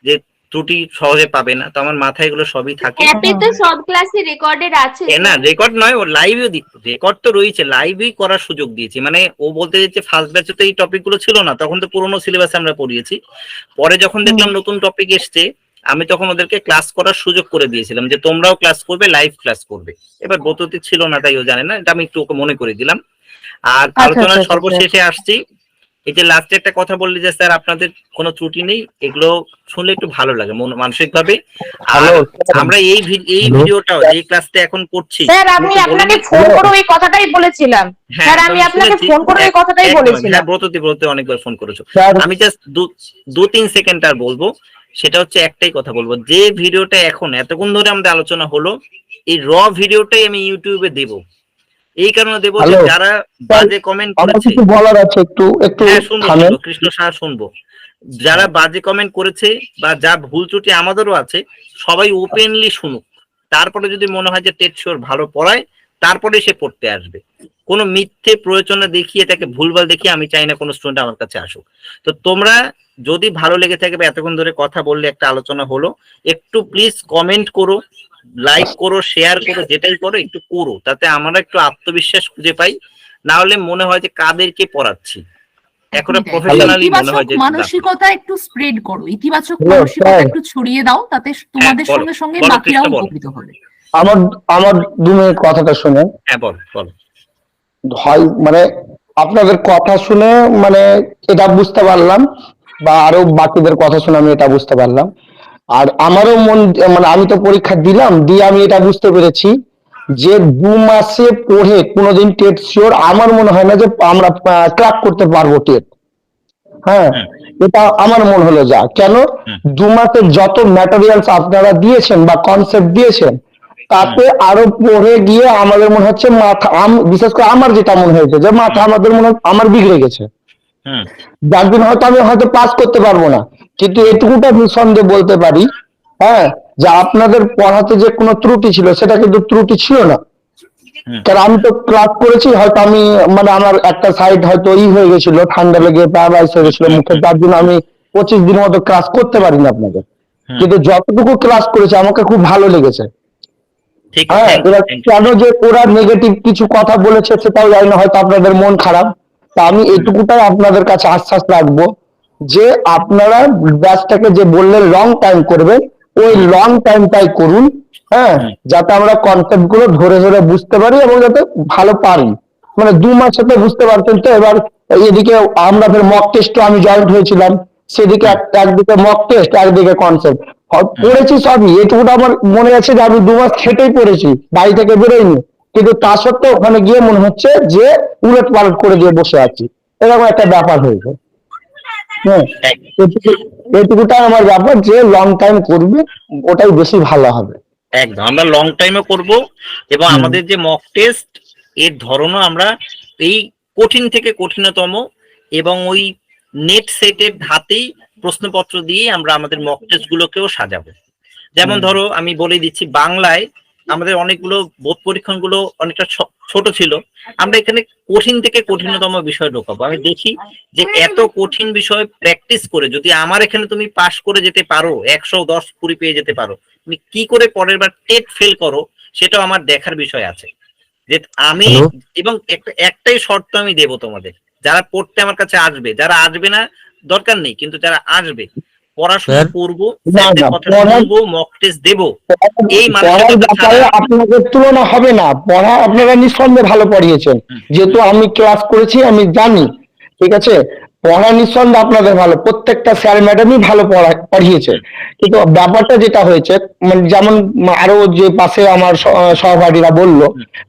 যে ত্রুটি সহজে পাবে না, তো আমার মাথায় এগুলো সবই থাকে। অ্যাপে তো সব ক্লাসে রেকর্ডেড আছে। না, রেকর্ড নয়, ও লাইভও রেকর্ড তো রয়েছে, লাইভই করার সুযোগ দিয়েছি। মানে ও বলতে চাইছে ফার্স্ট ব্যাচে তো এই টপিক গুলো ছিল না, তখন তো পুরোনো সিলেবাসে আমরা পড়িয়েছি। পরে যখন দেখলাম নতুন টপিক এসছে, আমি তখন ওদেরকে ক্লাস করার সুযোগ করে দিয়েছিলাম যে তোমরাও ক্লাস করবে, লাইভ ক্লাস করবে। এবার বতুতি ছিল না তাই ও জানে না, এটা আমি একটু ওকে মনে করে দিলাম। আর আলোচনার সর্বশেষে আসছি, এই যে লাস্টে একটা কথা বললি যে স্যার আপনাদের কোনো ত্রুটি নেই, এগুলো শুনলে একটু ভালো লাগে মানসিক ভাবে। আর আমরা এই ভিডিওটাও যে ক্লাসটা এখন করছি, স্যার আমি আপনাকে ফোন করে এই কথাটাই বলেছিলাম। স্যার আমি আপনাকে ফোন করে এই কথাটাই বলেছিলাম। ব্রততে অনেকবার ফোন করেছো। আমি জাস্ট 2-3 সেকেন্ড আর বলবো, সেটা হচ্ছে একটাই কথা বলবো, যে ভিডিওটা এখন এতক্ষণ ধরে আমাদের আলোচনা হলো, এই র ভিডিওটাই আমি ইউটিউবে দেব। এই কারণে দেবো যে যারা বাজে কমেন্ট করেছে, বলার আছে একটু শুনবো কৃষ্ণ সাহা শুনবো, যারা বাজে কমেন্ট করেছে বা যা ভুল ত্রুটি আমাদেরও আছে, সবাই ওপেনলি শুনুক। তারপরে যদি মনে হয় যে টেট শিওর ভালো পড়ায়, তারপরে সে পড়তে আসবে। কোনো মিথ্যে প্রয়োজনে দেখিয়ে তাকে ভুলভাল দেখিয়ে আমি চাই না কোনো স্টুডেন্ট আমার কাছে আসুক। তো তোমরা যদি ভালো লেগে থাকে বা এতক্ষণ ধরে কথা বললে, একটা আলোচনা হলো, একটু প্লিজ কমেন্ট করো, লাইক করো, শেয়ার করো, যেটাই করো একটু করো, তাতে আমরা একটু আত্মবিশ্বাস খুঁজে পাই। না হলে মনে হয় যে কাদেরকে পড়াচ্ছি, এখন প্রফেশনালি মনে হয় যে মানসিকতা একটু স্প্রেড করো, ইতিবাচক মানসিকতা একটু ছড়িয়ে দাও, তাতে তোমাদের সঙ্গে সঙ্গে বাকিরাও উপকৃত হবে। আমার 2 মিনিট কথাটা শুনে। হ্যাঁ বল। হয় মানে আপনাদের কথা শুনে মানে এটা বুঝতে পারলাম, বা আরো বাকিদের কথা শুনে আমি এটা বুঝতে পারলাম। আর আমারও মানে আমি তো পরীক্ষা দিলাম, দিয়ে আমি এটা বুঝতে পেরেছি যে 2 মাসে পড়ে কোনোদিন টেট শিওর আমার মনে হয় না যে আমরা ক্র্যাক করতে পারবো টেট। হ্যাঁ, এটা আমার মনে হলো। যা কেন 2 মাসে যত ম্যাটেরিয়ালস আপনারা দিয়েছেন বা কনসেপ্ট দিয়েছেন, তাতে আরো পড়ে গিয়ে আমাদের মনে হচ্ছে মাথা, বিশেষ করে আমার যেটা মনে হয়েছে যে মাথা আমাদের মনে আমার বিগড়ে গেছে, যার জন্য হয়তো আমি হয়তো পাস করতে পারবো না। কিন্তু এটুকুটা নিঃসন্দেহে বলতে পারি, হ্যাঁ, যে আপনাদের পড়াতে যে কোনো ত্রুটি ছিল, সেটা কিন্তু ত্রুটি ছিল না। কারণ আমি তো ক্লাস করেছি, হয়তো আমি মানে আমার একটা সাইড হয়তো হয়ে গেছিল, ঠান্ডা লেগে প্যারালাইজ হয়ে গেছিল মুখে, তার জন্য আমি 25 দিনের মতো ক্লাস করতে পারিনি আপনাদের। কিন্তু যতটুকু ক্লাস করেছি আমাকে খুব ভালো লেগেছে। হ্যাঁ, এবার কেন যে ওরা নেগেটিভ কিছু কথা বলেছে সেটাও জানি না, হয়তো আপনাদের মন খারাপ। তা আমি এটুকুটাই আপনাদের কাছে আশ্বাস রাখবো যে আপনারা ব্যাচটাকে যে বললেন লং টাইম করবেন, ওই লং টাইমটাই করুন। হ্যাঁ, যাতে আমরা কনসেপ্ট গুলো ধরে ধরে বুঝতে পারি এবং যাতে ভালো পারি। মানে 2 মাসে তো বুঝতে পারতেন তো। এবার এদিকে আমরা মক টেস্টও আমি জয়েন্ট হয়েছিলাম, সেদিকে একদিকে মক টেস্ট, একদিকে কনসেপ্ট পড়েছি সবই। এটুকুটা আমার মনে আছে যে আমি 2 মাস খেটেই পড়েছি, বাড়ি থেকে বেরোইনি, কিন্তু তা সত্ত্বেও ওখানে গিয়ে মনে হচ্ছে যে উলট পালট করে দিয়ে বসে আছি, এরকম একটা ব্যাপার হয়েছে। হ্যাঁ, এটুকুটাই আমার ব্যাপার, যে লং টাইম করবে ওটাই বেশি ভালো হবে। একদম, আমরা লং টাইমে করব, এবং আমাদের যে মক টেস্ট এর ধরনও আমরা এই কঠিন থেকে কঠিনতম এবং ওই নেট সেটের ধাতেই প্রশ্নপত্র দিয়ে আমরা আমাদের মক টেস্ট গুলোকেও সাজাবো। যেমন ধরো আমি বলে দিচ্ছি, বাংলায় আমাদের অনেকগুলো বোর্ড পরীক্ষণগুলো অনেকটা ছোট ছিল, আমরা এখানে কঠিন থেকে কঠিনতম বিষয় ঢোকাবো। আমি দেখি যে এত কঠিন বিষয় প্র্যাকটিস করে যদি আমার এখানে তুমি পাশ করে যেতে পারো, 110-20 পেয়ে যেতে পারো, তুমি কি করে পরের বার টেট ফেল করো সেটাও আমার দেখার বিষয় আছে। যে আমি এবং একটাই শর্ত আমি দেব তোমাদের, যারা পড়তে আমার কাছে আসবে, যারা আসবে না দরকার নেই, কিন্তু যারা আসবে পড়াশোনা করবো, শুনবো, মক টেস্ট দেবো, এই মানসিকতা ছাড়া আপনাদের তুলনা হবে না। পড়া আপনারা নিঃসন্দেহে ভালো পড়িয়েছেন, যেহেতু আমি ক্লাস করেছি আমি জানি, ঠিক আছে। পড়া নিঃসন্দেহে আপনাদের ভালো, প্রত্যেকটা স্যার ম্যাডামই ভালো পড়িয়েছে। কিন্তু ব্যাপারটা যেটা হয়েছে, মানে যেমন আরো যে পাশে আমার সহপাঠীরা বললো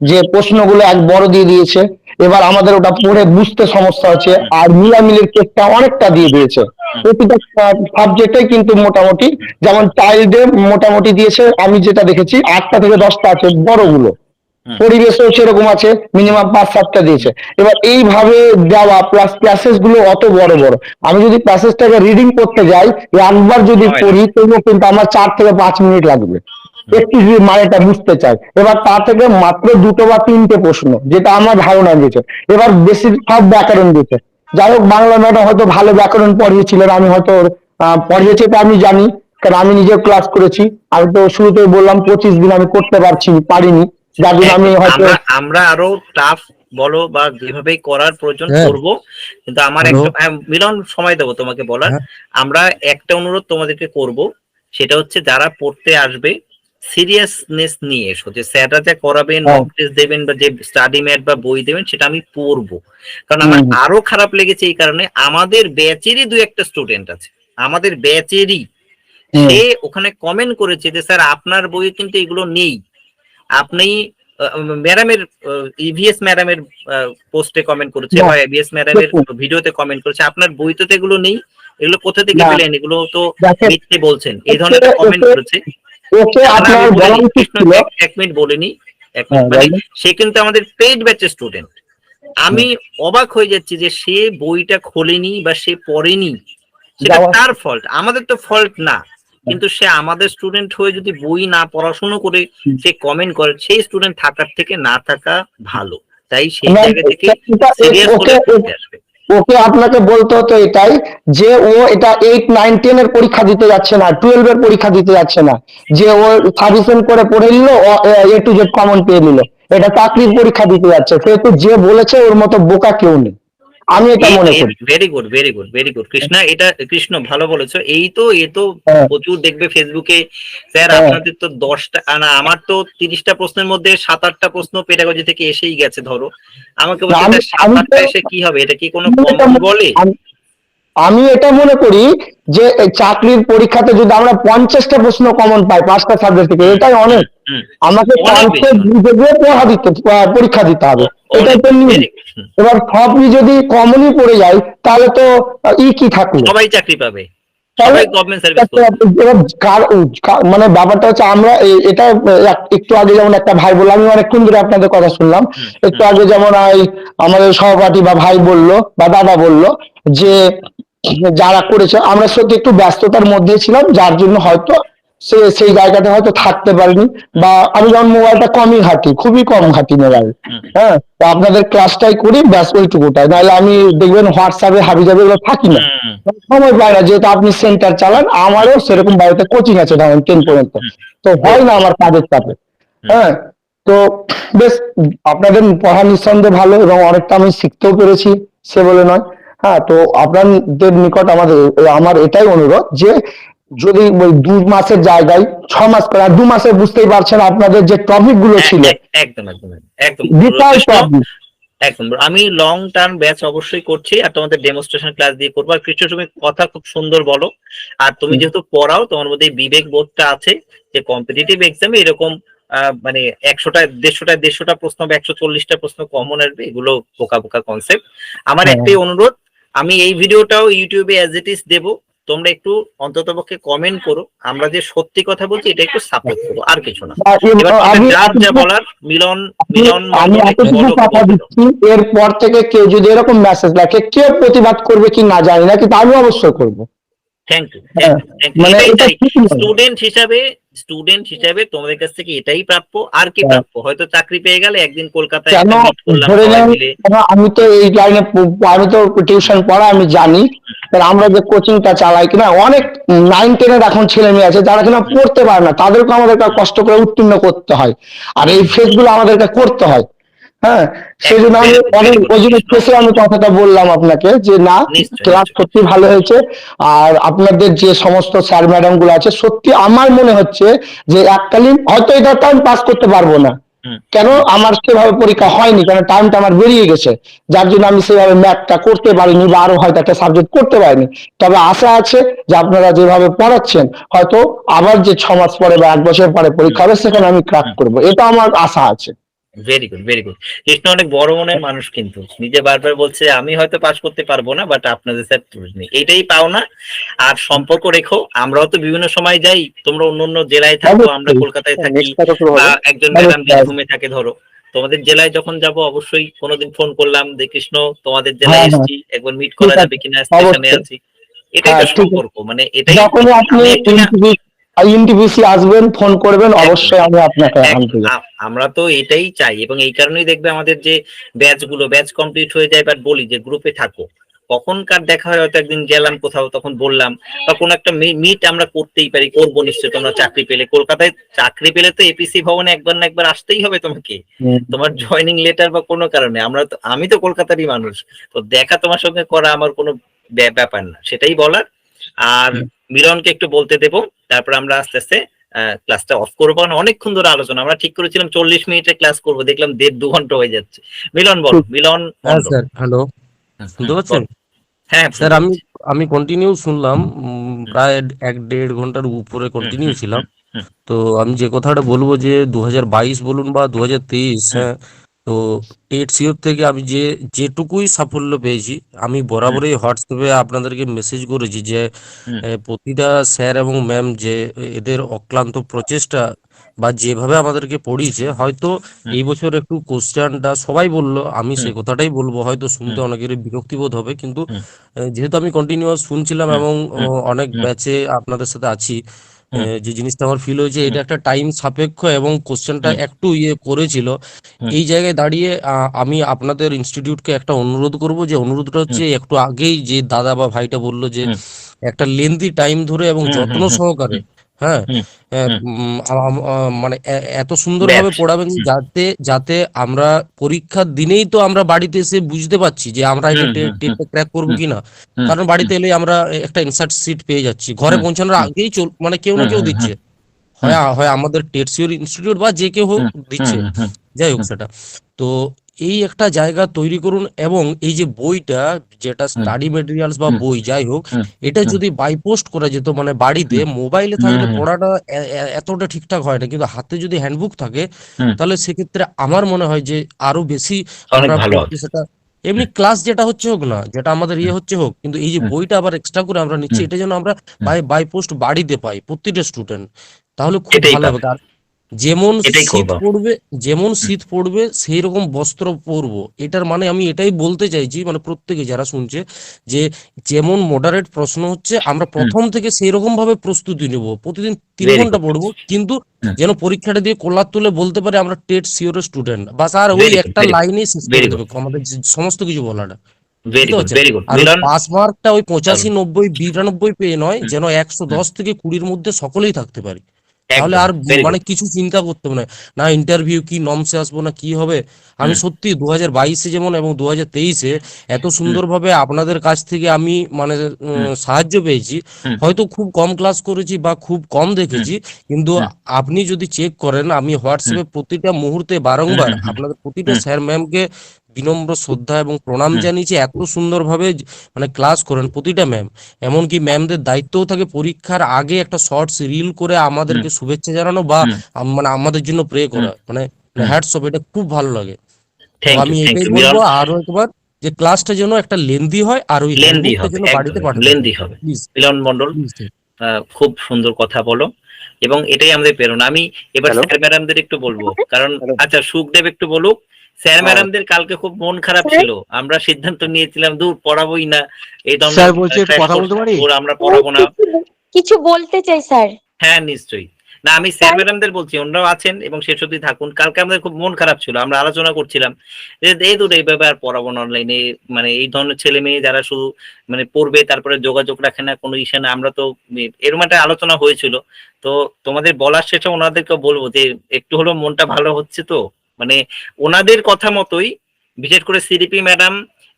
যে প্রশ্নগুলো এক বড় দিয়ে দিয়েছে, এবার আমাদের ওটা পড়ে বুঝতে সমস্যা হচ্ছে, আর মিলামিলির কেসটা অনেকটা দিয়ে দিয়েছে। প্রতিটা সাবজেক্টে কিন্তু মোটামুটি, যেমন চাইল্ডে মোটামুটি দিয়েছে, আমি যেটা দেখেছি 8টা থেকে 10টা আছে বড়গুলো, পরিবেশও সেরকম আছে, মিনিমাম 5-7টা দিয়েছে। এবার এইভাবে দেওয়া প্লাস প্যাসেজ গুলো অত বড় বড়, আমি যদি প্যাসেজটাকে রিডিং করতে যাই, একবার যদি পড়ি তবুও কিন্তু আমার 4 থেকে 5 মিনিট লাগবে একটু যদি মানেটা বুঝতে চাই। এবার তা থেকে মাত্র 2 বা 3টে প্রশ্ন, যেটা আমার ধারণা দিয়েছে। এবার বেশি সব ব্যাকরণ দিয়েছে। যাই হোক, বাংলা ম্যাডাম হয়তো ভালো ব্যাকরণ পড়িয়েছিলেন, আমি হয়তো পড়িয়েছি তা আমি জানি, কারণ আমি নিজে ক্লাস করেছি। আমি তো শুরুতেই বললাম 25 দিন আমি করতে পারিনি, যার জন্য আমি হয়তো আমরা আরো টাফ বলো বা যেভাবেই করার প্রয়োজন করবো। কিন্তু আমার একটা মিলন সময় দেবো তোমাকে বলার, আমরা একটা অনুরোধ তোমাদেরকে করব, সেটা হচ্ছে যারা পড়তে আসবে সিরিয়াসনেস নিয়ে এসো, যে স্যাররা যা করাবেন, মক টেস্ট দেবেন বা যে স্টাডি ম্যাট বা বই দেবেন সেটা আমি পড়বো। কারণ আমার আরো খারাপ লেগেছে এই কারণে, আমাদের ব্যাচেরই 2-1টা স্টুডেন্ট আছে, আমাদের ব্যাচেরই, সে ওখানে কমেন্ট করেছে যে স্যার আপনার বইয়ে কিন্তু এগুলো নেই, আপনি ম্যাডামের ইভিএস ম্যাডামের পোস্টে কমেন্ট করেছে বা ইভিএস ম্যাডামের ভিডিওতে কমেন্ট করেছে, আপনার বইতে তো এগুলো নেই, এগুলো কোথা থেকে পেলেন, এগুলো তো মিথ্যে বলছেন, এই ধরনের একটা কমেন্ট করেছে। এক মিনিট বলিনি, মানে সে কিন্তু আমাদের পেইড ব্যাচের স্টুডেন্ট। আমি অবাক হয়ে যাচ্ছি যে সে বইটা খোলেনি বা সে পড়েনি, সেটা তার ফল্ট, আমাদের তো ফল্ট না। কিন্তু সে আমাদের স্টুডেন্ট হয়ে যদি বই না পড়াশোনা করে সে কমেন্ট করে, সেই স্টুডেন্ট থাকার থেকে না থাকা ভালো। তাই সেই জায়গা থেকে সিরিয়াস হলে পড়তে আসবে। ওকে আপনাকে বলতে হতো এটাই, যে ও এটা 8, 9, 10 এর পরীক্ষা দিতে যাচ্ছে না, 12 এর পরীক্ষা দিতে যাচ্ছে না, যে ও সাজেশন করে পড়ে নিল, A to Z কমন পেয়ে নিল, এটা চাকরির পরীক্ষা দিতে যাচ্ছে। সেহেতু যে বলেছে ওর মতো বোকা কেউ নেই, আমি এটা মনে করি। Very good, very good, very good Krishna, এটা কৃষ্ণ ভালো বলেছো। এ তো প্রচুর দেখবে ফেসবুকে, স্যার আপনাদের তো 10টা না, আমার তো 30টা প্রশ্নের মধ্যে 7-8টা প্রশ্ন পেডাগজি থেকে এসেই গেছে, ধরো আমাকে বলছে 7-8টা এসে কি হবে, এটা কি কোনো কমন বলে? আমি এটা মনে করি যে চাকরির পরীক্ষাতে যদি আমরা 50টা প্রশ্ন কমন পাই 5টা সাবজেক্ট থেকে, এটাই অনেক। আমাকে পরীক্ষা দিতে হবে, এটাই তো নিয়ম। এবার সবই যদি কমনই পড়ে যায় তাহলে তো কি থাকলো, সবাই চাকরি পাবে, সবাই গভর্নমেন্ট সার্ভিস করবে। মানে ব্যাপারটা হচ্ছে, আমরা এটা একটু আগে যেমন একটা ভাই বললো, আমি অনেকক্ষণ ধরে আপনাদের কথা শুনলাম, একটু আগে যেমন আমাদের সহপাঠী বা ভাই বললো বা দাদা বললো যে যারা করেছে, আমরা সত্যি একটু ব্যস্ততার মধ্যে ছিলাম, যার জন্য হয়তো সেই জায়গাটা হয়তো থাকতে পারিনি, বা আমি যেমন মোবাইলটা কমই ঘাঁটি, খুবই কম ঘাঁটি মোবাইল। হ্যাঁ, তো আপনাদের ক্লাসটাই করি ব্যাস, ওইটুকুটাই। নাহলে আমি দেখবেন হোয়াটসঅ্যাপে হাবিজাবি এগুলো থাকি না, সময় পাই না, যেহেতু আপনি সেন্টার চালান, আমারও সেরকম বাড়িতে কোচিং আছে 10 পর্যন্ত, তো হয় না আমার কাজের চাপে। হ্যাঁ, তো বেশ আপনাদের পড়া নিঃসন্দেহে ভালো, এবং অনেকটা আমি শিখতেও পেরেছি, সে বলে নয়। হ্যাঁ, তো আপনাদের নিকট আমার এটাই অনুরোধ, যে যদি ওই 2 মাসের জায়গায় 6 মাস করে, আর 2 মাসে বুঝতেই পারছেন আপনাদের যে টপিক গুলো ছিল, একদম আমি লং টার্ম ব্যাচ অবশ্যই করছি, আর তোমাদের ডেমনস্ট্রেশন ক্লাস দিয়ে করবো। আর কৃষ্ণ তুমি কথা খুব সুন্দর বলো, আর তুমি যেহেতু পড়াও, তোমার মধ্যে বিবেক বোধটা আছে যে কম্পিটিটিভ এক্সামে এরকম মানে 100টা প্রশ্ন বা 140টা প্রশ্ন কমন আসবে, এগুলো বোকা কনসেপ্ট। আমার একটাই অনুরোধ, আমি এই ভিডিওটাও ইউটিউবে অ্যাজ ইট ইজ দেবো, তোমরা একটু অন্ততপক্ষে কমেন্ট করো, আমরা যে সত্যি কথা বলছি এটা একটু সাপোর্ট করো, আর কিছু না। যা বলার মিলন এরপর থেকে কেউ যদি এরকম মেসেজ লেখে, কেউ প্রতিবাদ করবে কি না জানি না, কিন্তু আমি অবশ্যই করবো। Thank you. স্টুডেন্ট হিসাবে স্টুডেন্ট হিসেবে তোমাদের কাছ থেকে এটাই প্রাপ্য, আর কি প্রাপ্য? হয়তো চাকরি পেয়ে গেলে একদিন কলকাতায় কেন একটা মিট করলাম ধরে সবাই নেন, মিলে। আমি তো এই লাইনে, আমি তো টিউশন পড়া আমি জানি, কারণ আমরা যে কোচিংটা চালাই কিনা অনেক 9-10 এখন ছেলে মেয়ে আছে যারা কিনা পড়তে পারে না, তাদেরকে আমাদেরকে কষ্ট করে উত্তীর্ণ করতে হয়, আর এই ফেজগুলো আমাদেরকে করতে হয়। হ্যাঁ, সেই জন্য আমি অনেক ওই জন্য শেষে আমি কথাটা বললাম আপনাকে যে না, নিশ্চয়ই, ক্লাস সত্যি ভালো হয়েছে। আর আপনাদের যে সমস্ত স্যার ম্যাডাম গুলো আছে, সত্যি আমার মনে হচ্ছে যে এককালীন হয়তো এটা আমি পাস করতে পারবো না, কেন আমার সেভাবে পরীক্ষা হয়নি, কারণ টাইমটা আমার বেরিয়ে গেছে, যার জন্য আমি সেভাবে ম্যাথটা করতে পারিনি বা আরো হয়তো একটা সাবজেক্ট করতে পারিনি। তবে আশা আছে যে আপনারা যেভাবে পড়াচ্ছেন হয়তো আবার যে 6 মাস পরে বা 1 বছর পরে পরীক্ষা হবে সেখানে আমি ক্র্যাক করবো, এটা আমার আশা আছে। Very good, very good. Krishna অনেক বড় মনের মানুষ, কিন্তু নিজে বারবার বলছে আমি হয়তো পাস করতে পারবো না, বাট আপনাদের স্যার নেই, এইটাই পাও না। আর সম্পর্ক রেখো, আমরাও তো বিভিন্ন সময় যাই, তোমরা অন্য অন্য জেলায় থাকো, আমরা কলকাতায় থাকি, বা একজন ম্যাডাম বীরভূমে থাকে, ধরো তোমাদের জেলায় যখন যাব অবশ্যই কোনোদিন ফোন করলাম যে কৃষ্ণ তোমাদের জেলায় এসেছি, একবার মিট করা যাবে কিনা, স্টেশনে আছি, এটাই তো সম্পর্ক, মানে এটাই। যখনই আপনি ইনটিভিসি আসবেন ফোন করবেন, অবশ্যই আমি আপনাকে আনতে যাব। আমরা তো এটাই চাই, এবং এই কারণেই দেখবে আমাদের যে ব্যাচ কমপ্লিট হয়ে যায়, বাট বলি যে গ্রুপে থাকো, কখনকার দেখা হয় হয়তো একদিন গেলাম কোথাও, তখন বললাম, বা কোনো একটা মিট আমরা করতেই পারি, করবো নিশ্চয়ই। তোমরা চাকরি পেলে, কলকাতায় চাকরি পেলে তো এপিসি ভবনে একবার না একবার আসতেই হবে তোমাকে, তোমার জয়নিং লেটার বা কোনো কারণে। আমি তো কলকাতারই মানুষ, তো দেখা তোমার সঙ্গে করা আমার কোনো ব্যাপার না, সেটাই বলার। আর মিলনকে একটু বলতে দেবো, তারপর আমরা আস্তে আস্তে ক্লাসটা অফ করবো। অনেকক্ষণ ধরে আলোচনা, আমরা ঠিক করেছিলাম 40 মিনিটের ক্লাস করবো, দেখলাম 1.5-2 ঘন্টা হয়ে যাচ্ছে। মিলন বল, মিলন। হ্যাঁ স্যার, হ্যালো, শুনতে পাচ্ছেন? হ্যাঁ স্যার, আমি কন্টিনিউ শুনলাম, প্রায় 1-1.5 ঘন্টার উপরে কন্টিনিউ ছিলাম। তো আমি যে কথাটা বলবো যে 2022 বলুন বা 2023, হ্যাঁ, তো টেট সিওর থেকে আমি যেটুকুই সাফল্য পেয়েছি, আমি বরাবরই হোয়াটসঅ্যাপে আপনাদেরকে মেসেজ করেছি যে প্রতিটা স্যার এবং ম্যাম যে এদের অক্লান্ত প্রচেষ্টা বা যেভাবে আমাদেরকে পড়িয়েছে, হয়তো এই বছর একটু কোশ্চেনটা সবাই বললো, আমি সে কথাটাই বলবো, হয়তো শুনতে অনেকের বিরক্তিবোধ হবে, কিন্তু যেহেতু আমি কন্টিনিউয়াস শুনছিলাম এবং অনেক ব্যাচে আপনাদের সাথে আছি, যে জিনিসটা আমার ফিল হয়েছে, এটা একটা টাইম সাপেক্ষ এবং কোশ্চেনটা একটু করেছিল। এই জায়গায় দাঁড়িয়ে আমি আপনাদের ইনস্টিটিউটকে একটা অনুরোধ করব, যে অনুরোধটা হচ্ছে একটু আগেই যে দাদা বা ভাইটা বললো যে একটা লেন্থি টাইম ধরে এবং যত্ন সহকারে, হ্যাঁ, মানে এত সুন্দরভাবে পড়াবেন যাতে যাতে আমরা পরীক্ষার দিনেই তো আমরা বাড়িতে এসে বুঝতে পারছি যে আমরা এটা টেটটা ক্র্যাক করবো কিনা, কারণ বাড়িতে এলে আমরা একটা ইনসার্ট সিট পেয়ে যাচ্ছি, ঘরে পৌঁছানোর আগেই মানে কেউ না কেউ দিচ্ছে, হয় আমাদের টেট সিওর ইনস্টিটিউট বা যে কেউ হোক দিচ্ছে, যাই হোক সেটা। তো এই একটা জায়গা তৈরি করুন, এবং এই যে বইটা, যেটা স্টাডি মেটেরিয়ালস বা বই যাই হোক, এটা যদি বাই পোস্ট করা যেত, মানে বাড়িতে, মোবাইলে থাকলে পড়াটা এতটা ঠিকঠাক হয় না, কিন্তু হাতে যদি হ্যান্ডবুক থাকে, তাহলে সেক্ষেত্রে আমার মনে হয় যে আরো বেশি আমরা সেটা, এমনি ক্লাস যেটা হচ্ছে হোক না, যেটা আমাদের হচ্ছে হোক, কিন্তু এই যে বইটা আবার এক্সট্রা করে আমরা নিচ্ছি, এটা যেন আমরা বাই পোস্ট বাড়িতে পাই প্রত্যেকটা স্টুডেন্ট, তাহলে খুব ভালো হবে। আর যেমন শীত পড়বে সেই রকম বস্ত্র পরবো, এটার মানে আমি এটাই বলতে চাইছি, মানে প্রত্যেকে যারা শুনছে, যে যেমন মডারেট প্রশ্ন হচ্ছে, আমরা প্রথম থেকে সেই রকম ভাবে প্রস্তুতি নেব, প্রতিদিন 3 ঘন্টা পড়বো, কিন্তু যেন পরীক্ষাটা দিয়ে কলার তুলে বলতে পারে আমরা টেট সিওর স্টুডেন্ট, বাস, আর ওই একটা লাইনে শেষ করে দেবে আমাদের সমস্ত কিছু বলাটা। আর পাস মার্কটা ওই 85, 90, 92 পেয়ে নয়, যেন 110 থেকে 20-র মধ্যে সকলেই থাকতে পারি, তাহলে আর মানে কিছু চিন্তা করতে হবে না ইন্টারভিউ কি নমসে আসবো না কি হবে। আমি সত্যি 2022-এ যেমন এবং 2023-এ এত সুন্দরভাবে আপনাদের কাছ থেকে আমি মানে সাহায্য পেয়েছি, হয়তো খুব কম ক্লাস করেছি বা খুব কম দেখেছি, কিন্তু আপনি যদি চেক করেন, আমি হোয়াটসঅ্যাপে প্রতিটা মুহূর্তে বারংবার আপনাদের প্রতিটা স্যার ম্যামকে বিনম্র শ্রদ্ধা এবং প্রণাম জানিয়েছি, এত সুন্দরভাবে মানে ক্লাস করেন প্রতিটা ম্যাম। এমনকি ম্যামদের দায়িত্বও থাকে পরীক্ষার আগে একটা শর্টস রিল করে আমাদেরকে শুভেচ্ছা জানানো বা মানে আমাদের জন্য প্রে করা, মানে হ্যাটস অফ, এটা খুব ভালো লাগে। আমি এটাই বলবো আরো একবার, যে ক্লাসটা যেন একটা লেন্দি হয়, আর ওই হ্যান্ডবুকটা যেন বাড়িতে লেন্দি হবে। মিলন মন্ডল, খুব সুন্দর কথা বলো, এবং এটাই আমাদের প্রেরণা। আমি এবার স্যার ম্যাডামদের একটু বলবো, কারণ আচ্ছা সুখদেব একটু বলুক। স্যার ম্যাডামদের কালকে খুব মন খারাপ ছিল, আমরা সিদ্ধান্ত নিয়েছিলাম দূর পড়াবোই না, এই আমরা পড়াবো না। কিছু বলতে চাই স্যার। হ্যাঁ নিশ্চয়ই, না, আমি স্যার ম্যাডামদের বলছি, ওনারাও আছেন এবং শেষ অবধি থাকুন। কালকে আমাদের খুব মন খারাপ ছিল, আমরা আলোচনা করছিলাম যে এই দুটো এইভাবে আর পড়াবো না অনলাইনে, মানে এই ধরনের ছেলে মেয়ে যারা শুধু মানে পড়বে তারপরে যোগাযোগ রাখে না, কোনো ইসে না, আমরা তো এরকম একটা আলোচনা হয়েছিল। তো তোমাদের বলার শেষে ওনাদেরকে বলবো যে একটু হলেও মনটা ভালো হচ্ছে তো, মানে ওনাদের কথা মতোই, বিশেষ করে সিডিপি ম্যাডাম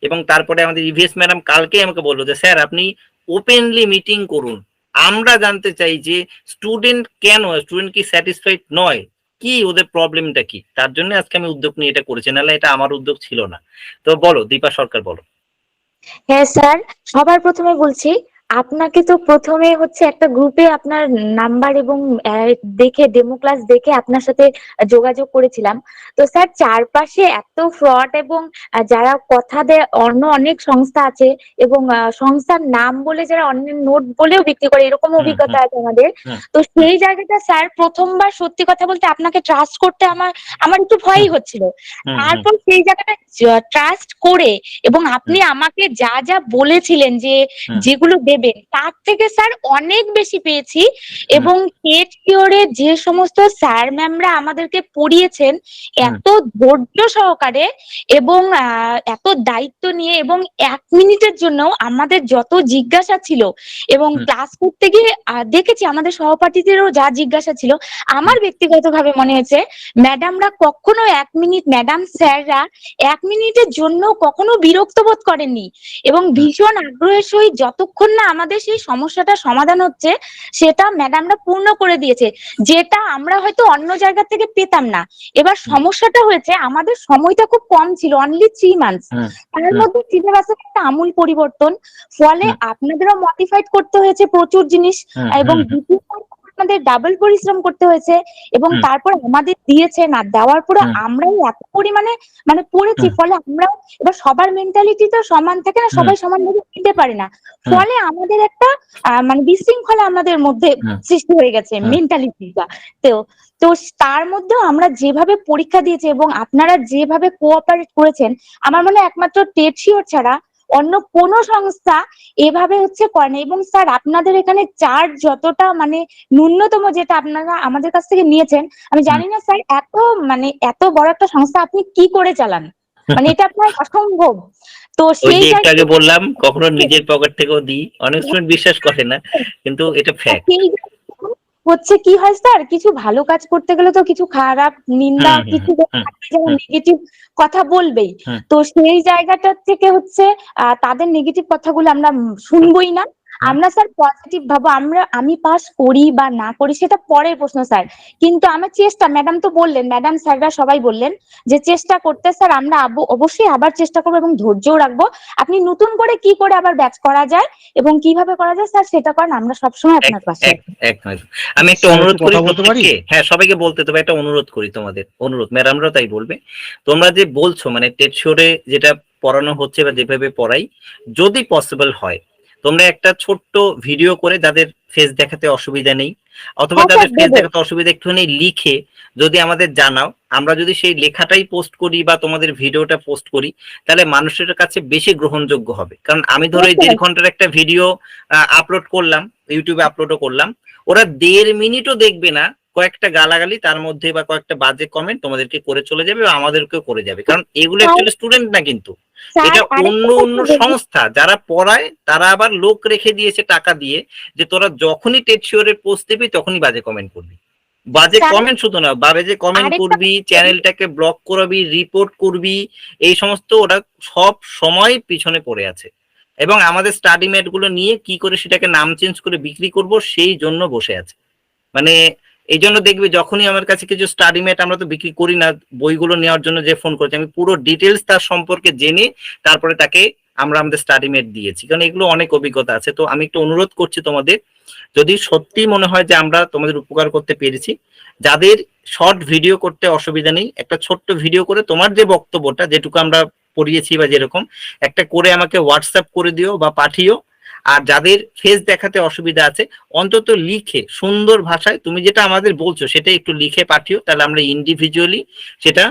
এবং তারপরে আমাদের ইভিএস ম্যাডাম কালকে আমাকে বললো যে স্যার আপনি ওপেনলি মিটিং করুন, আমরা জানতে চাই যে স্টুডেন্ট কেন, স্টুডেন্ট কি স্যাটিসফাইড নয়, কি ওদের প্রবলেমটা কি, তার জন্য আজকে আমি উদ্যোগ নিয়ে এটা করেছি, নাহলে এটা আমার উদ্যোগ ছিল না। তো বলো দীপা সরকার, বলো। হ্যাঁ স্যার, সবার প্রথমে বলছি, আপনাকে তো প্রথমে হচ্ছে একটা গ্রুপে আপনার নাম্বার এবং দেখে ডেমো ক্লাস দেখে আপনার সাথে যোগাযোগ করেছিলাম। তো স্যার চারপাশে এত ফ্রড এবং যারা কথা দেয়, অন্য অনেক সংস্থা আছে এবং সংস্থার নাম বলে যারা অন্য নোট বলেও বিক্রি করে, এরকম অভিজ্ঞতা আছে আমাদের। তো সেই জায়গাটা স্যার প্রথমবার সত্যি কথা বলতে আপনাকে ট্রাস্ট করতে আমার একটু ভয়ই হচ্ছিল। তারপর সেই জায়গাটা ট্রাস্ট করে এবং আপনি আমাকে যা যা বলেছিলেন যে যেগুলো দেবেন, তার থেকে স্যার অনেক বেশি পেয়েছি। এবং টেট পিরিয়ডে যে সমস্ত স্যার ম্যামরা আমাদেরকে পড়িয়েছেন এত ধৈর্য সহকারে এবং এত দায়িত্ব নিয়ে, এবং 1 মিনিটের জন্য আমাদের যত জিজ্ঞাসা ছিল এবং ক্লাস করতে গিয়ে দেখেছি আমাদের সহপাঠীদেরও যা জিজ্ঞাসা ছিল, আমার ব্যক্তিগতভাবে মনে হয়েছে ম্যাডামরা কখনো 1 মিনিট, ম্যাডাম স্যাররা 1 মিনিটের জন্য কখনো বিরক্ত বোধ করেননি এবং ভীষণ আগ্রহের সহিত যতক্ষণ না আমাদের সেই সমস্যাটা সমাধান হচ্ছে সেটা ম্যাডামরা পূর্ণ করে দিয়েছে, যেটা আমরা হয়তো অন্য জায়গা থেকে পেতাম না। এবার সমস্যাটা হয়েছে আমাদের সময়টা খুব কম ছিল, অনলি 3 মান্থস। তার মধ্যে সিলেবাসের একটা আমূল পরিবর্তন, ফলে আপনাদেরও মডিফাইড করতে হয়েছে প্রচুর জিনিস এবং আমাদের ডাবল পরিশ্রম করতে হয়েছে এবং তারপর আমাদের দিয়েছে, না দেওয়ার পরে আমরাও এত পরিমাণে মানে পড়েছি, ফলে আমরাও এবার সবার মেন্টালিটি তো সমান থাকে না, সবাই সমানভাবে নিতে পারে না, ফলে আমাদের একটা মানে বিশৃঙ্খলা আমাদের মধ্যে সৃষ্টি হয়ে গেছে মেন্টালিটিটা। তো তার মধ্যেও আমরা যেভাবে পরীক্ষা দিয়েছি এবং আপনারা যেভাবে কোঅপারেট করেছেন, আমার মনে হয় একমাত্র টেট শিওর ছাড়া অন্য কোনো সংস্থা এভাবে হচ্ছে করে না। এবং স্যার আপনাদের এখানে চার্জ যতটা মানে ন্যূনতম যেটা আপনারা আমাদের কাছ থেকে নিয়েছেন, আমি জানি না স্যার এত বড় একটা সংস্থা আপনি কি করে চালান, মানে এটা আপনার অসম্ভব। তো সেই আগে বললাম কখনো নিজের পকেট থেকেও দিই, অনেক স্টুডেন্ট বিশ্বাস করে না, কিন্তু এটা ফ্যাক্ট। হচ্ছে কি হয় স্যার, কিছু ভালো কাজ করতে গেলে তো কিছু খারাপ নিন্দা, কিছু নেগেটিভ কথা বলবেই। তো সেই জায়গাটা থেকে হচ্ছে তাদের নেগেটিভ কথাগুলো আমরা শুনবোই না। আমরা স্যার পজিটিভ ভাবো, আমি পাস করি বা না করি সেটা পরের প্রশ্ন স্যার, কিন্তু আমার চেষ্টা, ম্যাডাম তো বললেন, ম্যাডাম স্যাররা সবাই বললেন যে চেষ্টা করতে, স্যার আমরা অবশ্যই আবার চেষ্টা করবো এবং ধৈর্যও রাখবো। আপনি নতুন করে কি করে আবার ব্যাচ করা যায় এবং কিভাবে করা যায় স্যার সেটা করেন, আমরা সবসময় আপনার পাশে। আমি একটা অনুরোধ করি প্রত্যেককে, হ্যাঁ সবাইকে বলতে, তবে একটা অনুরোধ করি, তোমাদের অনুরোধ, ম্যাডামরা তাই বলবে, তোমরা যে বলছো মানে টেট শিওরে যেটা পড়ানো হচ্ছে বা যেভাবে পড়াই, যদি পসিবল হয় তোমরা একটা ছোট্ট ভিডিও করে, যাদের ফেস দেখাতে অসুবিধা নেই অথবা যাদের ফেস দেখাতে অসুবিধা একটুখানি লিখে যদি আমাদের জানাও, আমরা যদি সেই লেখাটাই পোস্ট করি বা তোমাদের ভিডিওটা পোস্ট করি, তাহলে মানুষের কাছে বেশি গ্রহণযোগ্য হবে। কারণ আমি ধরো এই 1.5 ঘন্টার একটা ভিডিও আপলোড করলাম, ইউটিউবে আপলোডও করলাম, ওরা 1.5 মিনিটও দেখবে না, কয়েকটা গালাগালি তার মধ্যে বা কয়েকটা বাজে কমেন্ট তোমাদেরকে করে চলে যাবে বা আমাদেরকেও করে যাবে, কারণ এগুলো অ্যাকচুয়ালি স্টুডেন্ট না, কিন্তু এটা অন্য সংস্থা যারা পড়ায়, তারা আবার লোক রেখে দিয়েছে টাকা দিয়ে যে তোরা যখনই টেট শিওরের পোস্ট দিবি তখনই বাজে কমেন্ট করবি। বাজে কমেন্ট শুধু না, বাজে কমেন্ট করবি, চ্যানেলটাকে ব্লক করবি, রিপোর্ট করবি, এই সমস্ত ওরা সব সময় পিছনে পড়ে আছে। এবং আমাদের স্টাডি মেট গুলো নিয়ে কি করে সেটাকে নাম চেঞ্জ করে বিক্রি করব সেই জন্য বসে আছে। মানে এই জন্য দেখবে যখনই আমার কাছে কিছু স্টাডি মেট, আমরা তো বিক্রি করি না, বইগুলো নেওয়ার জন্য যে ফোন করেছে, আমি পুরো ডিটেলস তার সম্পর্কে জেনে তারপরে তাকে আমরা আমাদের স্টাডি মেট দিয়েছি, কারণ এগুলো অনেক অভিজ্ঞতা আছে। তো আমি একটু অনুরোধ করছি তোমাদের, যদি সত্যি মনে হয় যে আমরা তোমাদের উপকার করতে পেরেছি, যাদের শর্ট ভিডিও করতে অসুবিধা নেই, একটা ছোট্ট ভিডিও করে তোমার যে বক্তব্যটা যেটুকু আমরা পড়িয়েছি বা যেরকম একটা করে আমাকে হোয়াটসঅ্যাপ করে দিও বা পাঠিও। আর যাদের ফেস দেখাতে অসুবিধা আছে অন্তত লিখে সুন্দর ভাষায় তুমি যেটা আমাদের বলছো সেটা একটু লিখে পাঠিও, তাহলে আমরা ইন্ডিভিজুয়ালি সেটা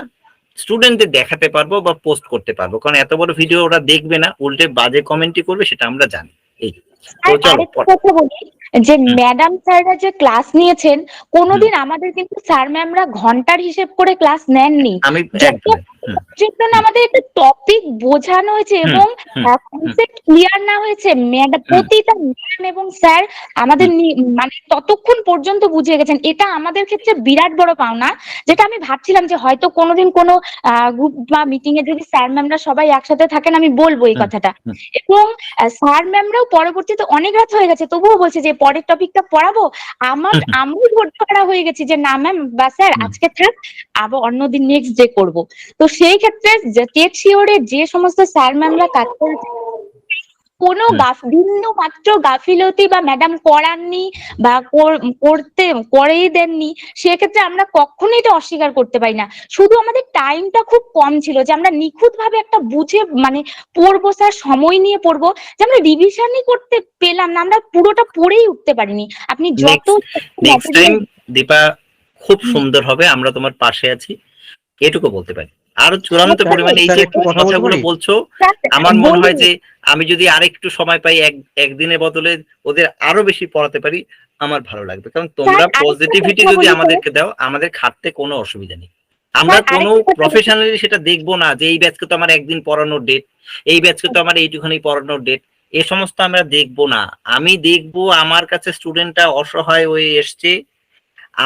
স্টুডেন্টদের দেখাতে পারবো বা পোস্ট করতে পারবো, কারণ এত বড় ভিডিও ওরা দেখবে না, উল্টে বাজে কমেন্টই করবে, সেটা আমরা জানি। এই তো চলো যে ম্যাডাম স্যাররা যে ক্লাস নিয়েছেন, কোনোদিন আমাদের কিন্তু স্যার ম্যামরা ঘন্টার হিসেব করে ক্লাস নেননি। আমি যত পর্যন্ত না আমাদের একটা টপিক বোঝানো হয়েছে এবং কনসেপ্ট ক্লিয়ার না হয়েছে, প্রতিটা ম্যাম এবং স্যার আমাদের মানে ততক্ষণ পর্যন্ত বুঝিয়ে গেছেন। এটা আমাদের ক্ষেত্রে বিরাট বড় পাওনা, যেটা আমি ভাবছিলাম যে হয়তো কোনোদিন কোনো গ্রুপ বা মিটিং এ যদি স্যার ম্যামরা সবাই একসাথে থাকেন আমি বলবো এই কথাটা। এবং স্যার ম্যামরাও পরবর্তীতে অনেক রাত হয়ে গেছে তবুও বলছে যে পরের টপিকটা পড়াবো। আমিও ধৈর্য হারা হয়ে গেছি যে না ম্যাম বা স্যার আজকে থাক, আবার অন্যদিন নেক্সট ডে করবো। তো সেই ক্ষেত্রে টেট শিওরে যে সমস্ত স্যার ম্যামরা কাজ করেছে, কোনো ভিন্ন মাত্র গাফিলতি বা ম্যাডাম করাননি বা করেই দেননি, সেক্ষেত্রে আমরা কখনোই এটা অস্বীকার করতে পারি না। শুধু আমাদের টাইমটা খুব কম ছিল যে আমরা নিখুঁত ভাবে একটা বুঝে মানে পড়বো, স্যার সময় নিয়ে পড়বো, যে আমরা রিভিশনই করতে পেলাম না, আমরা পুরোটা পড়েই উঠতে পারিনি। আপনি যত নেক্সট টাইম দীপা খুব সুন্দর হবে, আমরা তোমার পাশে আছি, এটুকু বলতে পারি। আরো চূড়ান্ত পরিমাণে এই যে কথাগুলো বলছো, আমার মনে হয় যে আমি যদি আরেকটু সময় পাই, একদিনের বদলে ওদের আরো বেশি পড়াতে পারি, আমার ভালো লাগবে। কারণ তোমরা পজিটিভিটি যদি আমাদেরকে দাও, আমাদের খাটতে কোনো অসুবিধা নেই। আমরা কোনো প্রফেশনালি সেটা দেখবো না যে এই ব্যাচকে তো আমার একদিন পড়ানোর ডেট, এই ব্যাচকে তো আমার এইটুখানি পড়ানোর ডেট, এ সমস্ত আমরা দেখবো না। আমি দেখবো আমার কাছে স্টুডেন্টটা অসহায় হয়ে এসছে,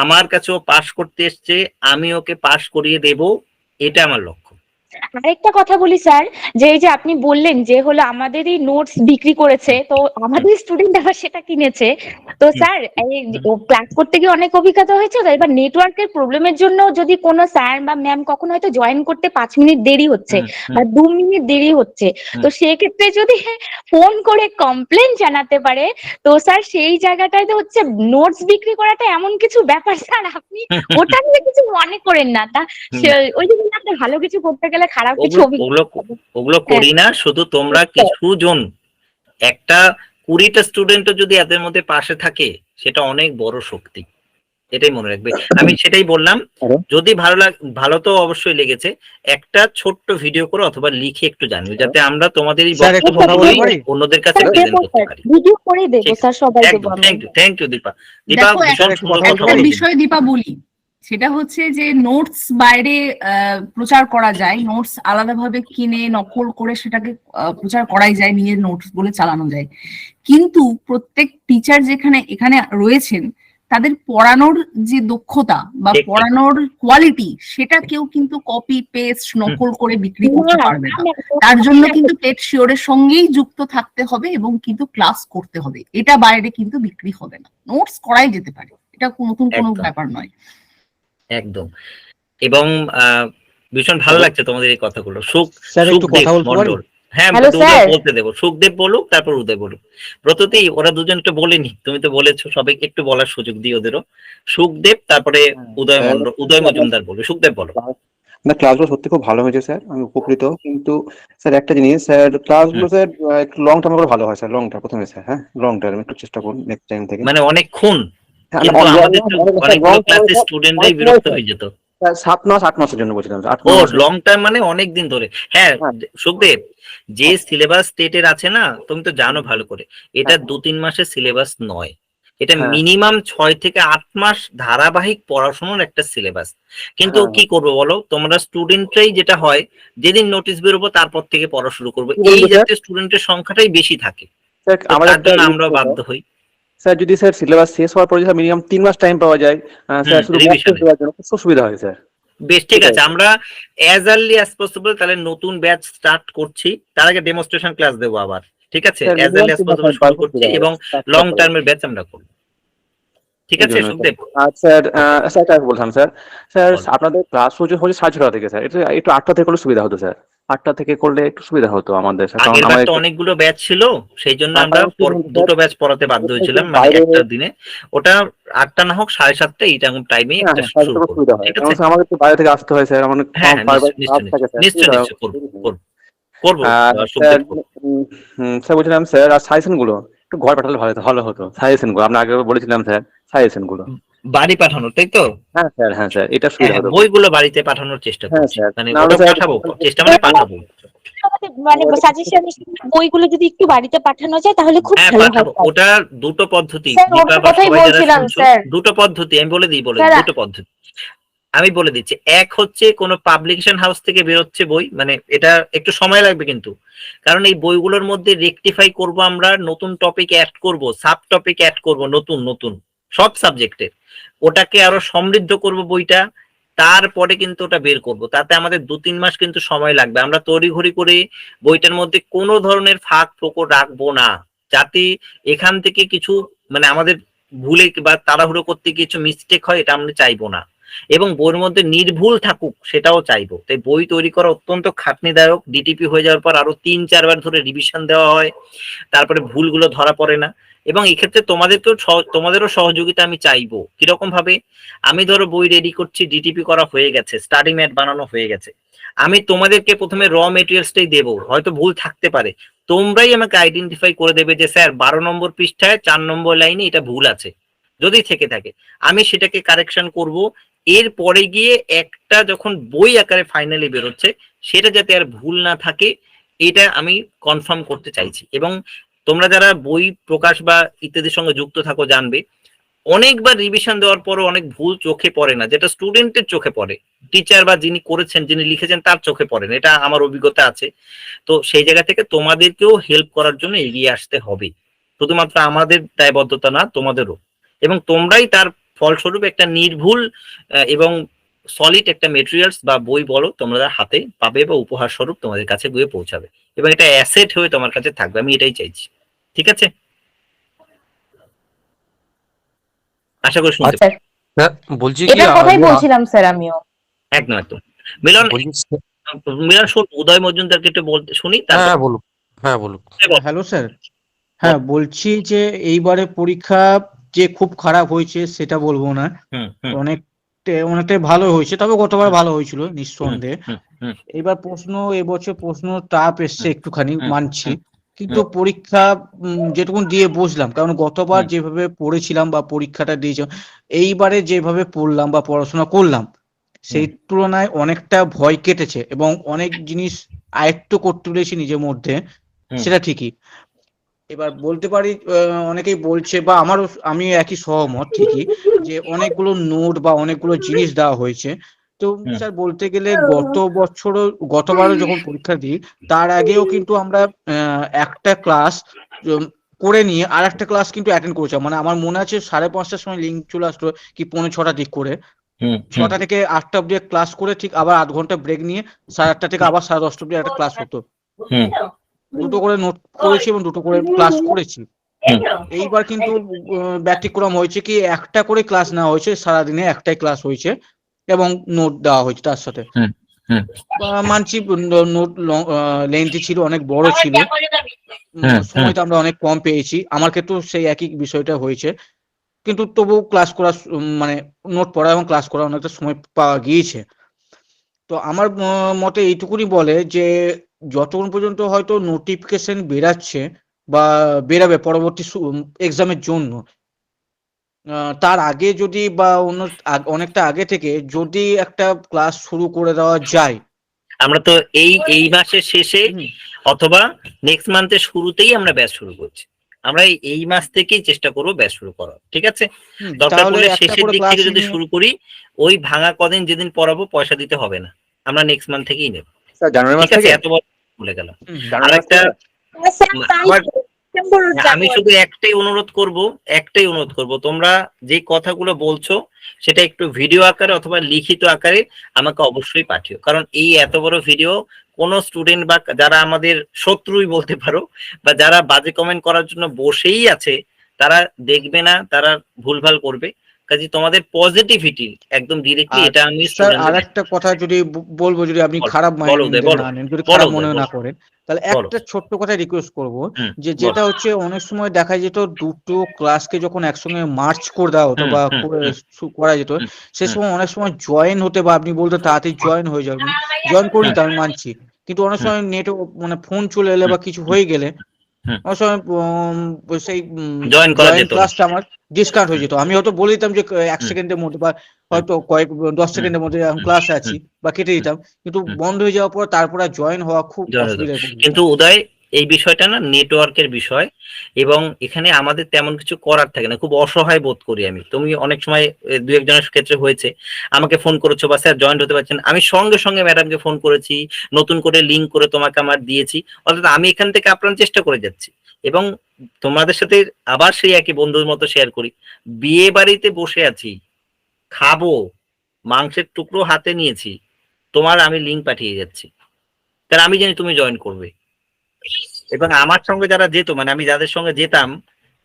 আমার কাছেও পাশ করতে এসছে, আমি ওকে পাশ করিয়ে দেব, এটা আমার লক্ষ্য। আরেকটা কথা বলি স্যার, যে এই যে আপনি বললেন যে হলো আমাদেরই নোটস বিক্রি করেছে, তো আমাদের স্টুডেন্ট আবার সেটা কিনেছে। তো স্যার ক্লাস করতে গিয়ে অনেক অভিজ্ঞতা হয়েছে, তো এবার নেটওয়ার্কের প্রবলেমের জন্য যদি কোনো স্যার বা ম্যাম কখনো হয়তো জয়েন করতে 5 মিনিট দেরি হচ্ছে বা 2 মিনিট দেরি হচ্ছে, তো সেক্ষেত্রে যদি ফোন করে কমপ্লেন জানাতে পারে, তো স্যার সেই জায়গাটায় তো হচ্ছে নোটস বিক্রি করাটা এমন কিছু ব্যাপার স্যার, আপনি ওটা নিয়ে কিছু মনে করেন না। তা ওই যে আপনি ভালো কিছু করতে গেলে খারাপ কিছু ওগুলো করি না, শুধু তোমরা কিছু জন, একটা 20টা স্টুডেন্টও যদি এদের মধ্যে পাশে থাকে, সেটা অনেক বড় শক্তি, এটাই মনে রাখবে। আমি সেটাই বললাম, যদি ভালো তো অবশ্যই লেগেছে, একটা ছোট্ট ভিডিও করে অথবা লিখে একটু জানিও, যাতে আমরা তোমাদের এই অন্যদের কাছে প্রেজেন্ট করতে পারি। ভিডিও করে দেব স্যার, সবাই দেব। Thank you Dipa. একটা বিষয় দীপা বলি, সেটা হচ্ছে যে নোটস বাইরে প্রচার করা যায়, নোটস আলাদাভাবে কিনে নকল করে সেটাকে প্রচার করাই যায়, নিজের নোটস বলে চালানো যায়, কিন্তু প্রত্যেক টিচার যেখানে এখানে রয়েছেন তাদের পড়ানোর যে দক্ষতা বা পড়ানোর কোয়ালিটি, সেটা কেউ কিন্তু কপি পেস্ট নকল করে বিক্রি করতে পারবে না। তার জন্য কিন্তু টেট শিওরের সঙ্গেই যুক্ত থাকতে হবে এবং কিন্তু ক্লাস করতে হবে, এটা বাইরে কিন্তু বিক্রি হবে না। নোটস করাই যেতে পারে, এটা নতুন কোনো ব্যাপার নয়। একদম। এবং ভীষণ ভালো লাগছে তোমাদের এই কথাগুলো। হ্যাঁ, বলতে দেবো। সুখদেব বলুক, তারপর উদয় বলুক। ব্রততী, ওরা দুজন একটু বলেনি, তুমি তো বলেছো, সবাইকে একটু বলার সুযোগ দিই ওদেরও। সুখদেব, তারপরে উদয় মজুমদার বলবে। সুখদেব বলো। না, ক্লাসগুলো সত্যি খুব ভালো হয়েছে স্যার, আমি উপকৃত। কিন্তু স্যার একটা জিনিস, স্যার ক্লাসগুলো স্যার একটু লং টার্ম করে ভালো হয় স্যার, লং টার্ম প্রথমে স্যার, হ্যাঁ লং টার্ম একটু চেষ্টা করুন নেক্সট টাইম থেকে। মানে অনেকক্ষণ, কিন্তু আমাদের তো অনেকগুলো ক্লাসে স্টুডেন্টরাই বিরক্ত হয়ে যেত। 7 মাস 8 মাসের জন্য বলছিলাম। লং টাইম মানে অনেক দিন ধরে। হ্যাঁ সুখদেব, যে সিলেবাস স্টেটের আছে না, তুমি তো জানো ভালো করে, এটা 2-3 মাসের সিলেবাস নয়, এটা মিনিমাম 6 থেকে 8 মাস ধারাবাহিক পড়াশোনার একটা সিলেবাস। কিন্তু কি করবো বলো, তোমরা স্টুডেন্টরাই যেটা হয়, যেদিন নোটিশ বেরোবো তারপর থেকে পড়া শুরু করবো, এই জাতীয় স্টুডেন্টের সংখ্যাটাই বেশি থাকে, তার জন্য আমরা বাধ্য হই। স্যার যদি স্যার সিলেবাস শেষ হওয়ার পরে যদি মিনিমাম 3 মাস টাইম পাওয়া যায় স্যার, শুধু রিভিশন দেওয়ার জন্য খুব সুবিধা হয় স্যার। বেশ, ঠিক আছে, আমরা অ্যাজ আর্লি অ্যাজ পসিবল তাহলে নতুন ব্যাচ স্টার্ট করছি, তার আগে ডেমনস্ট্রেশন ক্লাস দেবো আবার, ঠিক আছে? অ্যাজ আর্লি অ্যাজ পসিবল শুরু করছি এবং লং টার্মের ব্যাচ আমরা করব, ঠিক আছে সুখদেব? স্যার স্যার বলতাম স্যার, আপনাদের ক্লাস হচ্ছে 6:30 থেকে স্যার, এটা একটু 8টা থেকে করলে সুবিধা হতো স্যার, 8টা থেকে করলে একটু সুবিধা হতো আমাদের। আগেরবার তো অনেকগুলো ব্যাচ ছিল, সেই জন্য আমরা দুটো ব্যাচ পড়াতে বাধ্য হয়েছিলাম, মানে একটা দিনে। ওটা 8টা না হোক 7:30 এইটা টাইমে একটা শুরু করব, ঠিক আছে? আমাদের তো বাইরে থেকে আসতে হয় স্যার, অনেক নিশ্চয়ই করব। স্যার বলছিলাম স্যার, আর সাজেশন গুলো একটু ঘর পাঠালে ভালো হতো, সাজেশন গুলো আমরা আগে বলেছিলাম স্যার, সাজেশন গুলো বাড়ি পাঠানোর, তাই তো? হ্যাঁ স্যার এটা সুবিধা হতো। বইগুলো বাড়িতে পাঠানোর চেষ্টা করছি, মানে ওটা পাঠাবো, চেষ্টা মানে পাঠাবো। সাথে মানে সাজেশন বইগুলো যদি একটু বাড়িতে পাঠানো যায় তাহলে খুব হ্যাঁ ভালো হয় পাঠাবো। ওটা দুটো পদ্ধতি, স্যার দীপা ওটার বা কথাই সবাই যারা বলছিলাম শুনছো, স্যার। দুটো পদ্ধতি আমি বলে দিই স্যার দুটো পদ্ধতি আমি বলে দিচ্ছি। এক হচ্ছে কোনো পাবলিকেশন হাউস থেকে বেরোচ্ছে বই, মানে এটা একটু সময় লাগবে কিন্তু, কারণ এই বইগুলোর মধ্যে রেকটিফাই করব আমরা, নতুন টপিক অ্যাড করব, সাব টপিক অ্যাড করব, নতুন নতুন সব সাবজেক্টের, ওটাকে আরো সমৃদ্ধ করব বইটা, তারপরে কিন্তু ওটা বের করব। তাতে আমাদের 2-3 মাস কিন্তু সময় লাগবে। আমরা তড়িঘড়ি করে বইটার মধ্যে কোনো ধরনের ফাঁক ফোকর রাখবো না, যাতে এখান থেকে কিছু মানে আমাদের ভুলে বা তাড়াহুড়ো করতে কিছু মিস্টেক হয়, এটা আমরা চাইবো না। এবং বইয়ের মধ্যে নির্ভুল থাকুক সেটাও চাইবো। তাই বই তৈরি করা অত্যন্ত খাটনিদায়ক। ডিটিপি হয়ে যাওয়ার পর আরো 3-4 বার ধরে রিভিশন দেওয়া হয়, তারপরে ভুলগুলো ধরা পড়ে না। এবং এক্ষেত্রে তোমাদেরও সহযোগিতা আমি চাইবো। কিরকম ভাবে? আমি ধরো বই রেডি করছি, ডিটিপি করা হয়ে গেছে, স্টাডি ম্যাট বানানো হয়ে গেছে, আমি তোমাদেরকে প্রথমে র মেটেরিয়ালসটাই দেবো, হয়তো ভুল থাকতে পারে, তোমরাই আমাকে আইডেন্টিফাই করে দেবে যে স্যার 12 নম্বর পৃষ্ঠায় 4 নম্বর লাইনে এটা ভুল আছে, যদি থেকে থাকে আমি সেটাকে কারেকশন করব। এরপরে গিয়ে একটা যখন বই আকারে ফাইনালি বেরোচ্ছে, সেটা যাতে আর ভুল না থাকে, এটা আমি কনফার্ম করতে চাইছি। এবং তোমরা যারা বই প্রকাশ বা ইত্যাদির সঙ্গে যুক্ত থাকো জানবে, অনেকবার রিভিশন দেওয়ার পরও অনেক ভুল চোখে পড়ে না, যেটা স্টুডেন্টের চোখে পড়ে, টিচার বা যিনি করেছেন, যিনি লিখেছেন তার চোখে পড়ে না। এটা আমার অভিজ্ঞতা আছে। তো সেই জায়গা থেকে তোমাদেরকেও হেল্প করার জন্য এগিয়ে আসতে হবে, শুধুমাত্র আমাদের দায়বদ্ধতা না, তোমাদেরও। এবং তোমরাই তার ফলস্বরূপ একটা নির্ভুল এবং সলিড একটা মেটেরিয়ালস বা বই বলো তোমরা হাতে পাবে বা উপহার স্বরূপ তোমাদের কাছে গিয়ে পৌঁছাবে, এবং এটা অ্যাসেট হয়ে তোমার কাছে থাকবে। আমি এটাই চাইছি। ঠিক আছে, আশা করি শুনতে স্যার হ্যাঁ, বলছি কি এটার কথাই বলছিলাম স্যার আমিও। একদম একদম। মিলন, মিলন শোন, উদয় মজুমদারকে একটু বলতে শুনি, তারপর হ্যাঁ বলুন, হ্যাঁ বলুন। হ্যালো স্যার, হ্যাঁ বলছি যে এইবারে পরীক্ষা যে খুব খারাপ হয়েছে সেটা বলবো না, অনেকটাই ভালো হয়েছে, তবে গতবার ভালো হয়েছিল নিঃসন্দেহে। এবার এবছর প্রশ্ন টাফ এসছে একটুখানি, মানছি, কিন্তু পরীক্ষা যেটুকু দিয়ে বসলাম, কারণ গতবার যেভাবে পড়েছিলাম বা পরীক্ষাটা দিয়েছিলাম, এইবারে যেভাবে পড়লাম বা পড়াশোনা করলাম সেই তুলনায় অনেকটা ভয় কেটেছে এবং অনেক জিনিস আয়ত্ত করতে পেরেছি নিজের মধ্যে, সেটা ঠিকই। এবার বলতে পারি অনেকেই বলছে বা আমি একই সহমত ঠিকই, যে অনেকগুলো নোট বা অনেকগুলো জিনিস দেওয়া হয়েছে। তো স্যার বলতে গেলে গতবারও যখন পরীক্ষা দিই, তার আগেও কিন্তু আমরা একটা ক্লাস করে নিয়ে আর একটা ক্লাস কিন্তু অ্যাটেন্ড করেছিলাম। মানে আমার মনে আছে 5:30টার সময় লিঙ্ক চলে আসলো, কি 6:45 দিক করে, 6টা থেকে 8টা অব্দি ক্লাস করে ঠিক আবার 8 ঘন্টা ব্রেক নিয়ে 8:30 থেকে আবার 10:30 অব্দি একটা ক্লাস হতো। দুটো করে নোট করেছি এবং দুটো করে ক্লাস করেছি। এইবার কিন্তু ব্যতিক্রম হয়েছে কি, একটা করে ক্লাস নেওয়া হয়েছে, সারাদিনে একটাই ক্লাস হয়েছে এবং নোট দেওয়া হয়েছে তার সাথে। মানছি নোট লেন্থি ছিল, অনেক বড় ছিল, সময়টা আমরা অনেক কম পেয়েছি। আমার ক্ষেত্রেও সেই একই বিষয়টা হয়েছে, কিন্তু তবু ক্লাস করা মানে নোট পড়া এবং ক্লাস করা অনেকটা সময় পাওয়া গিয়েছে। তো আমার মতে এইটুকুনি বলে যে যতক্ষণ পর্যন্ত হয়তো নোটিফিকেশন বেরাচ্ছে বা বেরাবে পরবর্তী এক্সামের জন্য, তার আগে যদি বা অনেকটা আগে থেকে যদি একটা ক্লাস শুরু করে দেওয়া যায়। আমরা তো এই মাসের শেষে অথবা নেক্সট মান্থের শুরুতেই আমরা ব্যাচ শুরু করছি। আমরা এই মাস থেকেই চেষ্টা করবো ব্যাচ শুরু করার। ঠিক আছে, দরকার পড়লে শেষের দিক থেকে যদি শুরু করি, ওই ভাঙা কদিন যেদিন পড়াবো পয়সা দিতে হবে না, আমরা নেক্সট মান্থ থেকেই নেব। ঠিক আছে, এত বড় বলে গেলাম। আর একটা আমি শুধু একটাই অনুরোধ করব, তোমরা যে কথাগুলো বলছো সেটা একটু ভিডিও আকারে অথবা লিখিত আকারে আমাকে অবশ্যই পাঠিও। কারণ এই এত বড় ভিডিও কোন স্টুডেন্ট বা যারা আমাদের শত্রুই বলতে পারো বা যারা বাজে কমেন্ট করার জন্য বসেই আছে, তারা দেখবে না, তারা ভুলভাল করবে। কাজে তোমাদের পজিটিভিটি একদম ডিরেক্টলি, এটা আমি স্যার আরেকটা কথা যদি বলবো, যদি আপনি খারাপ না নেন, যদি খারাপ মনে না করেন, তাহলে একটা ছোট্ট কথা রিকোয়েস্ট করব, যে যেটা হচ্ছে অনেক সময় দেখা যেত দুটো ক্লাসকে যখন একসঙ্গে মার্চ করে দেওয়া হতো বা করা যেত, সে সময় অনেক সময় জয়েন হতে বা আপনি বলতে তাড়াতাড়ি জয়েন হয়ে যাবেন, জয়েন করে নিতে আমি মানছি, কিন্তু অনেক সময় নেটে মানে ফোন চলে এলে বা কিছু হয়ে গেলে অনেক সময় সেই জয়েন ক্লাসটা আমার ডিসকাউন্ট হয়ে যেত। আমি হয়তো বলে দিতাম যে 1 সেকেন্ডের মধ্যে, বা হয়তো 10 সেকেন্ডের মধ্যে ক্লাসে আছি বা কেটে দিতাম, কিন্তু বন্ধ হয়ে যাওয়ার পর তারপরে জয়েন হওয়া খুব অসুবিধায় পড়ে কিন্তু উদয় এই বিষয়টা না নেটওয়ার্কের বিষয়, এবং এখানে আমাদের তেমন কিছু করার থাকে না, খুব অসহায় বোধ করি আমি। তুমি অনেক সময় দু একজনের ক্ষেত্রে হয়েছে, আমাকে ফোন করেছো বা স্যার জয়েন্ট হতে পারছেন, আমি সঙ্গে সঙ্গে ম্যাডামকে ফোন করেছি, নতুন করে লিঙ্ক করে তোমাকে আমার দিয়েছি, অর্থাৎ আমি এখান থেকে আপনার চেষ্টা করে যাচ্ছি। এবং তোমাদের সাথে আবার সেই একই বন্ধুর মতো শেয়ার করি, বিয়ে বাড়িতে বসে আছি, খাবো, মাংসের টুকরো হাতে নিয়েছি, তোমার আমি লিঙ্ক পাঠিয়ে যাচ্ছি, তাহলে আমি জানি তুমি জয়েন করবে। এবং আমার সঙ্গে যারা যেত, মানে আমি যাদের সঙ্গে যেতাম,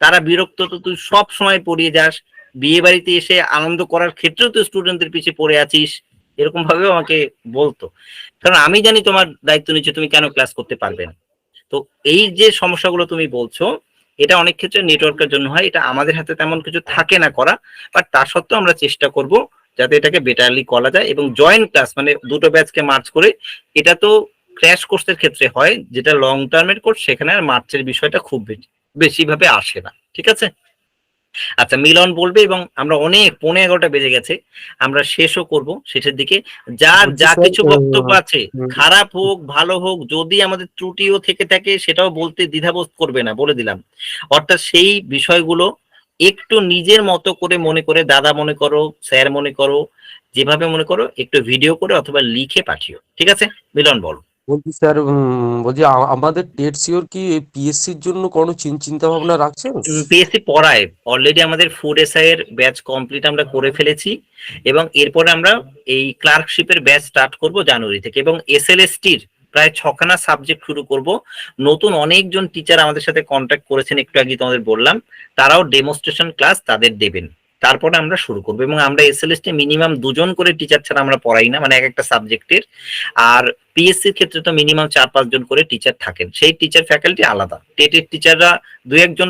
তারা বিরক্ত, তো তুই সব সময় পড়িয়ে যাস, বিয়ে বাড়িতে এসে আনন্দ করার ক্ষেত্রেও তুই স্টুডেন্টদের পিছিয়ে পড়ে আছিস, এরকম ভাবেও আমাকে বলতো। কারণ আমি জানি তোমার দায়িত্ব নিচ্ছে, তুমি কেন ক্লাস করতে পারবে না। তো এই যে সমস্যাগুলো তুমি বলছো, এটা অনেক ক্ষেত্রে নেটওয়ার্কের জন্য হয়, এটা আমাদের হাতে তেমন কিছু থাকে না করা, বাট তা সত্ত্বেও আমরা চেষ্টা করব যাতে এটাকে বেটারলি করা যায়। এবং জয়েন্ট ক্লাস মানে দুটো ব্যাচকে মার্চ করে, এটা তো ক্র্যাশ কোর্সের ক্ষেত্রে হয়, যেটা লং টার্মের কোর্স সেখানে আর মার্চের বিষয়টা খুব বেশি ভাবে আসে না, ঠিক আছে? আচ্ছা, মিলন বলবে, এবং আমরা অনেক 11:15 বেজে গেছে, আমরা শেষও করব শেষের দিকে। যার যা কিছু বক্তব্য আছে, খারাপ হোক ভালো হোক, যদি আমাদের ত্রুটিও থেকে থাকে সেটাও বলতে দ্বিধাবোধ করবে না, বলে দিলাম। অর্থাৎ সেই বিষয়গুলো একটু নিজের মতো করে মনে করে, দাদা মনে করো, স্যার মনে করো, যেভাবে মনে করো, একটু ভিডিও করে অথবা লিখে পাঠিও, ঠিক আছে? মিলন বলো। বলছি স্যার, বলছি আমাদের টেট সিওর কি পিএসসির জন্য কোনো চিন্তা ভাবনা রাখছেন? পিএসসি পড়ায় অলরেডি আমাদের ফুড এসআই এর ব্যাচ কমপ্লিট আমরা করে ফেলেছি, এবং এরপরে আমরা এই ক্লার্কশিপের ব্যাচ স্টার্ট করব জানুয়ারি থেকে, এবং এসএলএসটির প্রায় 6খানা সাবজেক্ট শুরু করব। নতুন অনেকজন টিচার আমাদের সাথে কন্ট্যাক্ট করেছেন, একটু আগে তোমাদের বললাম, তারাও ডেমনস্ট্রেশন ক্লাস তাদের দেবেন, তারপরে আমরা শুরু করবো। এবং আমরা এসএলএসটি মিনিমাম 2জন করে টিচার ছাড়া আমরা পড়াই না, মানে এক একটা সাবজেক্টের। আর পিএসসির ক্ষেত্রে তো মিনিমাম 4-5 জন করে টিচার থাকেন, সেই টিচার ফ্যাকাল্টি আলাদা। টেটের টিচাররা 2-1জন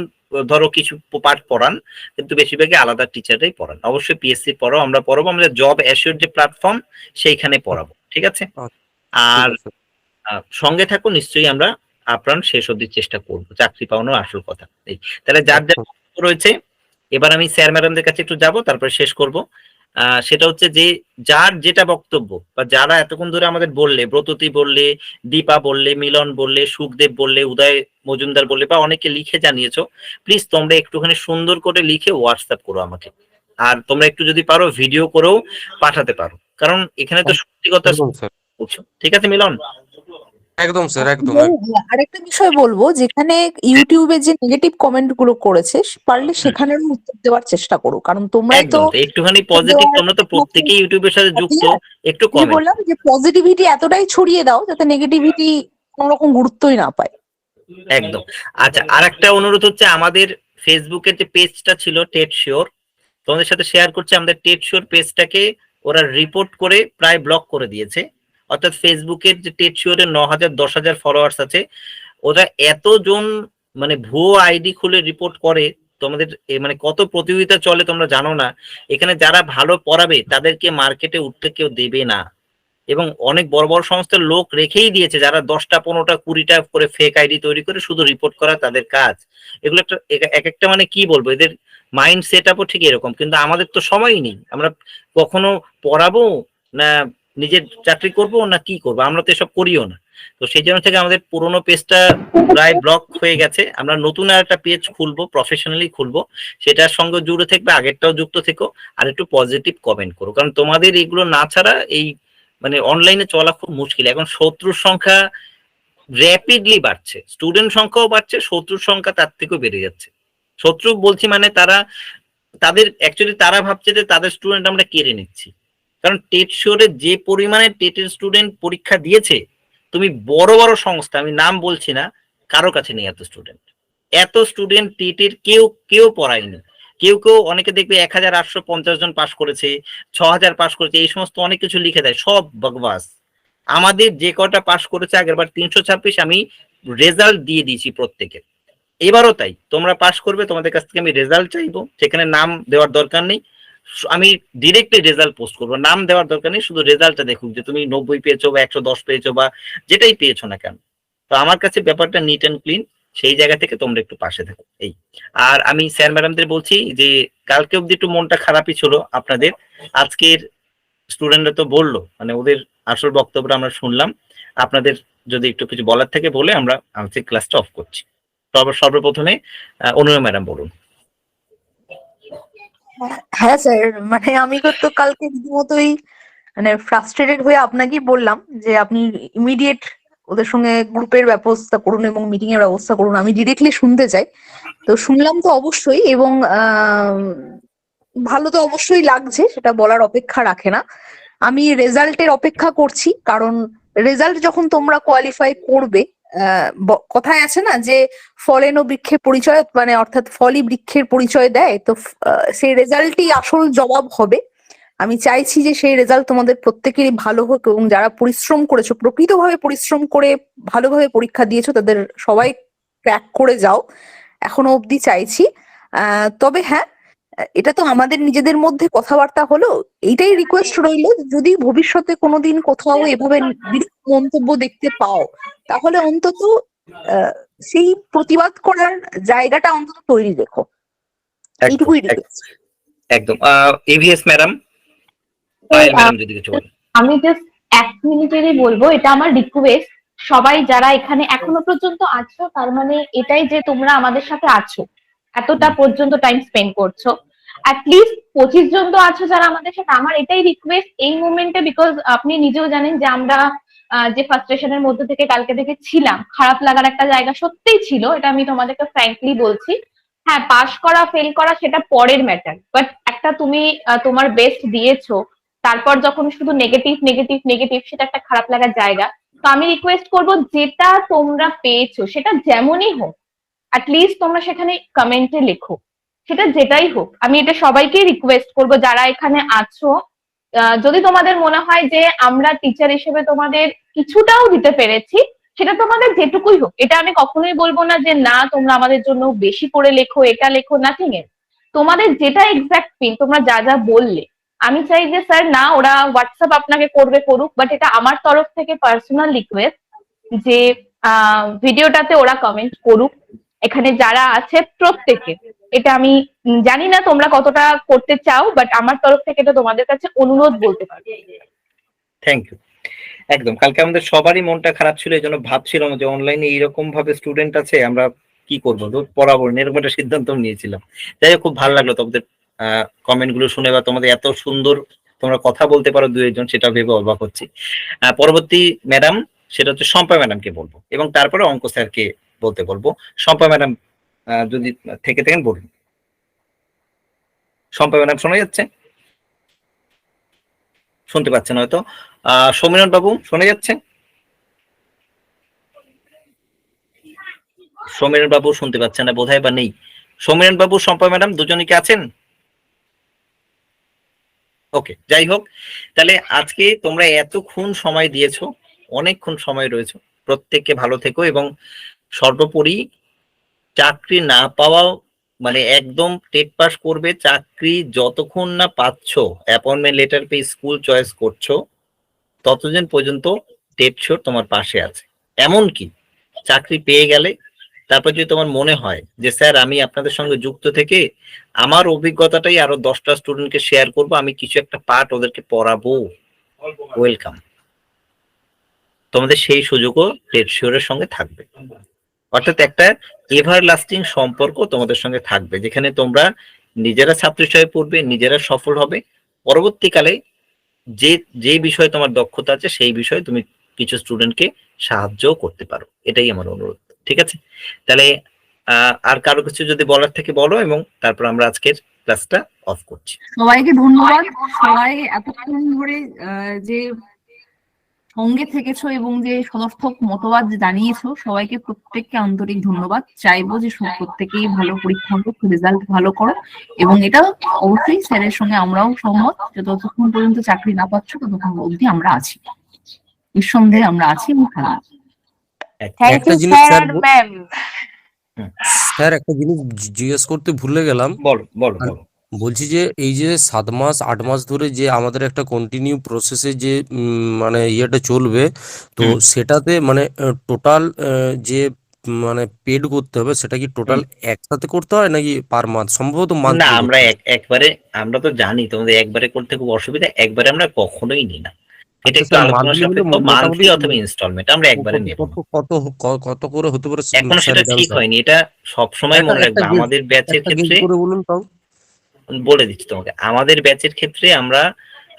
ধরো কিছু পাঠ পড়ান, কিন্তু বেশিরভাগই আলাদা টিচাররাই পড়ান। অবশ্যই পিএসসি পড়াও, আমরা পড়াবো, আমাদের জব অ্যাসিওর যে প্ল্যাটফর্ম সেইখানে পড়াবো, ঠিক আছে? আর সঙ্গে থাকো, নিশ্চয়ই আমরা আপ্রাণ শেষ অবধি চেষ্টা করবো, চাকরি পাওয়ানোর আসল কথা এই। তাহলে যার যার বক্তব্য রয়েছে, এবার আমি স্যার ম্যাডামদের কাছে একটু যাব, তারপরে শেষ করব। সেটা হচ্ছে যে যার যেটা বক্তব্য, বা যারা এতক্ষণ ধরে আমাদের বললে, ব্রততী বললে, দীপা বললে, মিলন বললে, সুখদেব বললে, উদয় মজুমদার বললে, বা অনেকে লিখে জানিয়েছো, প্লিজ তোমরা একটুখানি সুন্দর করে লিখে হোয়াটসঅ্যাপ করো আমাকে। আর তোমরা একটু যদি পারো ভিডিও করেও পাঠাতে পারো, কারণ এখানে তো সত্যি কথা বলছো, ঠিক আছে মিলন? একদম স্যার, একদম। আরেকটা বিষয় বলবো, যেখানে ইউটিউবে যে নেগেটিভ কমেন্ট গুলো করেছে, পারলে সেখানেও উত্তর দেওয়ার চেষ্টা করো, কারণ তোমরাই তো একটুখানি পজিটিভ, তোমরা তো প্রত্যেকেই ইউটিউবের সাথে যুক্ত, একটু কমেন্ট বললাম যে পজিটিভিটি এতটাই ছড়িয়ে দাও যাতে নেগেটিভিটি কোনো রকম গুরুত্বই না পায়। একদম। আচ্ছা, আরেকটা অনুরোধ হচ্ছে, আমাদের ফেসবুকের যে পেজটা ছিল টেট শিওর, তোমাদের সাথে শেয়ার করছি, আমাদের টেট শিওর পেজটাকে ওরা রিপোর্ট করে প্রায় ব্লক করে দিয়েছে। অর্থাৎ ফেসবুকের যে টেট শিওরের 9,000-10,000 ফলোয়ার্স আছে, ওরা এতজন মানে ভুয়ো আইডি খুলে রিপোর্ট করে, তোমাদের মানে কত প্রতিযোগিতা চলে তোমরা জানো না। এখানে যারা ভালো পড়াবে তাদেরকে মার্কেটে উঠতে কেউ দেবে না, এবং অনেক বড় বড় সংস্থার লোক রেখেই দিয়েছে, যারা 10টা 15টা 20টা করে ফেক আইডি তৈরি করে শুধু রিপোর্ট করা তাদের কাজ। এগুলো একটা এক একটা মানে কি বলবো, এদের মাইন্ড সেট আপও ঠিক এরকম। কিন্তু আমাদের তো সময়ই নেই, আমরা কখনো পড়াবো না, নিজের চাকরি করব না কি করবো, আমরা তো এসব করিও না। তো সেই জন্য থেকে আমাদের পুরোনো পেজটা প্রায় ব্লক হয়ে গেছে। আমরা নতুন আর একটা পেজ খুলবো, প্রফেশনালি খুলবো, সেটার সঙ্গে জুড়ে থাকবে, আগেরটাও যুক্ত থেকো, আর একটু পজিটিভ কমেন্ট করো, কারণ তোমাদের এগুলো না ছাড়া এই মানে অনলাইনে চলা খুব মুশকিল। এখন শত্রুর সংখ্যা র্যাপিডলি বাড়ছে, স্টুডেন্ট সংখ্যাও বাড়ছে, শত্রুর সংখ্যা তার থেকেও বেড়ে যাচ্ছে। শত্রু বলছি মানে তাদের অ্যাকচুয়ালি তারা ভাবছে যে তাদের স্টুডেন্ট আমরা কেড়ে নিচ্ছি। কারণ টেট শিওরে যে পরিমাণে টেটের স্টুডেন্ট পরীক্ষা দিয়েছে, তুমি বড় বড় সংস্থা, আমি নাম বলছি না, কারো কাছে নেই এত স্টুডেন্ট টেটের কেউ পড়ায়নি। কেউ অনেকে দেখবে 1,850 জন পাশ করেছে, 6,000 পাশ করেছে, এই সমস্ত অনেক কিছু লিখে দেয়, সব বকবাস। আমাদের যে কটা পাশ করেছে আগেরবার 326, আমি রেজাল্ট দিয়ে দিয়েছি প্রত্যেকের, এবারও তাই। তোমরা পাশ করবে, তোমাদের কাছ থেকে আমি রেজাল্ট চাইবো, সেখানে নাম দেওয়ার দরকার নেই, আমি ডিরেক্টলি রেজাল্ট পোস্ট করবো, নাম দেওয়ার দরকার নেই, শুধু রেজাল্টটা দেখুক যে তুমি 90 পেয়েছো বা 110 পেয়েছো বা যেটাই পেয়েছো না কেন। তো আমার কাছে ব্যাপারটা নিট অ্যান্ড ক্লিন, সেই জায়গা থেকে তোমরা একটু পাশে থাকো এই। আর আমি স্যার ম্যাডামদের বলছি যে কালকে অব্দি একটু মনটা খারাপই ছিল আপনাদের, আজকের স্টুডেন্টরা তো বললো, মানে ওদের আসল বক্তব্যটা আমরা শুনলাম। আপনাদের যদি একটু কিছু বলার থেকে বলে আমরা আজকে ক্লাসটা অফ করছি। সর্বপ্রথমে অনুরা ম্যাডাম বলুন। হ্যাঁ স্যার, মানে আমি তো কালকে রীতিমতোই মানে ফ্রাস্ট্রেটেড হয়ে আপনাকেই বললাম যে আপনি ইমিডিয়েট ওদের সঙ্গে গ্রুপের ব্যবস্থা করুন এবং মিটিং এর ব্যবস্থা করুন। আমি ডিরেক্টলি শুনতে চাই, তো শুনলাম তো অবশ্যই, এবং ভালো তো অবশ্যই লাগছে, সেটা বলার অপেক্ষা রাখে না। আমি রেজাল্টের অপেক্ষা করছি, কারণ রেজাল্ট যখন তোমরা কোয়ালিফাই করবে, কথায় আছে না যে ফলেন ও বৃক্ষের পরিচয়, মানে অর্থাৎ ফলই বৃক্ষের পরিচয় দেয়, তো সেই রেজাল্টই আসল জবাব হবে। আমি চাইছি যে সেই রেজাল্ট তোমাদের প্রত্যেকেরই ভালো হোক, এবং যারা পরিশ্রম করেছো, প্রকৃতভাবে পরিশ্রম করে ভালোভাবে পরীক্ষা দিয়েছো, তাদের সবাই ক্র্যাক করে যাও, এখনো অবধি চাইছি। তবে হ্যাঁ, এটা তো আমাদের নিজেদের মধ্যে কথাবার্তা হলো, এইটাই রিকোয়েস্ট রইলো, যদি ভবিষ্যতে কোনোদিন কোথাও এভাবে মন্তব্য দেখতে পাও, তাহলে অন্তত সেই প্রতিবাদ করার জায়গাটা অন্তত তৈরি রেখো, এইটুকুই রিকোয়েস্ট। একদম। এভিএস ম্যাডাম, পায়েল ম্যাডাম যদি কিছু বলেন। আমি জাস্ট 1 মিনিটেরই বলবো, এটা আমার রিকোয়েস্ট, সবাই যারা এখানে এখনো পর্যন্ত আছো, তার মানে এটাই যে তোমরা আমাদের সাথে আছো, এতটা পর্যন্ত টাইম স্পেন্ড করছো, অ্যাটলিস্ট 25 জন তো আছো যারা আমাদের সাথে। আমার এটাই রিকোয়েস্ট এই মোমেন্টে, বিকজ আপনি নিজেও জানেন যে আমরা যে ফ্রাস্ট্রেশনের মধ্যে থেকে কালকে থেকে ছিলাম, খারাপ লাগার একটা জায়গা সত্যিই ছিল, এটা আমি তোমাদেরকে ফ্র্যাঙ্কলি বলছি। হ্যাঁ, পাস করা ফেল করা সেটা পরের ম্যাটার, বাট একটা তুমি তোমার বেস্ট দিয়েছো, তারপর যখন শুধু নেগেটিভ নেগেটিভ নেগেটিভ, সেটা একটা খারাপ লাগার জায়গা। তো আমি রিকোয়েস্ট করবো, যেটা তোমরা পেয়েছো সেটা যেমনই হোক, অ্যাটলিস্ট তোমরা সেখানে কমেন্টে লেখো, সেটা যেটাই হোক। আমি এটা সবাইকে রিকোয়েস্ট করবো যারা এখানে আছো, যদি তোমাদের মনে হয় যে আমরা টিচার হিসেবে তোমাদের কিছুটাও দিতে পেরেছি, সেটা তোমাদের যেটুকুই হোক, এটা আমি কখনোই বলবো না যে না তোমরা আমাদের জন্য বেশি করে লেখো, এটা লেখো, নাথিং এর। তোমাদের যেটা এক্সাক্ট ফিল, তোমরা যা যা বললে, আমি চাই যে স্যার না ওরা হোয়াটসঅ্যাপ আপনাকে করবে, করুক, বাট এটা আমার তরফ থেকে পার্সোনাল রিকোয়েস্ট যে ভিডিওটাতে ওরা কমেন্ট করুক, এখানে যারা আছে প্রত্যেকে। এটা আমি জানি না তোমরা কতটা করতে চাও, বাট আমার তরফ থেকে এটা তোমাদের কাছে অনুরোধ বলতে পারি। Thank you. একদম, কালকে আমাদের সবারই মনটা খারাপ ছিল, এই জন্য ভাবছিলাম যে অনলাইনে এইরকম ভাবে স্টুডেন্ট আছে, আমরা কি করবো, পড়াবো না, এরকম একটা সিদ্ধান্ত নিয়েছিলাম। যাই হোক, খুব ভালো লাগলো তোমাদের কমেন্ট গুলো শুনে, বা তোমাদের এত সুন্দর তোমরা কথা বলতে পারো দু একজন, সেটা ভেবে অবাক হচ্ছি। পরবর্তী ম্যাডাম, সেটা হচ্ছে শম্পা ম্যাডামকে বলবো, এবং তারপরে অঙ্ক স্যারকে বলতে বলবো। শম্পা ম্যাডাম যদি থেকে থাকেন বলুন। শম্পা ম্যাডাম শোনা যাচ্ছে? শুনতে পাচ্ছেন হয়তো। সমীরণ বাবু শোনা যাচ্ছে? সমীরণ বাবু শুনতে পাচ্ছেন না বোধহয়, বা নেই। সমীরণ বাবু, শম্পা ম্যাডাম দুজনই কি আছেন? ওকে, যাই হোক, তাহলে আজকে তোমরা এতক্ষণ সময় দিয়েছো, অনেকক্ষণ সময় রয়েছে, প্রত্যেককে ভালো থেকো, এবং সর্বোপরি চাকরি না পাওয়াও, মানে একদম টেট পাস করবে, চাকরি যতক্ষণ না পাচ্ছ, অ্যাপয়েন্টমেন্ট লেটার পেয়ে স্কুল চয়েস করছো, ততদিন পর্যন্ত টেট শিওর তোমার পাশে আছে। এমনকি চাকরি পেয়ে গেলে তারপর যদি তোমার মনে হয় যে স্যার আমি আপনাদের সঙ্গে যুক্ত থেকে আমার অভিজ্ঞতাটাই আরো 10টা স্টুডেন্টকে শেয়ার করব, আমি কিছু একটা পার্ট ওদেরকে পড়াবো, ওয়েলকাম। তোমাদের সেই সুযোগও টেট শিওরের সঙ্গে থাকবে, অর্থাৎ একটা এভার লাস্টিং সম্পর্ক তোমাদের সঙ্গে থাকবে, যেখানে তোমরা নিজেরা ছাত্র হিসেবে পড়বে, নিজেরা সফল হবে, পরবর্তীকালে যে বিষয়ে তোমার দক্ষতা আছে সেই বিষয়ে তুমি কিছু স্টুডেন্টকে সাহায্য করতে পারো। এটাই আমার অনুরোধ, ঠিক আছে? তাহলে আর কারো কিছু যদি বলার থেকে বলো, এবং তারপর আমরা আজকের ক্লাসটা অফ করছি। সবাইকে ধন্যবাদ, সবাই এতক্ষণ ধরে যে সঙ্গে থেকেছো এবং যে সদর্থক মতবাদ জানিয়েছো, সবাইকে প্রত্যেককে আন্তরিক ধন্যবাদ। চাইবো যে প্রত্যেকেই ভালো পরীক্ষা হোক, রেজাল্ট ভালো করো, এবং এটা অবশ্যই স্যারের সঙ্গে আমরাও সহমত, যতক্ষণ পর্যন্ত চাকরি না পাচ্ছ ততক্ষণ অবধি আমরা আছি, নিঃসন্দেহে আমরা আছি এবং ভালো আছি। একটা জিনিস স্যার একটা জিনিস জিজ্ঞেস করতে ভুলে গেলাম। বলো বলো বলো। বলছি যে এই যে 7 মাস 8 মাস ধরে যে আমাদের একটা কন্টিনিউ প্রসেসে যে মানে ইয়েটা চলবে, তো সেটাতে মানে টোটাল যে মানে পেড করতে হবে সেটা কি টোটাল একসাথে করতে হয় নাকি পার মান্থ? সম্ভবত না, মান্থলি আমরা একবারে, আমরা তো জানি তোমাদের একবারে করতে খুব অসুবিধা, একবারে আমরা কখনোই নিই না। এটা আচ্ছা একটু স্যার, আলোচনা মান্থলি হলে সাপেক্ষ, মোটামুটি মান্থলি অথবা ইনস্টলমেন্ট আমরা একবারে কত নেব কত না। কত কত করে হতে পারে এখনো স্যার সেটা জানেন ঠিক স্যার? হয়নি, এটা সবসময় একটা মনে একটা রাখবে। গেজ আমাদের ব্যাচের একটা গেজ ক্ষেত্রে করে বলুন তাও। বলে দিচ্ছি তোমাকে, আমাদের ব্যাচের ক্ষেত্রে আমরা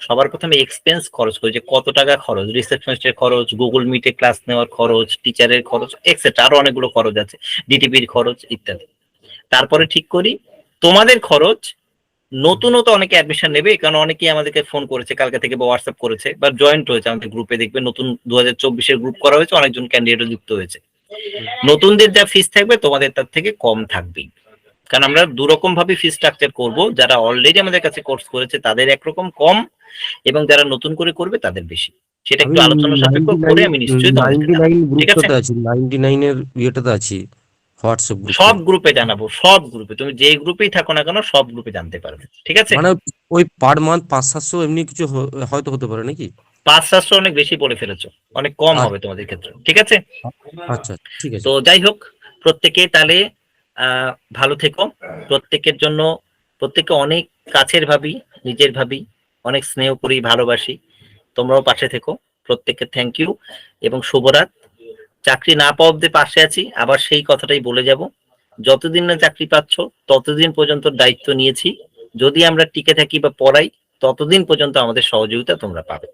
সবার প্রথমে এক্সপেন্স খরচ করি, যে কত টাকা খরচ, রিসেপশনিস্টের খরচ, গুগল মিটে ক্লাস নেওয়ার খরচ, টিচারের খরচ, এক্সেট্রা আরো অনেকগুলো খরচ আছে, ডিটিপির খরচ ইত্যাদি। তারপরে ঠিক করি তোমাদের খরচ। নতুনও তো অনেকে অ্যাডমিশন নেবে, কারণ অনেকেই আমাদেরকে ফোন করেছে কালকে থেকে বা হোয়াটসঅ্যাপ করেছে বা জয়েন্ট হয়েছে আমাদের গ্রুপে, দেখবে নতুন 2024-এর গ্রুপ করা হয়েছে, অনেকজন ক্যান্ডিডেটও যুক্ত হয়েছে। নতুনদের যা ফিস থাকবে তোমাদের তার থেকে কম থাকবেই, কারণ আমরা দুরকম ভাবে ফি স্ট্রাকচার করব। যারা অলরেডি আমাদের কাছে কোর্স করেছে তাদের একরকম কম, এবং যারা নতুন করে করবে তাদের বেশি। সেটা আমি একটু আলোচনা সাপেক্ষ করে আমি নিশ্চয়ই তোমাদেরকে জানাবো, ঠিক আছে? গ্রুপটাতে আছি, 99-এর ইয়েটাতে আছি, হোয়াটসঅ্যাপ গ্রুপে। সব গ্রুপে জানাবো, সব গ্রুপে, তুমি যে গ্রুপেই থাকো না কেন সব গ্রুপে জানতে পারবে, ঠিক আছে? মানে ওই পার মান্থ 500-700 এমনি কিছু হয়তো হতে পারে নাকি? 500-700 অনেক বেশি বলে ফেলেছো, অনেক কম আচ্ছা হবে তোমাদের ক্ষেত্রে, ঠিক আছে? আচ্ছা, ঠিক আছে। তো যাই হোক, প্রত্যেকে তাহলে ভালো থেকো। প্রত্যেকের জন্য, প্রত্যেককে অনেক কাছের ভাবি, নিজের ভাবি, অনেক স্নেহ করি, ভালোবাসি। তোমরাও পাশে থেকো। প্রত্যেককে থ্যাংক ইউ এবং শুভরাত। চাকরি না পাওয়া অব্দি পাশে আছি, আবার সেই কথাটাই বলে যাব। যতদিন না চাকরি পাচ্ছ ততদিন পর্যন্ত দায়িত্ব নিয়েছি, যদি আমরা টিকে থাকি বা পড়াই ততদিন পর্যন্ত আমাদের সহযোগিতা তোমরা পাবে।